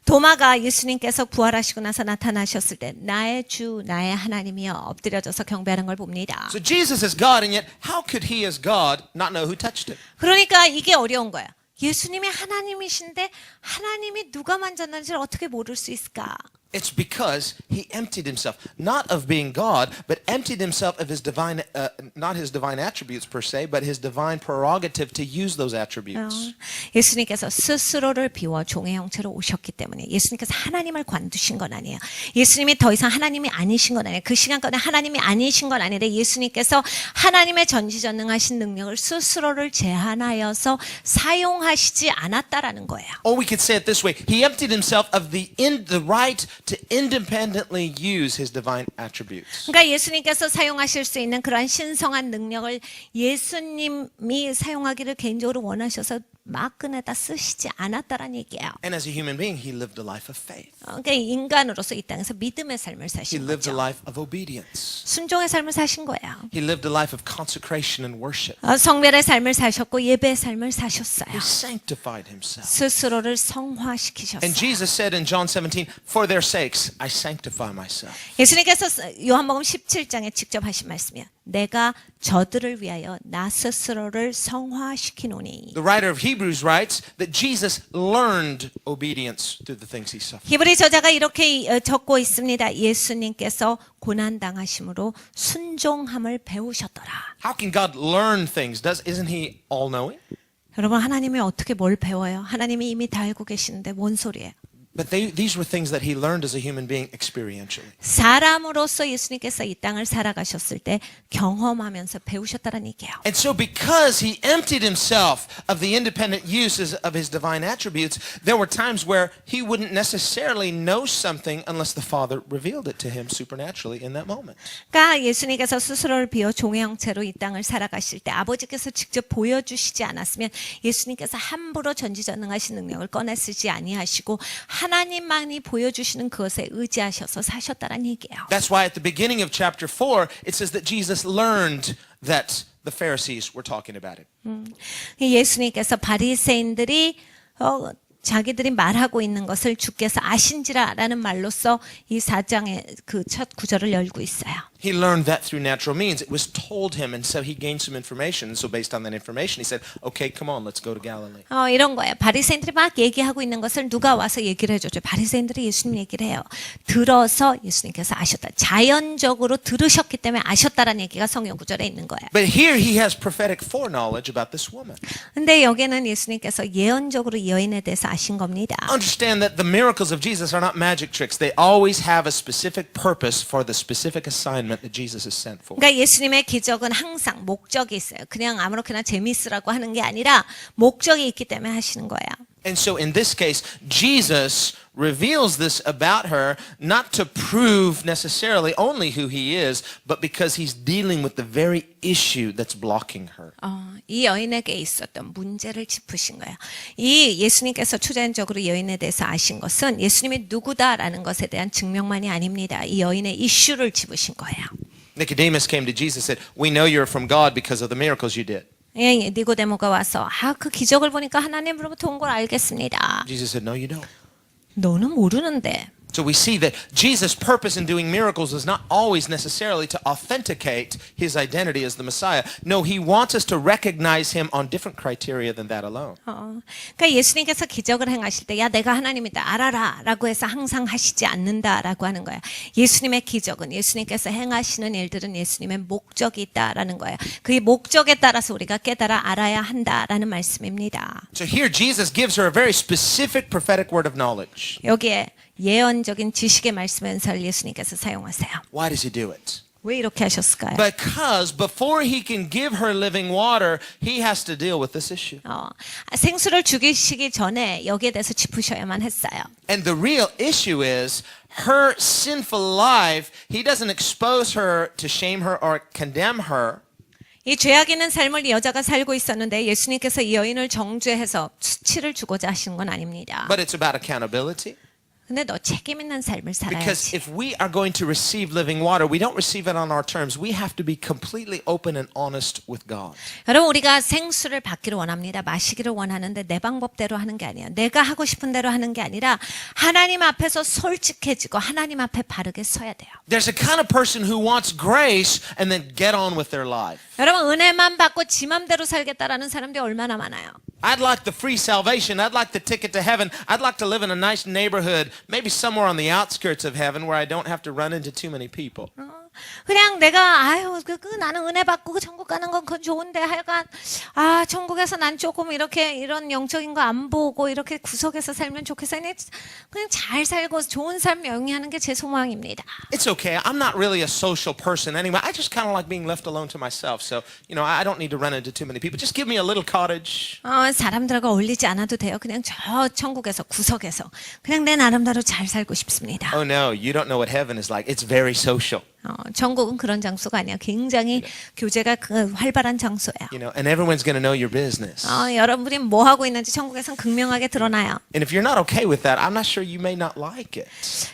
도마가 예수님께서 부활하시고 나서 나타나셨을 때 나의 주 나의 하나님이여 엎드려져서 경배하는 걸 봅니다. So Jesus is God, and yet how could he as God not know who touched him? 그러니까 이게 어려운 거야. 예수님이 하나님이신데 하나님이 누가 만졌는지를 어떻게 모를 수 있을까? It's because he emptied himself, not of being God, but emptied himself of his divine, not his divine attributes per se, but his divine prerogative to use those attributes. 예수님께서 스스로를 비워 종의 형체로 오셨기 때문에 예수님께서 하나님을 관두신 건 아니에요. 예수님이 더 이상 하나님이 아니신 건 아니에요. 그 시간까지 하나님이 아니신 건 아닌데 예수님께서 하나님의 전지전능하신 능력을 스스로를 제한하여서 사용하시지 않았다라는 거예요. Or we could say it this way: he emptied himself of the right to independently use his divine attributes. 그러니까 예수님께서 사용하실 수 있는 그러한 신성한 능력을 예수님이 사용하기를 개인적으로 원하셔서 막 꺼내다 쓰시지 않았다라는 얘기예요. And as a human being, he lived a life of faith. 그러니까 인간으로서 이 땅에서 믿음의 삶을 He 사신 lived a 거죠. life of obedience. 순종의 삶을 사신 거예요. He lived a life of consecration and worship. 성별의 삶을 사셨고 예배의 삶을 사셨어요. He sanctified himself. 스스로를 성화시키셨어요. And Jesus said in John 17, "For their sakes I sanctify myself." 예수님께서 요한복음 17장에 직접 하신 말씀이에요. 내가 저들을 위하여 나 스스로를 성화시키노니. The writer of Hebrews writes that Jesus learned obedience through the things he suffered. 히브리 저자가 이렇게 적고 있습니다. 예수님께서 고난 당하심으로 순종함을 배우셨더라. How can God learn things? Isn't he all-knowing? 여러분 하나님이 어떻게 뭘 배워요? 하나님이 이미 다 알고 계시는데 뭔 소리예요? But these were things that he learned as a human being experientially. 사람으로서 예수님께서 이 땅을 살아가셨을 때 경험하면서 배우셨다는 얘기예요. And so because he emptied himself of the independent uses of his divine attributes, there were times where he wouldn't necessarily know something unless the Father revealed it to him supernaturally in that moment. 그러니까 예수님께서 스스로를 비워 종의 형체로 이 땅을 살아가실 때 아버지께서 직접 보여주시지 않았으면 예수님께서 함부로 전지전능하신 능력을 꺼내 쓰지 아니하시고 하나님만이 보여주시는 그것에 의지하셔서 사셨다는 얘기예요. That's why at the beginning of chapter 4, it says that Jesus learned that the Pharisees were talking about him. 예수님께서 바리새인들이 자기들이 말하고 있는 것을 주께서 아신지라라는 말로써 이 4장의 그 첫 구절을 열고 있어요. He learned that through natural means. It was told him, and so he gained some information. So based on that information, he said, "Okay, come on, let's go to Galilee." 이런 거예요. 바리새인들이 막 얘기하고 있는 것을 누가 와서 얘기를 해줬죠. 바리새인들이 예수님 얘기를 해요. 들어서 예수님께서 아셨다. 자연적으로 들으셨기 때문에 아셨다라는 얘기가 성경 구절에 있는 거예요. But here he has prophetic foreknowledge about this woman. 근데 여기는 예수님께서 예언적으로 이 여인에 대해서 아신 겁니다. Understand that the miracles of Jesus are not magic tricks. They always have a specific purpose for the specific assignment that Jesus is sent for. 그러니까 예수님의 기적은 항상 목적이 있어요. 그냥 아무렇게나 재미있으라고 하는 게 아니라 목적이 있기 때문에 하시는 거예요. And so in this case, Jesus reveals this about her not to prove necessarily only who he is, but because he's dealing with the very issue that's blocking her. 이 여인에게 있었던 문제를 짚으신 거예요. 이 예수님께서 초자연적으로 여인에 대해서 아신 것은 예수님이 누구다라는 것에 대한 증명만이 아닙니다. 이 여인의 이슈를 짚으신 거예요. Nicodemus came to Jesus and said, "We know you're from God because of the miracles you did." 니고데모가 와서 그 기적을 보니까 하나님으로부터 온 걸 알겠습니다. Jesus said, "No, you don't." 너는 모르는데. So we see that Jesus' purpose in doing miracles is not always necessarily to authenticate his identity as the Messiah. No, he wants us to recognize him on different criteria than that alone. 그러니까 예수님께서 기적을 행하실 때, 야, 내가 하나님이다, 알아라라고 해서 항상 하시지 않는다라고 하는 거예요. 예수님의 기적은 예수님께서 행하시는 일들은 예수님의 목적이 있다라는 거예요. 그 목적에 따라서 우리가 깨달아 알아야 한다라는 말씀입니다. So here Jesus gives her a very specific prophetic word of knowledge. 여기에 예언적인 지식의 말씀 연설을 예수님께서 사용하세요. Why does he do it? 왜 이렇게 하셨을까요? Because before he can give her living water, he has to deal with this issue. 생수를 죽이시기 전에 여기에 대해서 짚으셔야만 했어요. And the real issue is her sinful life. He doesn't expose her to shame her or condemn her. 이 죄악 있는 삶을 이 여자가 살고 있었는데 예수님께서 이 여인을 정죄해서 수치를 주고자 하신 건 아닙니다. But it's about accountability. 근데 너 책임 있는 삶을 Because 살아야지. if we are going to receive living water, we don't receive it on our terms. We have to be completely open and honest with God. 여러분 우리가 생수를 받기를 원합니다. 마시기를 원하는데 내 방법대로 하는 게 아니에요. 내가 하고 싶은 대로 하는 게 아니라 하나님 앞에서 솔직해지고 하나님 앞에 바르게 서야 돼요. There's a kind of person who wants grace and then get on with their life. 여러분 은혜만 받고 지 맘대로 살겠다라는 사람들이 얼마나 많아요. I'd like the free salvation. I'd like the ticket to heaven. I'd like to live in a nice neighborhood, maybe somewhere on the outskirts of heaven where I don't have to run into too many people. 그냥 내가 나는 은혜 받고 천국 가는 건 그건 좋은데 하여간 천국에서 난 조금 이렇게 이런 영적인 거 안 보고 이렇게 구석에서 살면 좋겠어요. 그냥 잘 살고 좋은 삶 영위하는 게 제 소망입니다. It's okay. I'm not really a social person anyway. I just kind of like being left alone to myself. So, I don't need to run into too many people. Just give me a little cottage. 사람들하고 어울리지 않아도 돼요. 그냥 저 천국에서 구석에서 그냥 내 나름대로 잘 살고 싶습니다. Oh no, you don't know what heaven is like. It's very social. 천국은 그런 장소가 아니야. 굉장히 교제가 활발한 장소야. And everyone's going to know your business. 여러분이 뭐 하고 있는지 천국에선 극명하게 드러나요. And if you're not okay with that, I'm not sure you may not like it.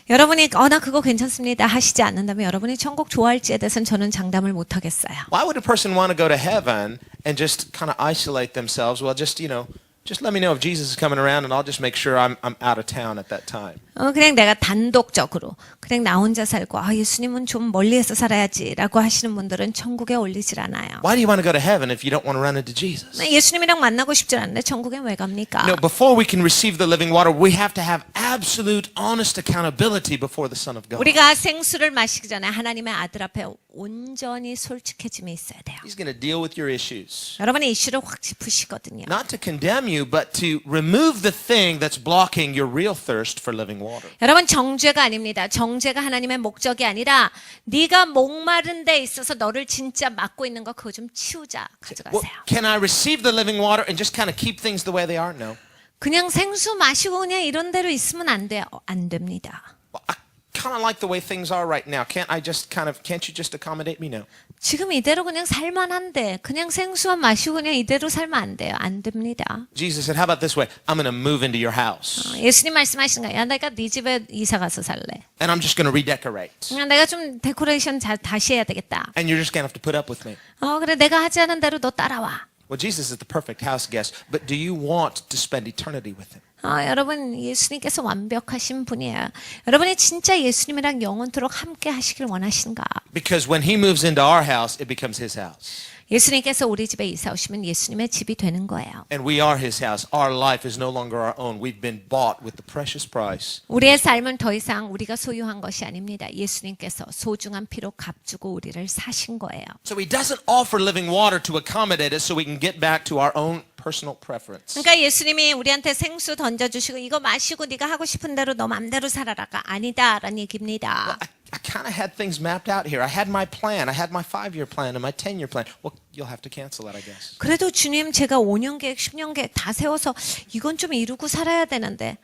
여러분이 나 그거 괜찮습니다 하시지 않는다면 여러분이 천국 좋아할지에 대해서는 저는 장담을 못 하겠어요. Why would a person want to go to heaven and just kind of isolate themselves? Well, just let me know if Jesus is coming around and I'll just make sure I'm out of town at that time. 그냥 내가 단독적으로 그냥 나 혼자 살고 예수님은 좀 멀리해서 살아야지라고 하시는 분들은 천국에 올리질 않아요. Why do you want to go to heaven if you don't want to run into Jesus? 예수님이랑 만나고 싶지 않은데 천국에 왜 갑니까? No, before we can receive the living water, we have to have absolute, honest accountability before the Son of God. 우리가 생수를 마시기 전에 하나님의 아들 앞에 온전히 솔직해짐이 있어야 돼요. He's going to deal with your issues. 여러분의 이슈를 확 짚으시거든요. Not to condemn you, but to remove the thing that's blocking your real thirst for living water. 여러분 정죄가 아닙니다. 정죄가 하나님의 목적이 아니라 네가 목마른 데 있어서 너를 진짜 막고 있는 거 그거 좀 치우자 Well, 가져가세요. can I receive the living water and just kind of keep things the way they are? No. 그냥 생수 마시고 그냥 이런 대로 있으면 안 돼요. 안 됩니다. Well, I kind of like the way things are right now. Can't you just accommodate me? No. 지금 이대로 그냥 살만한데 그냥 생수만 마시고 그냥 이대로 살면 안 돼요. 안 됩니다. Jesus said, how about this way? I'm going to move into your house. 예수님 말씀하신 거예요. 야, 내가 네 집에 이사 가서 살래. And I'm just going to redecorate. 그냥 내가 좀 데코레이션 다시 해야 되겠다. And you're just going to have to put up with me. 그래 내가 하지 않은 대로 너 따라와. Well, Jesus is the perfect house guest, but do you want to spend eternity with him? 여러분 예수님께서 완벽하신 분이에요. 여러분이 진짜 예수님이랑 영원토록 함께 하시길 원하신가? Because when he moves into our house, it becomes his house. 예수님께서 우리 집에 이사 오시면 예수님의 집이 되는 거예요. And we are his house. Our life is no longer our own. We've been bought with the precious price. 우리의 삶은 더 이상 우리가 소유한 것이 아닙니다. 예수님께서 소중한 피로 값주고 우리를 사신 거예요. So he doesn't offer living water to accommodate us so we can get back to our own personal preference. 그러니까 예수님이 우리한테 생수 던져주시고 이거 마시고 네가 하고 싶은 대로 너 맘대로 살아라가 아니다라는 얘기입니다. I kind of had things mapped out here. I had my plan. I had my 5-year plan and my 10-year plan. Well, you'll have to cancel that, I guess. 그래도 주님 제가 5년 계획, 10년 계획 다 세워서 이건 좀 이루고 살아야 되는데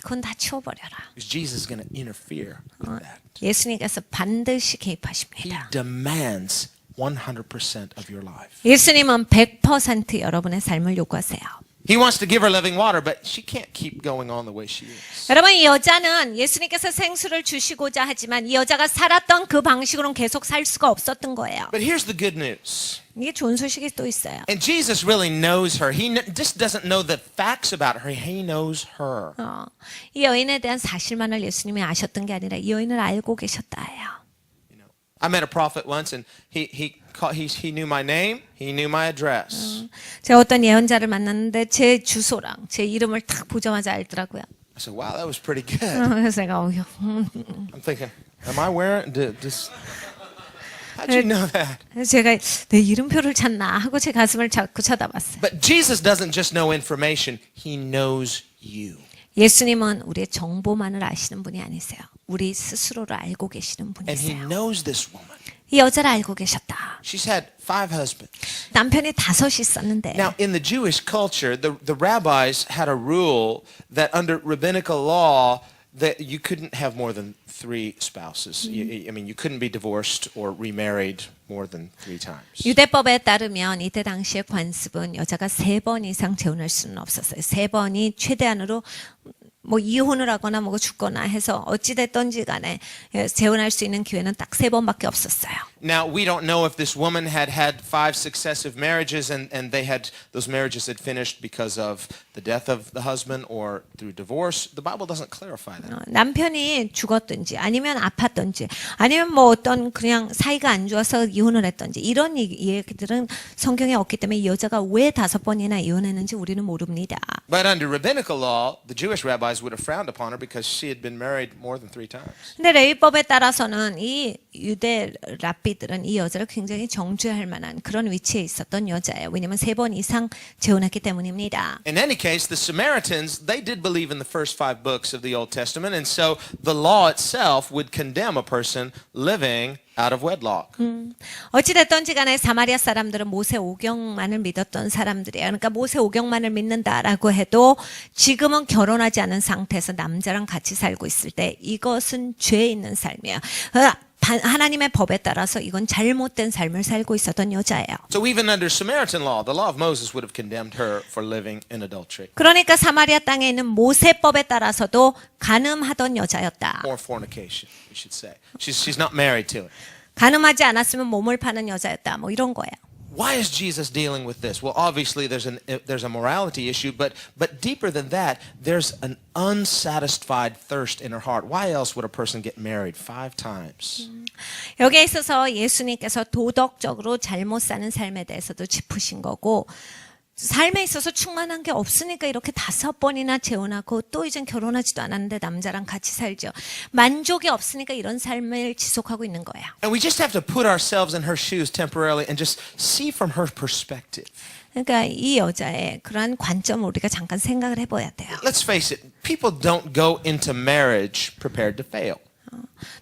그건 다 치워버려라. Because Jesus is going to interfere with that. 예수님께서 반드시 He 개입하십니다. demands 100% of your life. 예수님은 100% 여러분의 삶을 요구하세요. He wants to give her living water, but she can't keep going on the way she is. 여러분 이 여자는 예수님께서 생수를 주시고자 하지만 이 여자가 살았던 그 방식으로는 계속 살 수가 없었던 거예요. But here's the good news. 이게 좋은 소식이 또 있어요. And Jesus really knows her. He just doesn't know the facts about her. He knows her. 이 여인에 대한 사실만을 예수님이 아셨던 게 아니라 이 여인을 알고 계셨다예요. I met a prophet once, and he knew my name, he knew my address. 제가 어떤 예언자를 만났는데 제 주소랑 제 이름을 딱 보자마자 알더라고요. I said, "Wow, that was pretty good." 그래서 제가 I'm thinking, am I wearing this? How'd you know that? 제가 내 이름표를 찾나 하고 제 가슴을 자꾸 쳐다봤어요. But Jesus doesn't just know information; He knows you. 예수님은 우리의 정보만을 아시는 분이 아니세요. 우리 스스로를 알고 계시는 And He 분이세요. knows this woman. 이 여자를 알고 계셨다. She's had 5 husbands. 남편이 5이 있었는데 Now, in the Jewish culture, the rabbis had a rule that under rabbinical law that you couldn't have more than 3 spouses. I mean, you couldn't be divorced or remarried more than 3 times. 유대법에 따르면 이때 당시의 관습은 여자가 3번 이상 재혼할 수는 없었어요. 3번이 최대한으로 뭐 이혼을 하거나 뭐 죽거나 해서 어찌 됐던지 간에 재혼할 수 있는 기회는 딱 3번밖에 없었어요. Now, we don't know if this woman had 5 successive marriages and those marriages had finished because of the death of the husband or through divorce. The Bible doesn't clarify that. 남편이 죽었든지 아니면 아팠든지 아니면 뭐 어떤 그냥 사이가 안 좋아서 이혼을 했든지 이런 얘기들은 성경에 없기 때문에 이 여자가 왜 5번이나 이혼했는지 우리는 모릅니다. But under rabbinical law, the Jewish rabbis would have frowned upon her because she had been married more than 3 times. 근데 레위법에 따라서는 이 유대 랍비들은 이 여자를 굉장히 정죄할 만한 그런 위치에 있었던 여자예요. 왜냐하면 3번 이상 재혼했기 때문입니다. In any case, the Samaritans, they did believe in the first 5 books of the Old Testament, and so the law itself would condemn a person living out of wedlock. 어찌 됐던지 간에 사마리아 사람들은 모세 오경만을 믿었던 사람들이에요. 그러니까 모세 오경만을 믿는다라고 해도 지금은 결혼하지 않은 상태에서 남자랑 같이 살고 있을 때 이것은 죄 있는 삶이에요. 하나님의 법에 따라서 이건 잘못된 삶을 살고 있었던 여자예요. So even under Samaritan law, the law of Moses would have condemned her for living in adultery. 그러니까 사마리아 땅에 있는 모세법에 따라서도 간음하던 여자였다. Or fornication, we should say. She's not married to it. 간음하지 않았으면 몸을 파는 여자였다. 뭐 이런 거예요. Why is Jesus dealing with this? Well, obviously there's a morality issue, but deeper than that, there's an unsatisfied thirst in her heart. Why else would a person get married 5 times? 여기에 있어서 예수님께서 도덕적으로 잘못 사는 삶에 대해서도 짚으신 거고 삶에 있어서 충만한 게 없으니까 이렇게 5번이나 재혼하고 또 이젠 결혼하지도 않았는데 남자랑 같이 살죠. 만족이 없으니까 이런 삶을 지속하고 있는 거예요. And we just have to put ourselves in her shoes temporarily and just see from her perspective. 그러니까 이 여자의 그러한 관점을 우리가 잠깐 생각을 해봐야 돼요. Let's face it, people don't go into marriage prepared to fail.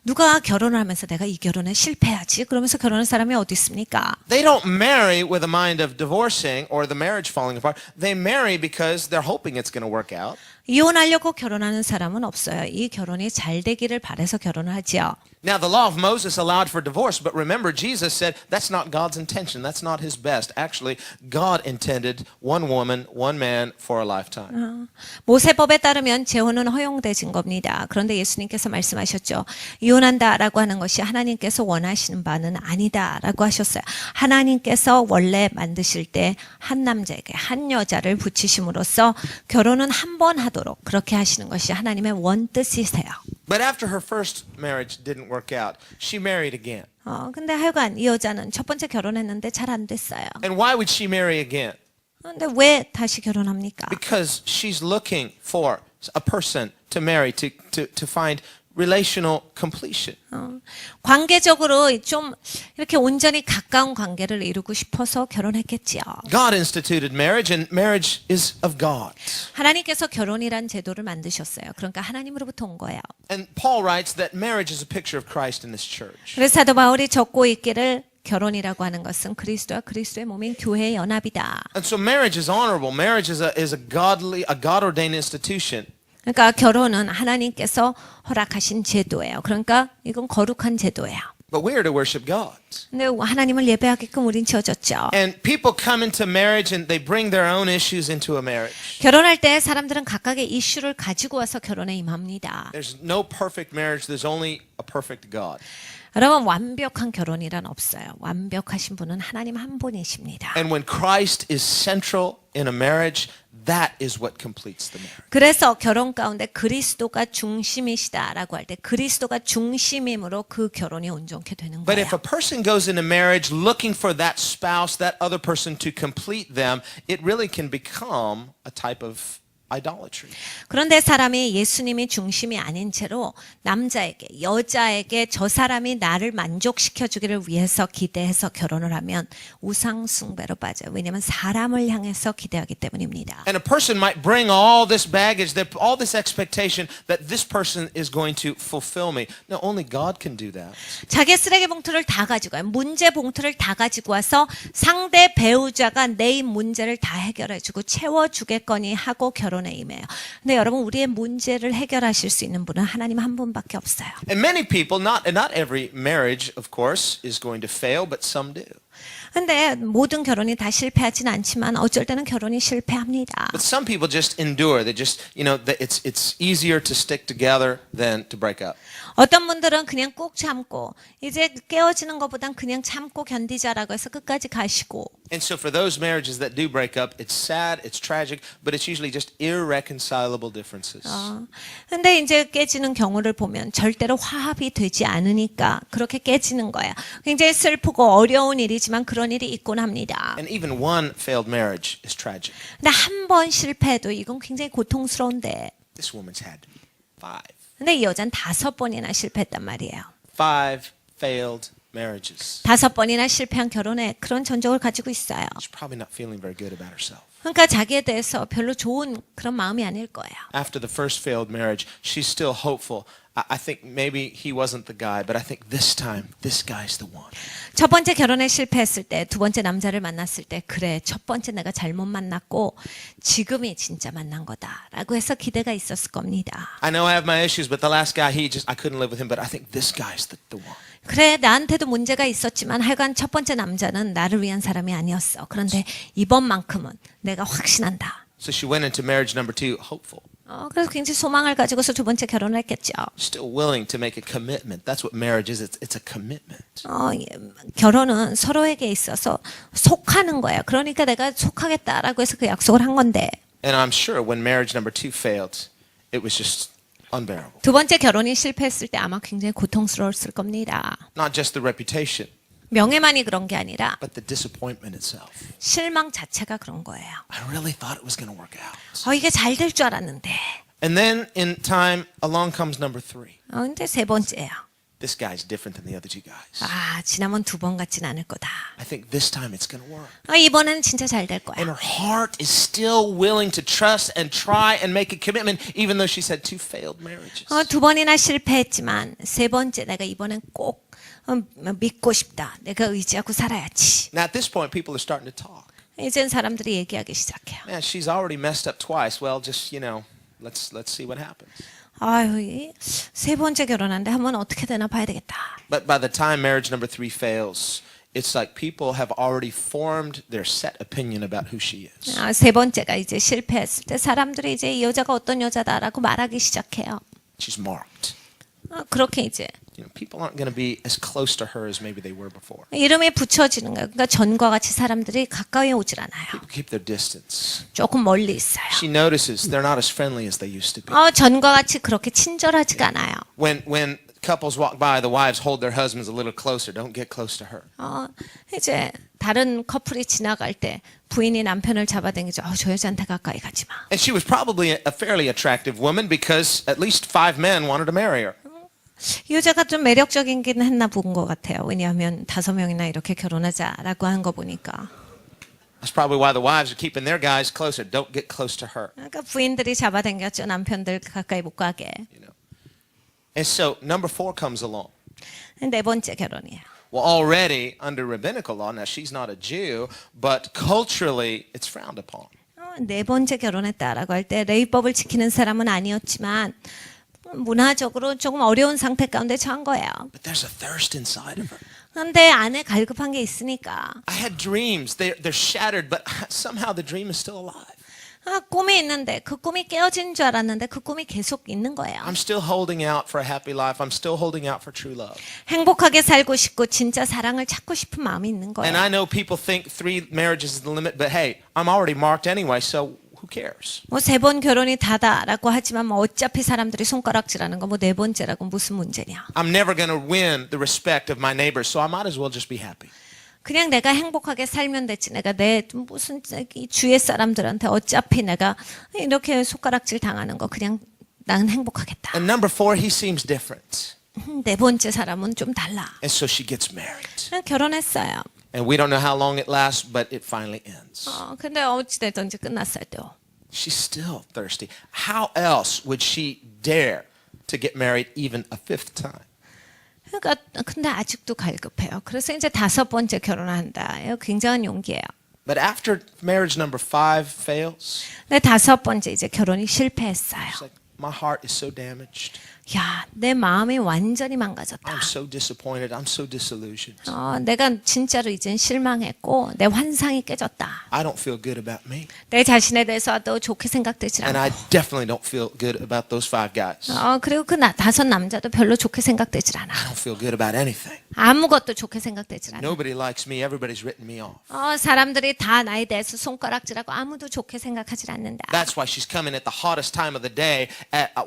누가 결혼을 하면서 내가 이 결혼에 실패하지? 그러면서 결혼한 사람이 어디 있습니까? They don't marry with a mind of divorcing or the marriage falling apart. They marry because they're hoping it's going to work out. 이혼하려고 결혼하는 사람은 없어요. 이 결혼이 잘 되기를 바라서 결혼을 하지요. Now, the law of Moses allowed for divorce, but remember, Jesus said that's not God's intention. That's not his best. Actually, God intended one woman, one man for a lifetime. 모세법에 따르면 재혼은 허용되진 겁니다. 그런데 예수님께서 말씀하셨죠. 이혼한다라고 하는 것이 하나님께서 원하시는 바는 아니다라고 하셨어요. 하나님께서 원래 만드실 때 한 남자에게 한 여자를 붙이심으로써 결혼은 한 번 하도록 그렇게 하시는 것이 하나님의 원뜻이세요. But after her first marriage didn't work out, she married again. 근데 하여간 이 여자는 첫 번째 결혼했는데 잘 안 됐어요. And why would she marry again? 근데 왜 다시 결혼합니까? Because she's looking for a person to marry to find relational completion. 관계적으로 좀 이렇게 온전히 가까운 관계를 이루고 싶어서 결혼했겠지요. God instituted marriage, and marriage is of God. 하나님께서 결혼이란 제도를 만드셨어요. 그러니까 하나님으로부터 온 거예요. And Paul writes that marriage is a picture of Christ in this church. 그래서 사도 바울이 적고 있기를 결혼이라고 하는 것은 그리스도와 그리스도의 몸인 교회의 연합이다. And so marriage is honorable. Marriage is a God-ordained institution. 그러니까 결혼은 하나님께서 허락하신 제도예요. 그러니까 이건 거룩한 제도예요. But we are to worship God. 근데 하나님을 예배하게끔 우린 지어졌죠. And people come into marriage and they bring their own issues into a marriage. 결혼할 때 사람들은 각각의 이슈를 가지고 와서 결혼에 임합니다. There's no perfect marriage. There's only a perfect God. 여러분 완벽한 결혼이란 없어요. 완벽하신 분은 하나님 한 분이십니다. And when Christ is central in a marriage, that is what completes the marriage. 그래서 결혼 가운데 그리스도가 중심이시다라고 할 때 그리스도가 중심임으로 그 결혼이 온전케 되는 But 거예요. if a person goes into marriage looking for that spouse, that other person to complete them, it really can become a type of idolatry. 그런데 사람이 예수님이 중심이 아닌 채로 남자에게 여자에게 저 사람이 나를 만족시켜 주기를 위해서 기대해서 결혼을 하면 우상 숭배로 빠져요. 왜냐하면 사람을 향해서 기대하기 때문입니다. And a person might bring all this baggage, all this expectation that this person is going to fulfill me. No, only God can do that. 자기 쓰레기 봉투를 다 가지고 와요. 문제 봉투를 다 가지고 와서 상대 배우자가 내 문제를 다 해결해주고 채워주겠거니 하고 결혼에 임해요. 근데 여러분 우리의 문제를 해결하실 수 있는 분은 하나님 한 분밖에 없어요. And many people, not every marriage, of course, is going to fail, but some do. 근데 모든 결혼이 다 실패하진 않지만 어쩔 때는 결혼이 실패합니다. But some people just endure. They just, it's easier to stick together than to break up. 어떤 분들은 그냥 꾹 참고 이제 깨어지는 것보단 그냥 참고 견디자라고 해서 끝까지 가시고. And so for those marriages that do break up, it's sad, it's tragic, but it's usually just irreconcilable differences. 근데 이제 깨지는 경우를 보면 절대로 화합이 되지 않으니까 그렇게 깨지는 거야. 굉장히 슬프고 어려운 일이지만 그런 일이 있곤 합니다. And even one failed marriage is tragic. 근데 한 번 실패해도 이건 굉장히 고통스러운데. This woman's had 5. 근데 이 여자는 5번이나 실패했단 말이에요. 5 failed marriages. 5번이나 실패한 결혼에 그런 전적을 가지고 있어요. She's probably not feeling very good about herself. 그러니까 자기에 대해서 별로 좋은 그런 마음이 아닐 거예요. After the first failed marriage, she's still hopeful. I think maybe he wasn't the guy, but I think this time, this guy's the one. 첫 번째 결혼에 실패했을 때, 두 번째 남자를 만났을 때, 그래, 첫 번째 내가 잘못 만났고 지금이 진짜 만난 거다라고 해서 기대가 있었을 겁니다. I know I have my issues, but the last guy, I couldn't live with him, but I think this guy's the one. 그래, 나한테도 문제가 있었지만 하여간 첫 번째 남자는 나를 위한 사람이 아니었어. 그런데 이번만큼은 내가 확신한다. So she went into marriage number 2 hopeful. 그래서 굉장히 소망을 가지고서 두 번째 결혼을 했겠죠. Still willing to make a commitment. That's what marriage is. It's a commitment. 결혼은 서로에게 있어서 속하는 거예요. 그러니까 내가 속하겠다라고 해서 그 약속을 한 건데. And I'm sure when marriage number 2 failed, it was just unbearable. 두 번째 결혼이 실패했을 때 아마 굉장히 고통스러웠을 겁니다. Not just the reputation, 명예만이 그런 게 아니라 but the disappointment itself. 실망 자체가 그런 거예요. I really thought it was going to work out. 이게 잘 될 줄 알았는데. And then in time, along comes number 3. 근데 세 번째예요. This guy's different than the other two guys. 지난번 두 번 같진 않을 거다. I think this time it's going to work. 이번에는 진짜 잘 될 거야. And her heart is still willing to trust and try and make a commitment, even though she's had 2 failed marriages. 두 번이나 실패했지만 세 번째 내가 이번엔 꼭 믿고 싶다. 내가 의지하고 살아야지. Now at this point, people are starting to talk. 이젠 사람들이 얘기하기 시작해요. Man, she's already messed up twice. Well, just let's see what happens. 세 번째 결혼하는데 한번 어떻게 되나 봐야 되겠다. But by the time marriage number 3 fails, it's like people have already formed their set opinion about who she is. 세 번째가 이제 실패했을 때 사람들이 이제 이 여자가 어떤 여자다라고 말하기 시작해요. She's marked. 그렇게 이제 People aren't going to be as close to her as maybe they were before. 이름이 붙여지는 거예요. 그러니까 전과 같이 사람들이 가까이 오질 않아요. People keep their distance. 조금 멀리 있어요. She notices they're not as friendly as they used to be. 전과 같이 그렇게 친절하지가 않아요. When couples walk by, the wives hold their husbands a little closer. Don't get close to her. 이제 다른 커플이 지나갈 때 부인이 남편을 잡아당기죠. 저 여자한테 가까이 가지 마. And she was probably a fairly attractive woman because at least 5 men wanted to marry her. 이 여자가 좀 매력적이긴 했나 본 것 같아요. 왜냐하면 5명이나 이렇게 결혼하자라고 한 거 보니까. That's probably why the wives are keeping their guys closer. Don't get close to her. 그러니까 부인들이 잡아당겼죠. 남편들 가까이 못 가게. And so number 4 comes along. 네 번째 결혼이에요. Well, already under rabbinical law, now she's not a Jew, but culturally it's frowned upon. 네 번째 결혼했다라고 할 때 레위법을 지키는 사람은 아니었지만 문화적으로 조금 어려운 상태 가운데 처한 거예요. But there's a thirst inside of her. 그런데 안에 갈급한 게 있으니까. I had dreams. They're shattered, but somehow the dream is still alive. 꿈이 있는데 그 꿈이 깨어진 줄 알았는데 그 꿈이 계속 있는 거예요. I'm still holding out for a happy life. I'm still holding out for true love. 행복하게 살고 싶고 진짜 사랑을 찾고 싶은 마음이 있는 거예요. And I know people think 3 marriages is the limit, but hey, I'm already marked anyway, so who cares? 세 번 결혼이 다다라고 하지만 어차피 사람들이 손가락질하는 거 네 번째라고 무슨 문제냐. I'm never going to win the respect of my neighbors, so I might as well just be happy. 그냥 내가 행복하게 살면 됐지. 내가 내 무슨 주위의 사람들한테 어차피 내가 이렇게 손가락질 당하는 거 그냥 나는 행복하겠다. And number 4, he seems different. 네 번째 사람은 좀 달라. And so she gets married. 결혼했어요. And we don't know how long it lasts, but it finally ends. 근데 어찌 됐든지 끝났어요 또. She's still thirsty. How else would she dare to get married even a 5th time? 그러니까 근데 아직도 갈급해요. 그래서 이제 5번째 결혼한다. 굉장한 용기예요. But after marriage number 5 fails, 네, 5번째 이제 결혼이 실패했어요. she's like, my heart is so damaged. 야, 내 마음이 완전히 망가졌다. I'm so disappointed. I'm so disillusioned. 내가 진짜로 이젠 실망했고 내 환상이 깨졌다. I don't feel good about me. 내 자신에 대해서도 좋게 생각되지 And 않고. I definitely don't feel good about those 5 guys. 그리고 그 5 남자도 별로 좋게 생각되질 않아. I don't feel good about anything. 아무것도 좋게 생각되질 않아. Nobody likes me. Everybody's written me off. 사람들이 다 나에 대해서 손가락질하고 아무도 좋게 생각하질 않는다. That's why she's coming at the hottest time of the day,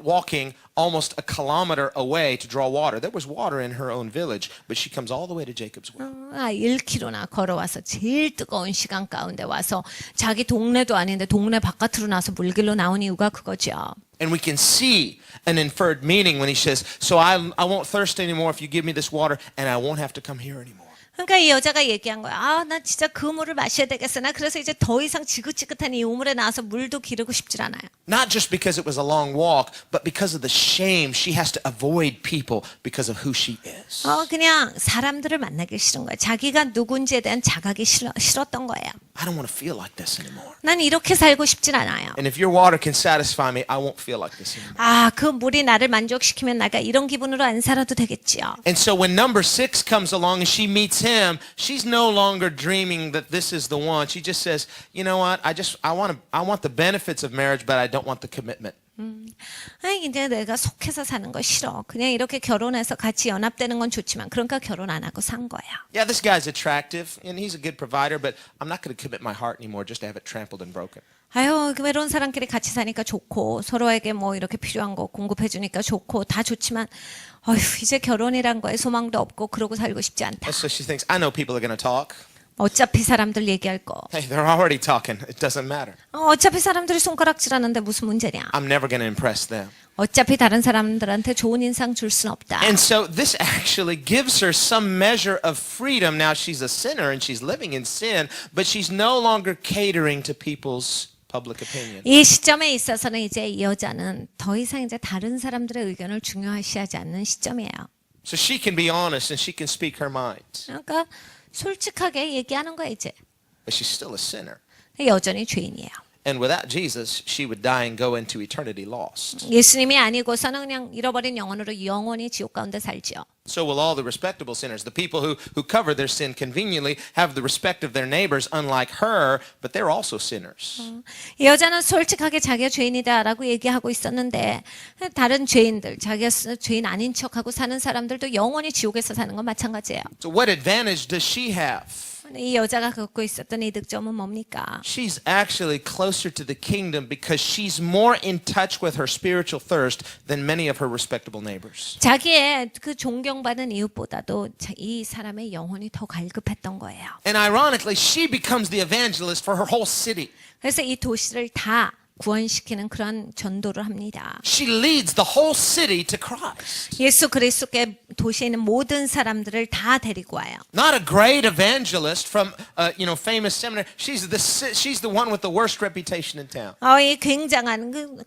walking almost a kilometer away to draw water. There was water in her own village, but she comes all the way to Jacob's well. 1km나 걸어와서 제일 뜨거운 시간 가운데 와서 자기 동네도 아닌데 동네 바깥으로 나서 물길로 나온 이유가 그거죠. And we can see an inferred meaning when he says, so I won't thirst anymore if you give me this water, and I won't have to come here anymore. 그러니까 이 여자가 얘기한 거야. 나 진짜 그 물을 마셔야 되겠어. 나 그래서 이제 더 이상 지긋지긋한 이 우물에 나와서 물도 기르고 싶질 않아요. Not just because it was a long walk, but because of the shame she has to avoid people because of who she is. 그냥 사람들을 만나기 싫은 거야. 자기가 누군지에 대한 자각이 싫었던 거예요. I don't want to feel like this anymore. 난 이렇게 살고 싶진 않아요. And if your water can satisfy me, I won't feel like this anymore. 그 물이 나를 만족시키면 내가 이런 기분으로 안 살아도 되겠지요. And so when number 6 comes along and she meets him, she's no longer dreaming that this is the one. She just says, you know what? I want the benefits of marriage, but I don't want the commitment. 아니 이제 내가 속해서 사는 거 싫어. 그냥 이렇게 결혼해서 같이 연합되는 건 좋지만 그러니까 결혼 안 하고 산 거야. Yeah, this guy's attractive and he's a good provider, but I'm not going to commit my heart anymore just to have it trampled and broken. 아유, 그 외로운 사람끼리 같이 사니까 좋고 서로에게 뭐 이렇게 필요한 거 공급해 주니까 좋고 다 좋지만 어휴, 이제 결혼이란 거에 소망도 없고 그러고 살고 싶지 않다. And so she thinks, I know people are going to talk. 어차피 사람들 얘기할 거. Hey, they're already talking. It doesn't matter. 어차피 사람들이 손가락질하는데 무슨 문제냐. I'm never going to impress them. 어차피 다른 사람들한테 좋은 인상 줄 순 없다. And so this actually gives her some measure of freedom. Now she's a sinner and she's living in sin, but she's no longer catering to people's public opinion. 이 시점에 있어서는 이제 이 여자는 더 이상 이제 다른 사람들의 의견을 중요시하지 않는 시점이에요. So she can be honest and she can speak her mind. 그러니까 솔직하게 얘기하는 거야 이제. But she's still a sinner. 여전히 죄인이에요. And without Jesus, she would die and go into eternity lost. 예수님이 아니고서는 그냥 잃어버린 영혼으로 영원히 지옥 가운데 살지요. So will all the respectable sinners. The people who cover their sin conveniently have the respect of their neighbors, unlike her, but they're also sinners. 이 여자는 솔직하게 자기가 죄인이다라고 얘기하고 있었는데 다른 죄인들, 자기가 죄인 아닌 척하고 사는 사람들도 영원히 지옥에서 사는 건 마찬가지예요. So what advantage does she have? 이 여자가 갖고 있었던 이득점은 뭡니까? She's actually closer to the kingdom because she's more in touch with her spiritual thirst than many of her respectable neighbors. 자기의 그 존경받는 이웃보다도 이 사람의 영혼이 더 갈급했던 거예요. And ironically, she becomes the evangelist for her whole city. 그래서 이 도시를 다 구원시키는 그런 전도를 합니다. She leads the whole city to Christ. 예수 그리스도의 도시에 있는 모든 사람들을 다 데리고 와요. Not a great evangelist from famous seminary. She's the one with the worst reputation in town. 이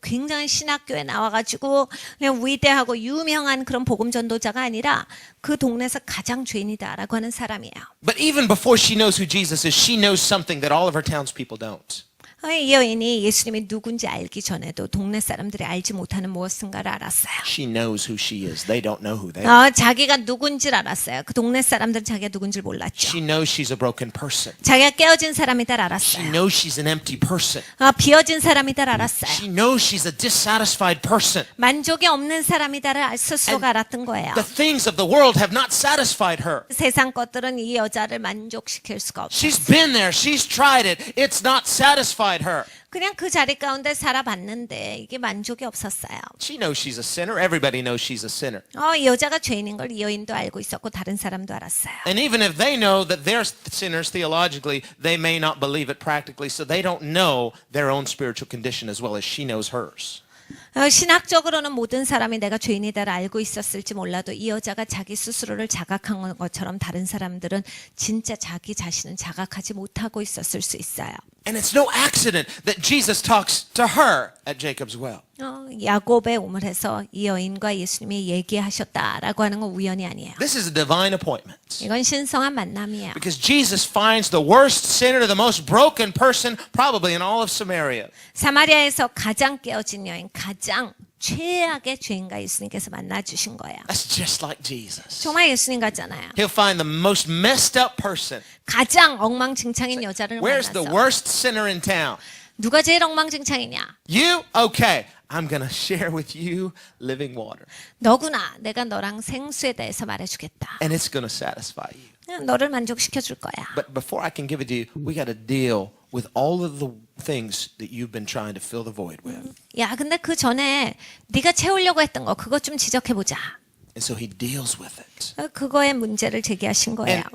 굉장한 신학교에 나와가지고 그냥 위대하고 유명한 그런 복음 전도자가 아니라 그 동네에서 가장 죄인이다라고 하는 사람이에요. But even before she knows who Jesus is, she knows something that all of her townspeople don't. 이 여인이 예수님이 누군지 알기 전에도 동네 사람들이 알지 못하는 무엇인가를 알았어요. She knows who she is. They don't know who they are. 자기가 누군지를 알았어요. 그 동네 사람들은 자기가 누군지를 몰랐죠. She knows she's a broken person. 자기가 깨어진 사람이다 She 알았어요. knows she's an empty person. 비어진 사람이다 알았어요. She knows she's a dissatisfied person. 만족이 없는 사람이다를 스스로가 알았던 거예요. The things of the world have not satisfied her. 세상 것들은 이 여자를 만족시킬 수가 없어요. She's been there. She's tried it. It's not satisfied her. 그냥 그 자리 가운데 살아봤는데 이게 만족이 없었어요. She knows she's a sinner. Everybody knows she's a sinner. 이 여자가 죄인인 걸 이 여인도 알고 있었고 다른 사람도 알았어요. And even if they know that they're sinners theologically, they may not believe it practically, so they don't know their own spiritual condition as well as she knows hers. 신학적으로는 모든 사람이 내가 죄인이다를 알고 있었을지 몰라도 이 여자가 자기 스스로를 자각한 것처럼 다른 사람들은 진짜 자기 자신은 자각하지 못하고 있었을 수 있어요. And it's no accident that Jesus talks to her at Jacob's well. 야곱의 우물에서 이 여인과 예수님이 얘기하셨다라고 하는 건 우연이 아니에요. This is a divine appointment. 이건 신성한 만남이에요. Because Jesus finds the worst sinner, the most broken person probably in all of Samaria. 사마리아에서 가장 깨어진 여인, 가장 최악의 죄인과 예수님께서 만나주신 거예요. That's just like Jesus. 정말 예수님 같잖아요. He'll find the most messed up person. 가장 엉망진창인 여자를 Where's the 만나서 worst sinner in town? 누가 제일 엉망진창이냐? You? Okay. I'm going to share with you living water. 너구나. 내가 너랑 생수에 대해서 말해주겠다. And it's going to satisfy you. 너를 만족시켜 줄 거야. But before I can give it to you, we got to deal with all of the things that you've been trying to fill the void with. 야, 근데 그 전에 네가 채우려고 했던 거 그것 좀 지적해 보자. And so he deals with it. 그거의 문제를 제기하신 거예요. And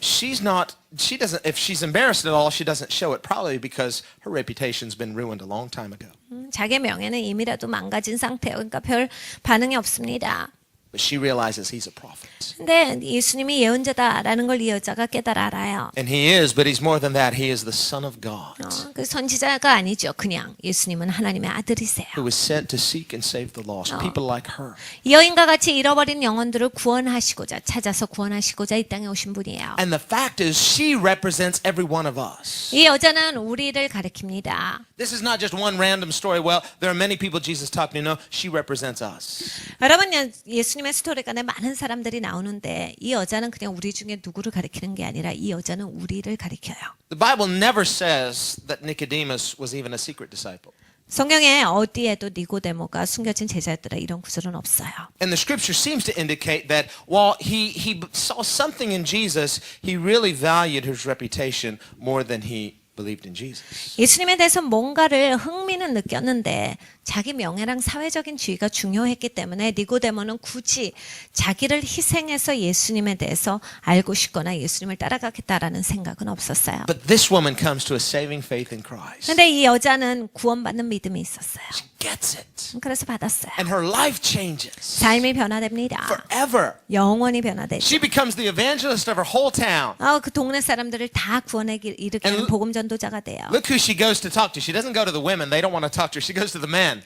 if she's embarrassed at all, she doesn't show it probably because her reputation's been ruined a long time ago. 자기 명예는 이미라도 망가진 상태예요. 그러니까 별 반응이 없습니다. But she realizes he's a prophet. 근데 예수님이 예언자다라는 걸 이 여자가 깨달아 알아요. And he is, but he's more than that. He is the Son of God 그 선지자가 아니죠. 그냥 예수님은 하나님의 아들이세요. who was sent to seek and save the lost, people like her. 이 여인과 같이 잃어버린 영혼들을 구원하시고자 찾아서 구원하시고자 이 땅에 오신 분이에요. And the fact is, she represents every one of us. 이 여자는 우리를 가리킵니다. This is not just one random story. Well, there are many people Jesus talked to. No, she represents us. 여러분 예수님의 스토리가 많은 사람들이 나오는데 이 여자는 그냥 우리 중에 누구를 가리키는 게 아니라 이 여자는 우리를 가리켜요. The Bible never says that Nicodemus was even a secret disciple. 성경에 어디에도 니고데모가 숨겨진 제자였더라 이런 구절은 없어요. And the scripture seems to indicate that while he saw something in Jesus, he really valued his reputation more than he believed in Jesus. 예수님에 대해서 뭔가를 흥미는 느꼈는데 자기 명예랑 사회적인 지위가 중요했기 때문에 니고데모는 굳이 자기를 희생해서 예수님에 대해서 알고 싶거나 예수님을 따라가겠다라는 생각은 없었어요. But this woman comes to a saving faith in Christ. 근데 이 여자는 구원받는 믿음이 있었어요. She gets it. 그래서 받았어요. And her life changes 삶이 변화됩니다. forever. 영원히 변화되죠. She becomes the evangelist of her whole town. 그 동네 사람들을 다 구원에 일으키는 복음 전도자가 돼요. Look who she goes to talk to. She doesn't go to the women. They don't want to talk to her. She goes to the men.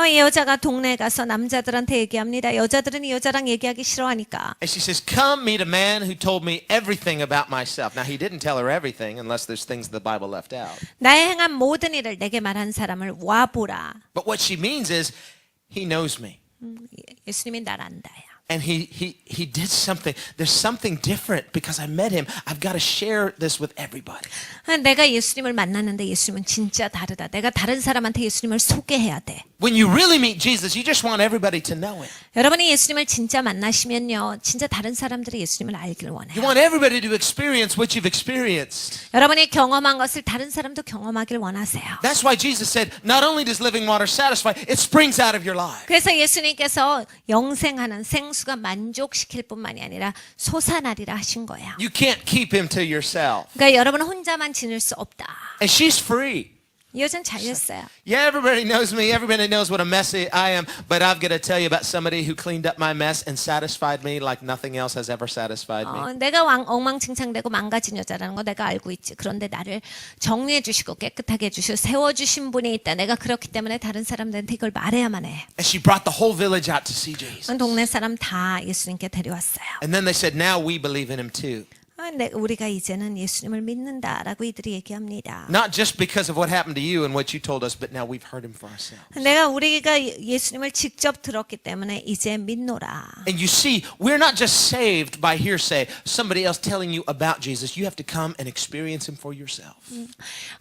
이 여자가 동네에 가서 남자들한테 얘기합니다. 여자들은 이 여자랑 얘기하기 싫어하니까. And she says, come meet a man who told me everything about myself. Now, he didn't tell her everything unless there's things the Bible left out. 나의 행한 모든 일을 내게 말한 사람을 와보라. But what she means is, he knows me. 예수님이 날 안다요. And he did something. There's something different because I met him. I've got to share this with everybody. 내가 예수님을 만났는데 예수님은 진짜 다르다. 내가 다른 사람한테 예수님을 소개해야 돼. When you really meet Jesus, you just want everybody to know him. 여러분이 예수님을 진짜 만나시면요. 진짜 다른 사람들이 예수님을 알길 원해요. You want everybody to experience what you've experienced. 여러분이 경험한 것을 다른 사람도 경험하길 원하세요. That's why Jesus said, not only does living water satisfy, it springs out of your life. 그래서 예수님께서 영생하는 생수가 만족시킬 뿐만이 아니라 솟아나리라 하신 거예요. You can't keep him to yourself. 그러니까 여러분은 혼자만 지낼 수 없다. And she's free. 이 여자는 자유였어요. Yeah, everybody knows me. Everybody knows what a mess I am. But I've got to tell you about somebody who cleaned up my mess and satisfied me like nothing else has ever satisfied me. 내가 엉망진창되고 망가진 여자라는 거 내가 알고 있지. 그런데 나를 정리해 주시고 깨끗하게 해주시고 세워주신 분이 있다. 내가 그렇기 때문에 다른 사람들한테 이걸 말해야만 해. And she brought the whole village out to see Jesus. 동네 사람 다 예수님께 데려왔어요. And then they said, now we believe in him too. 우리가 이제는 예수님을 믿는다라고 이들이 얘기합니다. Not just because of what happened to you and what you told us, but now we've heard him for ourselves. 우리가 예수님을 직접 들었기 때문에 이제 믿노라. And you see, we're not just saved by hearsay, somebody else telling you about Jesus. You have to come and experience him for yourself.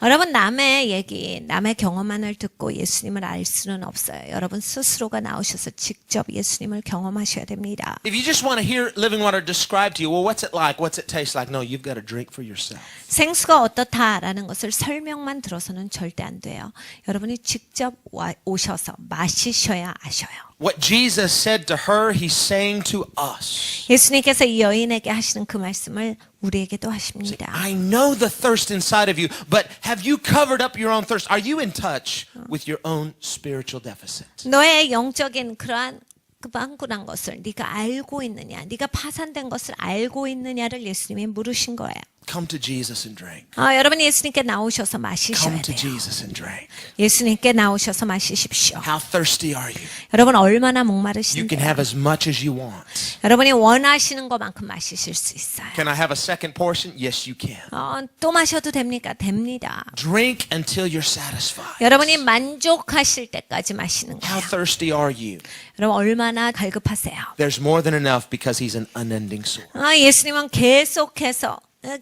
여러분 남의 얘기, 남의 경험만을 듣고 예수님을 알 수는 없어요. 여러분 스스로가 나오셔서 직접 예수님을 경험하셔야 됩니다. If you just want to hear living water described to you, well, what's it like? What's it taste like? No, you've got to drink for yourself. 생수가 어떻다라는 것을 설명만 들어서는 절대 안 돼요. 여러분이 직접 오셔서 마시셔야 아셔요. What Jesus said to her, he's saying to us. 예수님께서 이 여인에게 하시는 그 말씀을 우리에게도 하십니다. I know the thirst inside of you, but have you covered up your own thirst? Are you in touch with your own spiritual deficit? 너의 영적인 그러한 그 빵꾸난 것을 네가 알고 있느냐, 네가 파산된 것을 알고 있느냐를 예수님이 물으신 거예요. Come to Jesus and drink. 여러분이 예수님께 나오셔서 마시셔야 Come to 돼요. Jesus and drink. 예수님께 나오셔서 마시십시오. How thirsty are you? 여러분 얼마나 You can 목마르신데요. have as much as you want. 여러분이 원하시는 것만큼 마시실 수 있어요. Can I have a second portion? Yes, you can. 또 마셔도 됩니까? 됩니다. Drink until you're satisfied. 여러분이 만족하실 때까지 마시는 How 거예요. thirsty are you? 여러분 얼마나 갈급하세요. There's more than enough because he's an unending source. 예수님은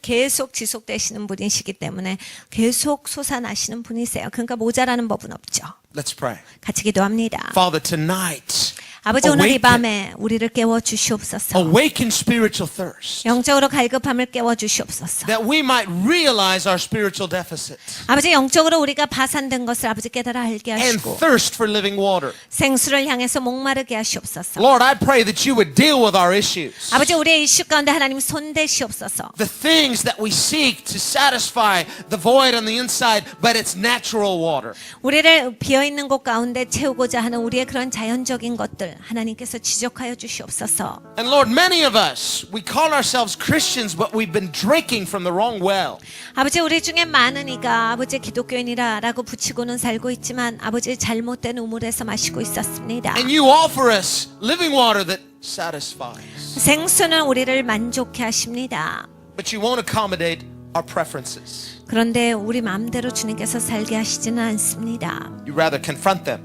계속 지속되시는 분이시기 때문에 계속 솟아나시는 분이세요. 그러니까 모자라는 법은 없죠. Let's pray. 같이 기도합니다. Father, tonight, 아버지 오늘 이 밤에 우리를 깨워 주시옵소서. awaken spiritual thirst. 영적으로 갈급함을 깨워 주시옵소서. That we might realize our spiritual deficit 아버지 영적으로 우리가 파산된 것을 아버지 깨달아 알게 and 하시고 thirst for living water. 생수를 향해서 목마르게 하시옵소서. Lord, I pray that you would deal with our issues. 아버지 우리의 이슈 가운데 하나님 손대시옵소서. The things that we seek to satisfy the void on the inside, but it's natural water. 우리를 비어있는 곳 가운데 채우고자 하는 우리의 그런 자연적인 것들 하나님께서 지적하여 주시옵소서. And Lord, many of us, we call ourselves Christians, but we've been drinking from the wrong well. 아버지 우리 중에 많은 이가 아버지 기독교인이라고 붙이고는 살고 있지만 아버지 잘못된 우물에서 마시고 있었습니다. And you offer us living water that satisfies. 생수는 우리를 만족해 하십니다. But you won't accommodate our preferences. 그런데 우리 마음대로 주님께서 살게 하시지는 않습니다. You rather confront them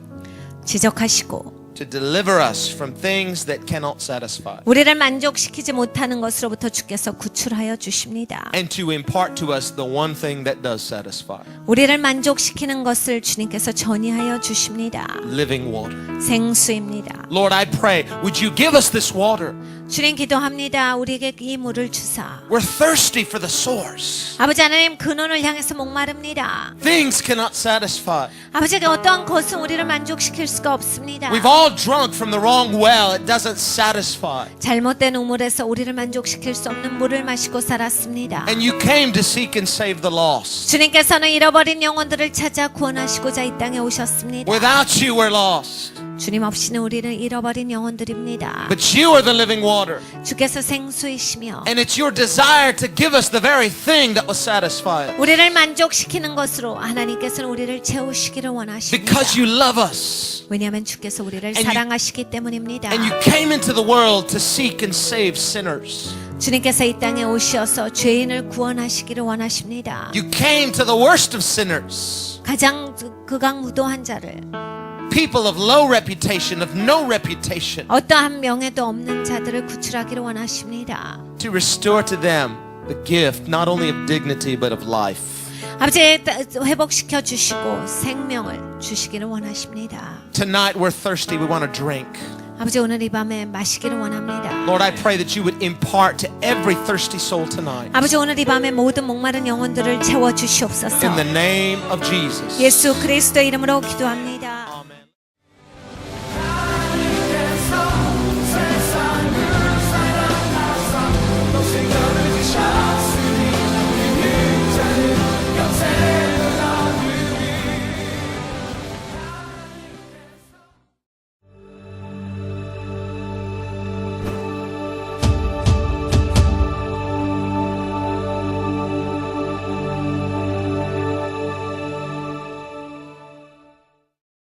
지적하시고 to deliver us from things that cannot satisfy. 우리를 만족시키지 못하는 것으로부터 주께서 구출하여 주십니다. And to impart to us the one thing that does satisfy. 우리를 만족시키는 것을 주님께서 전이하여 주십니다. Living water. 생수입니다. Lord, I pray, would you give us this water? 주님 기도합니다. 우리에게 이 물을 주사. We're thirsty for the source. 아버지 하나님 근원을 향해서 목마릅니다. Things cannot satisfy. 아버지가 어떠한 것은 우리를 만족시킬 수가 없습니다. We've all drunk from the wrong well. It doesn't satisfy. 잘못된 우물에서 우리를 만족시킬 수 없는 물을 마시고 살았습니다. And you came to seek and save the lost. 주님께서는 잃어버린 영혼들을 찾아 구원하시고자 이 땅에 오셨습니다. Without you, we're lost. 주님 없이는 우리는 잃어버린 영혼들입니다. But you are the living water. 주께서 생수이시며 And it's your desire to give us the very thing that will satisfy us. 우리를 만족시키는 것으로 하나님께서는 우리를 채우시기를 원하십니다. Because you love us. 왜냐하면 주께서 우리를 you- 사랑하시기 때문입니다. And you came into the world to seek and save sinners. 주님께서 이 땅에 오셔서 죄인을 구원하시기를 원하십니다. You came to the worst of sinners. 가장 극악무도한 자를 People of low reputation, of no reputation. 어떠한 명예도 없는 자들을 구출하기를 원하십니다. To restore to them the gift not only of dignity but of life. 아버지 회복시켜 주시고 생명을 주시기를 원하십니다. Tonight we're thirsty. We want to drink. 아버지 오늘 이 밤에 마시기를 원합니다. Lord, I pray that you would impart to every thirsty soul tonight. 아버지 오늘 이 밤에 모든 목마른 영혼들을 채워 주시옵소서. In the name of Jesus. 예수 그리스도의 이름으로 기도합니다.